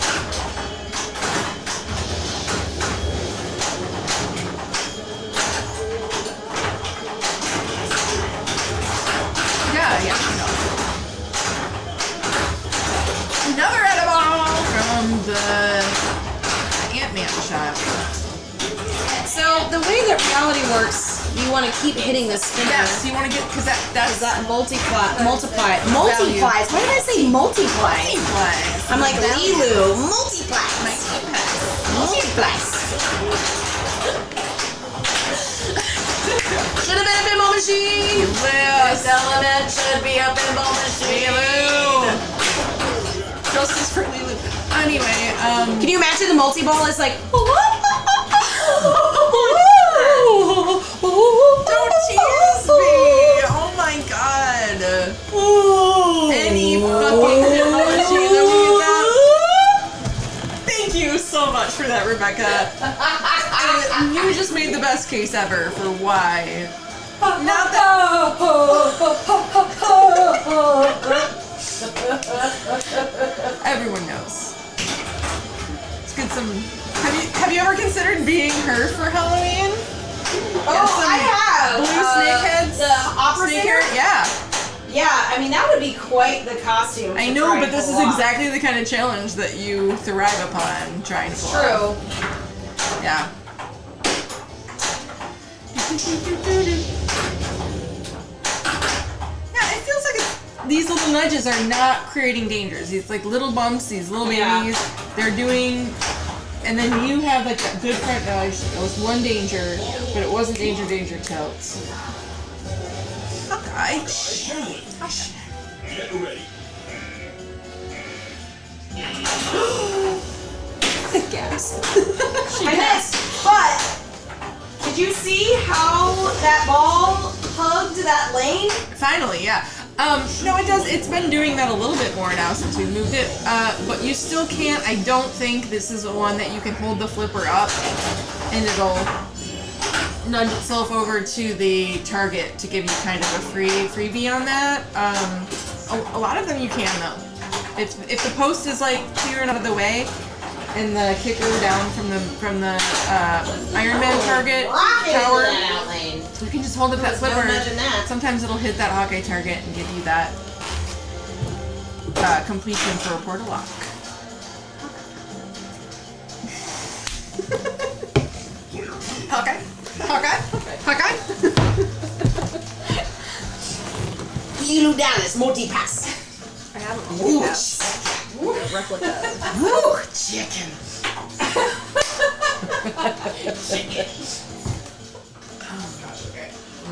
Yeah, I know. Another edible from the Ant-Man shop. So the way that reality works, you want to keep hitting the spinner. Yes, you want to get, because that's That multiplies. Why did I say multiply? Multiplies. I'm like Lilu. Multiplies. Multiplies. Should have been a pinball machine. This element should be a pinball machine. Justice for Lilu. Anyway, Can you imagine the multi-ball is like? don't tease me! Oh my god! Any fucking pinball machine that we get that. best case ever for why. Not that everyone knows. Let's get some. Have you ever considered being her for Halloween? I have. Blue snake heads. The opera Snake singer? hair? Yeah. Yeah, I mean that would be quite the costume. I to know, try but and this is pull off. exactly the kind of challenge that you thrive upon trying to pull off. True. Yeah. Yeah, it feels like these little nudges are not creating dangers. These like little bumps, these little babies, they're doing. And then you have like that good front nudge. It was one danger, but it wasn't danger tilts. Okay. Get ready. Gas. I missed, but did you see how that ball hugged that lane? Finally, yeah. No, it does. It's been doing that a little bit more now since we moved it. But you still can't. I don't think this is one that you can hold the flipper up and it'll nudge itself over to the target to give you kind of a freebie on that. A lot of them you can though. If the post is like clear and out of the way, and the kicker down from the Iron Man target tower, you can just hold up that flipper. Sometimes it'll hit that Hawkeye target and give you that completion for a portal lock. Hawkeye. Lilu Dallas, multi-pass. I have a multi-pass. Replica. Woo, chicken.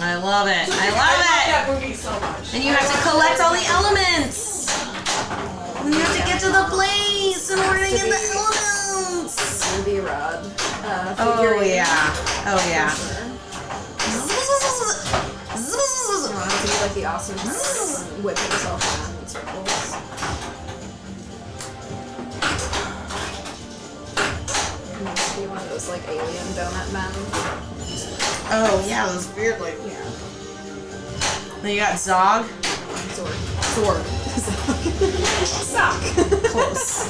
I love it. I love it. that movie so much. And you have to collect all the elements. And you have to get to the place in order to get the elements. Ruby Rod. Oh figurine. yeah. Oh yeah. You want it to be like the awesome whip himself around in circles. And then be one of those like alien donut men. Oh yeah, those weird like Then you got Zog. Sword. Sock. Close.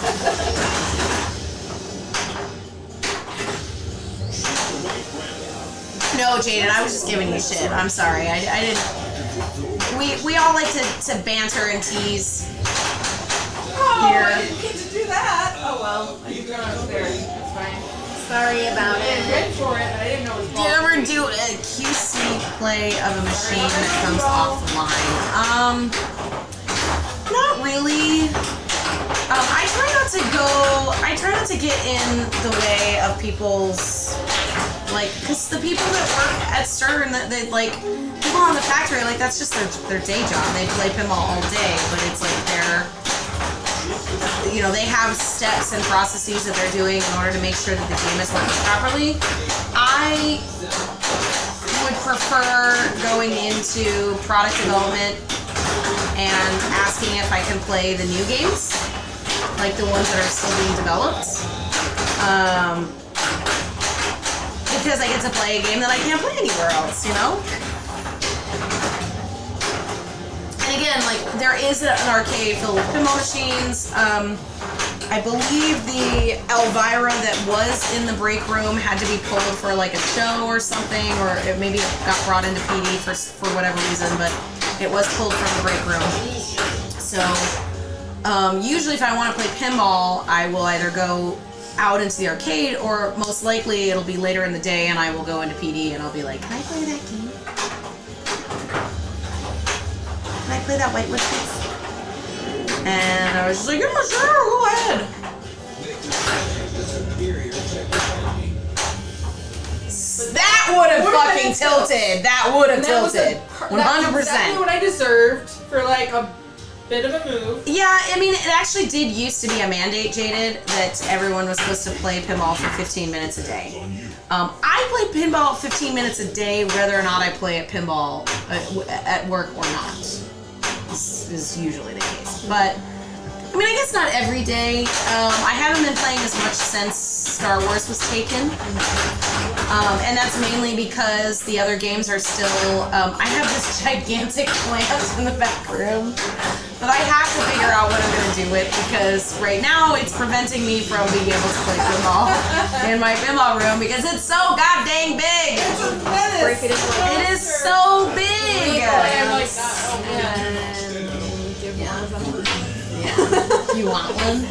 No, Jaden, I was just giving you shit. I'm sorry. I didn't. We all like to banter and tease. Oh, Here. I didn't get to do that. Oh well, I can go upstairs. That's fine. Sorry about I it. read for it, but I didn't know it was Do you ever do a QC play of a machine that comes offline? Not really. I try not to get in the way of people's, like, because the people that work at Stern, that they like, people on the factory, like, that's just their day job. They play pinball all day, but it's like they have steps and processes that they're doing in order to make sure that the game is working properly. I would prefer going into product development and asking if I can play the new games, like the ones that are still being developed. Because I get to play a game that I can't play anywhere else, you know? And again, like, there is an arcade filled with pinball machines. I believe the Elvira that was in the break room had to be pulled for like a show or something, or it maybe got brought into PD for whatever reason, but it was pulled from the break room. So, usually if I want to play pinball, I will either go out into the arcade, or most likely it'll be later in the day and I will go into PD and I'll be like, can I play that game? Can I play that whitelist, please? And I was just like, yeah, sure, go ahead. That would have fucking tilted. That would have tilted. 100%. That's exactly what I deserved for like a bit of a move. Yeah, I mean, it actually did used to be a mandate, Jaded, that everyone was supposed to play pinball for 15 minutes a day. I play pinball 15 minutes a day, whether or not I play at pinball at work or not. This is usually the case. But, I mean, I guess not every day. I haven't been playing as much since Star Wars was taken. And that's mainly because the other games are still, I have this gigantic plant in the back room that I have to figure out what I'm going to do with, because right now it's preventing me from being able to play pinball in my pinball room because it's so god dang big. Break it into like It is so big. I'm like, oh man. You want one?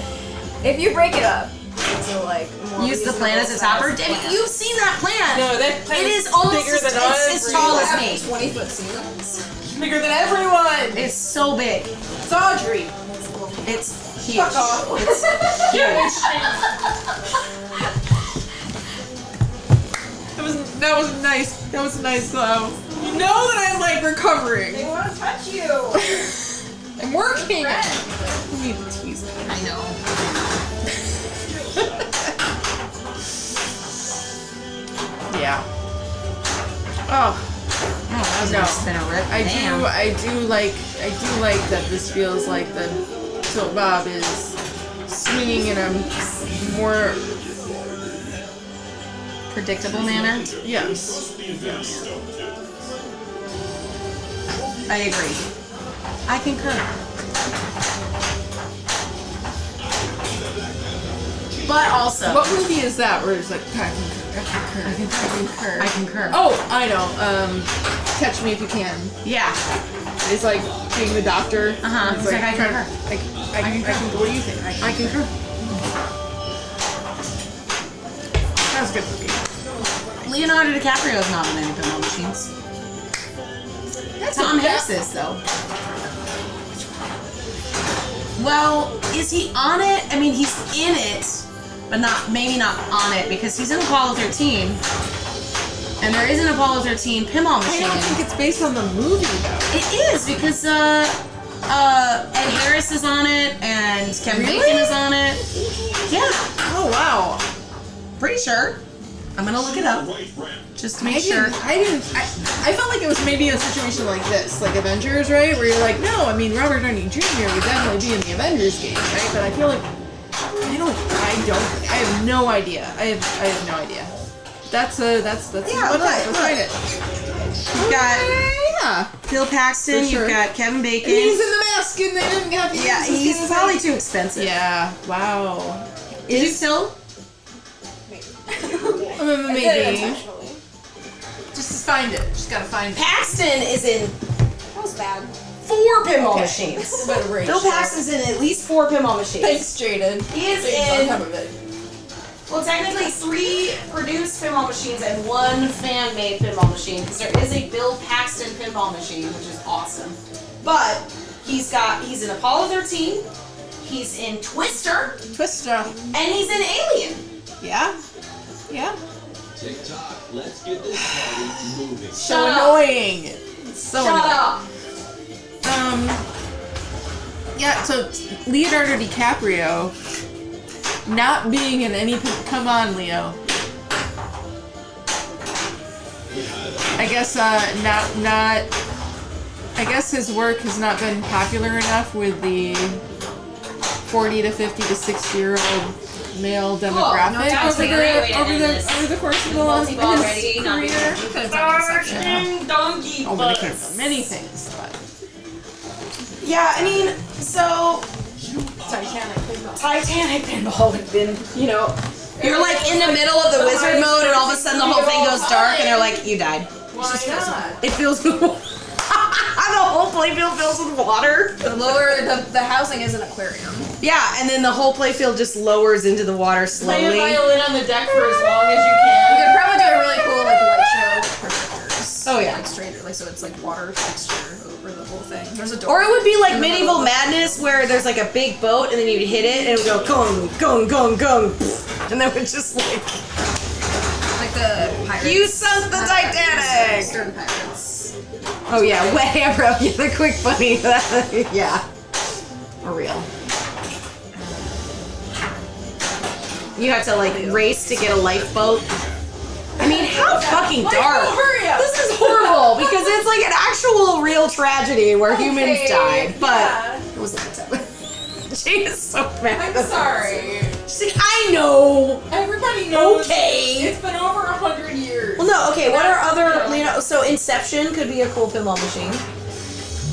if you break it up into like more Use the plant as a reasonable topper. size Debbie, plant. you've seen that plant. No, that plant It is almost bigger than us. it's as tall as me. 20-foot ceilings. Bigger than everyone. It's so big. It's Audrey. It's huge. Fuck off. It's huge. That was nice. That was nice though. You know that I'm like recovering. They want to touch you. I'm working. Friend. You tease me. I know. Yeah. Oh. That was No. just been a rip. I Damn. do like that this feels like the tilt bob is swinging in a more Predictable manner. yes. I agree. I concur. But also, What movie is that where it's like I concur. Oh, I know. Catch Me If You Can. yeah. It's like being the doctor. Uh-huh. It's It's like, I concur. I concur. What do you think? I concur. That was a good movie. Leonardo DiCaprio is not in any pinball machines. Tom Hanks is though. Well, is he on it? I mean, he's in it, but maybe not on it because he's in Apollo 13, and there is an Apollo 13 pinball I machine. don't think it's based on the movie though. It is because Ed Harris is on it and Kevin Bacon is on it. Yeah, Oh wow. pretty sure. I'm gonna look it up just to make sure. I felt like it was maybe a situation like this, like Avengers, right? Where you're like, no, I mean Robert Downey Jr. would definitely be in the Avengers game, right? But I feel like I have no idea. I have no idea. That's Yeah, let's look. find it. You've got Yeah. Bill Paxton. For sure. You've got Kevin Bacon. And he's in the mask and they didn't have to use Yeah, his he's skin. probably too expensive. Yeah. Wow. Is Till? Maybe. Just find it. Just gotta find it. Paxton is in That was bad. 4 pinball machines. Better rate. Bill Paxton's in at least 4 pinball machines. Thanks, Jaden. He is On top in, of it. well, technically 3 produced pinball machines and 1 fan-made pinball machine, because there is a Bill Paxton pinball machine, which is awesome. But he's in Apollo 13, he's in Twister, Twister. and he's in Alien. Yeah. Yeah. TikTok, let's get this party moving. So Shut up. annoying. So Shut annoying. up. Yeah, so Leonardo DiCaprio not being in any come on, Leo. I guess not I guess his work has not been popular enough with the 40 to 50 to 60-year-old male demographic no doubt. over the course of the Multi-ball his ready, not career. even- He could have done Inception. Donkey Oh, but they could have done many things, but Yeah, I mean, so Titanic pinball. Titanic pinball would have been, you're like in the middle of the wizard mode and all of a sudden the whole thing goes dark and they're like, you died. Why not? It feels the whole playfield fills with water. The lower the housing is an aquarium. Yeah, and then the whole playfield just lowers into the water Play a slowly. violin on the deck for as long as you You can. could probably do a really cool like light show with projectors. Oh, yeah. Like Stranger, like so it's like water texture over the whole thing. There's a door. Or it would be like Medieval Madness where there's like a big boat and then you'd hit it and it would go gong, gong, gong, gong. And then it would just like, like the pirates. you sunk the Titanic! Stern pirates. Oh yeah, wet hammer, yeah, the quick bunny. Yeah. For real. You have to like race to get a lifeboat. I mean, how fucking dark. This is horrible because it's like an actual real tragedy where humans died, but it was like that. She is so mad. I'm sorry. She's I know. Everybody knows. Okay. It's been over 100 years. Well, no. Okay. What are other? So Inception could be a cool pinball machine.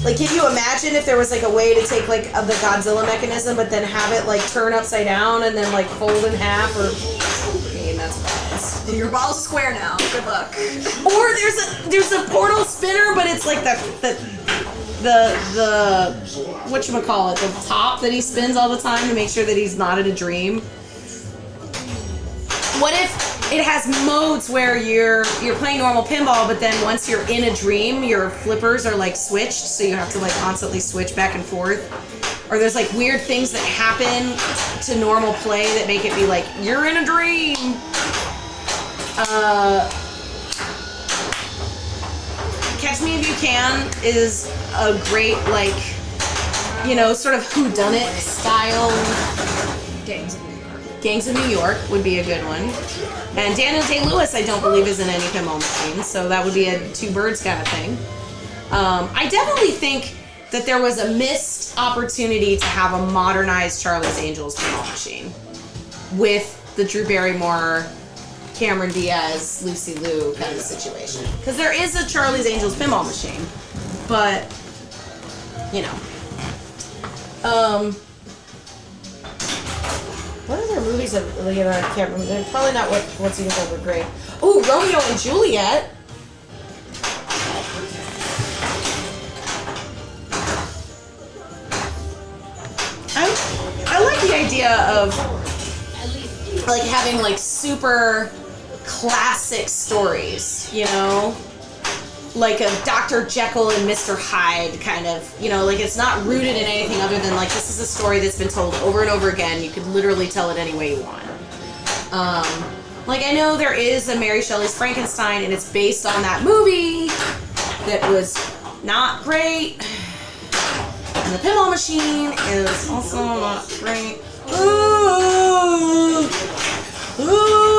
Like, can you imagine if there was like a way to take like the Godzilla mechanism, but then have it like turn upside down and then like fold in half? Or I mean, that's balls. Your ball's square now. Good luck. Or there's a portal spinner, but it's like the whatchamacallit, the top that he spins all the time to make sure that he's not in a dream. What if it has modes where you're playing normal pinball, but then once you're in a dream, your flippers are like switched, so you have to like constantly switch back and forth? Or there's like weird things that happen to normal play that make it be like, you're in a dream. Catch Me If You Can is a great, like, you know, sort of whodunit style. Gangs of New York would be a good one. And Daniel Day-Lewis, I don't believe, is in any pinball machine, so that would be a two birds kind of thing. I definitely think that there was a missed opportunity to have a modernized Charlie's Angels pinball machine with the Drew Barrymore, Cameron Diaz, Lucy Liu kind of situation. Because there is a Charlie's Angels pinball machine, but, you know. What other movies have, you know, I can't remember. They're probably not what's even called were great. Ooh, Romeo and Juliet. I like the idea of like having like super classic stories, you know? Like a Dr. Jekyll and Mr. Hyde kind of, you know, like it's not rooted in anything other than like this is a story that's been told over and over again. You could literally tell it any way you want. Like I know there is a Mary Shelley's Frankenstein and it's based on that movie that was not great. And the pinball machine is also not great. Ooh! Ooh!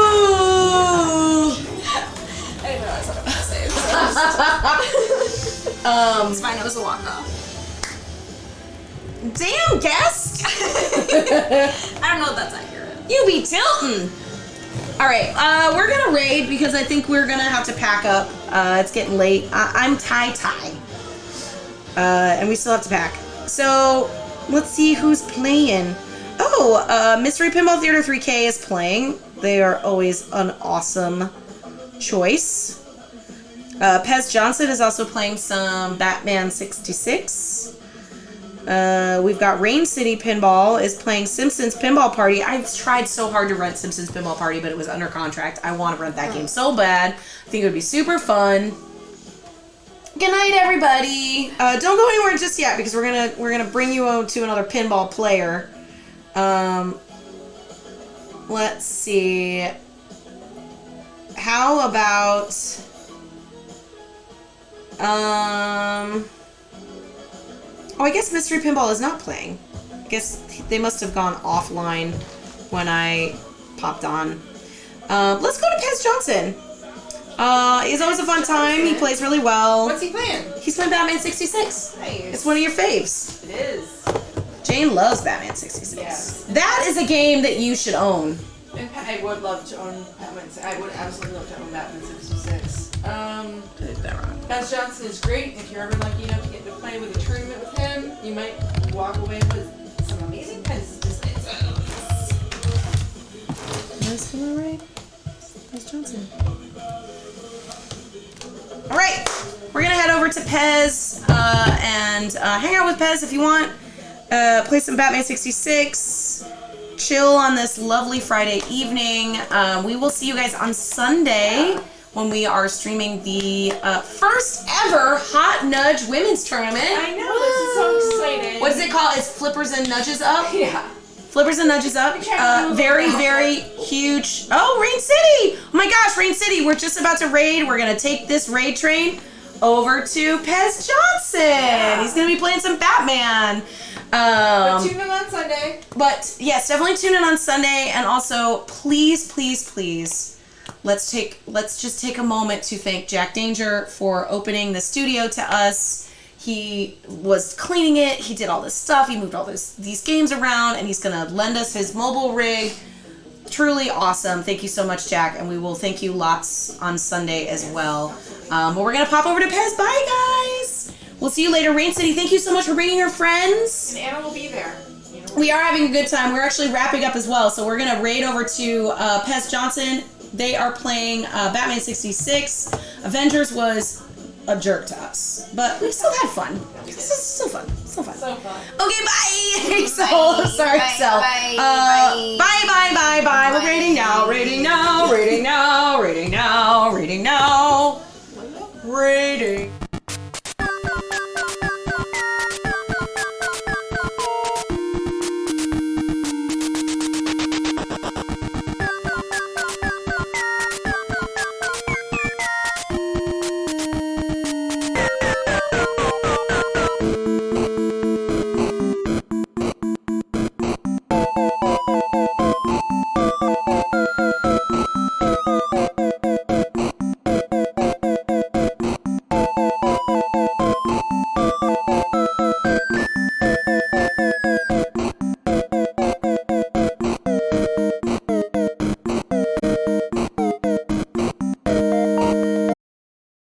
I didn't realize what I was going to say. It's fine, it was a walk-off. Damn, guest! I don't know if that's accurate. You be tilting! Alright, we're gonna raid because I think we're gonna have to pack up. It's getting late. I'm tie-tie. And we still have to pack. So, let's see who's playing. Oh, Mystery Pinball Theater 3K is playing. They are always an awesome choice. Pez Johnson is also playing some Batman 66. We've got Rain City Pinball is playing Simpsons Pinball Party. I've tried so hard to rent Simpsons Pinball Party, but it was under contract. I want to rent that game so bad. I think it would be super fun. Good night, everybody. Don't go anywhere just yet because we're gonna bring you to another pinball player. Let's see. How about oh, I guess Mystery Pinball is not playing. I guess they must have gone offline when I popped on. Let's go to Pez Johnson. He's always a fun time. He plays really well. What's he playing? He's playing Batman 66. Nice. It's one of your faves. It is. Jane loves Batman 66. Yes. That is a game that you should own. And I would love to own Batman. I would absolutely love to own Batman 66. Pez Johnson is great. If you're ever lucky enough to get to play with a tournament with him, you might walk away with some amazing Pez designs. Nice one, alright. Pez Johnson. Alright, we're gonna head over to Pez and hang out with Pez if you want. Play some Batman 66. Chill on this lovely Friday evening. We will see you guys on Sunday when we are streaming the first ever Hot Nudge Women's Tournament. I know, this is so exciting. What is it called? It's Flippers and Nudges Up? Yeah. Flippers and Nudges Up. Very, very huge. Oh, Rain City! Oh my gosh, Rain City. We're just about to raid. We're going to take this raid train over to Pez Johnson. Yeah. He's going to be playing some Batman. But tune in on Sunday. But yes, definitely tune in on Sunday. And also, please, please, please, let's just take a moment to thank Jack Danger for opening the studio to us. He was cleaning it. He did all this stuff. He moved all these games around, and he's gonna lend us his mobile rig truly awesome. Thank you so much, Jack, and we will thank you lots on Sunday as well. But we're gonna pop over to Pez. Bye, guys. We'll see you later. Rain City, thank you so much for bringing your friends. And Anna will be there. You know, We are having a good time. We're actually wrapping up as well, so we're gonna raid over to Pez Johnson. They are playing Batman 66. Avengers was a jerk to us, but we still had fun. This is still fun. Still fun. so fun. Okay, bye. So sorry, Bye, Sel. bye, Bye. We're rating now. Rating now. Rating now. Rating now. Rating now. Rating.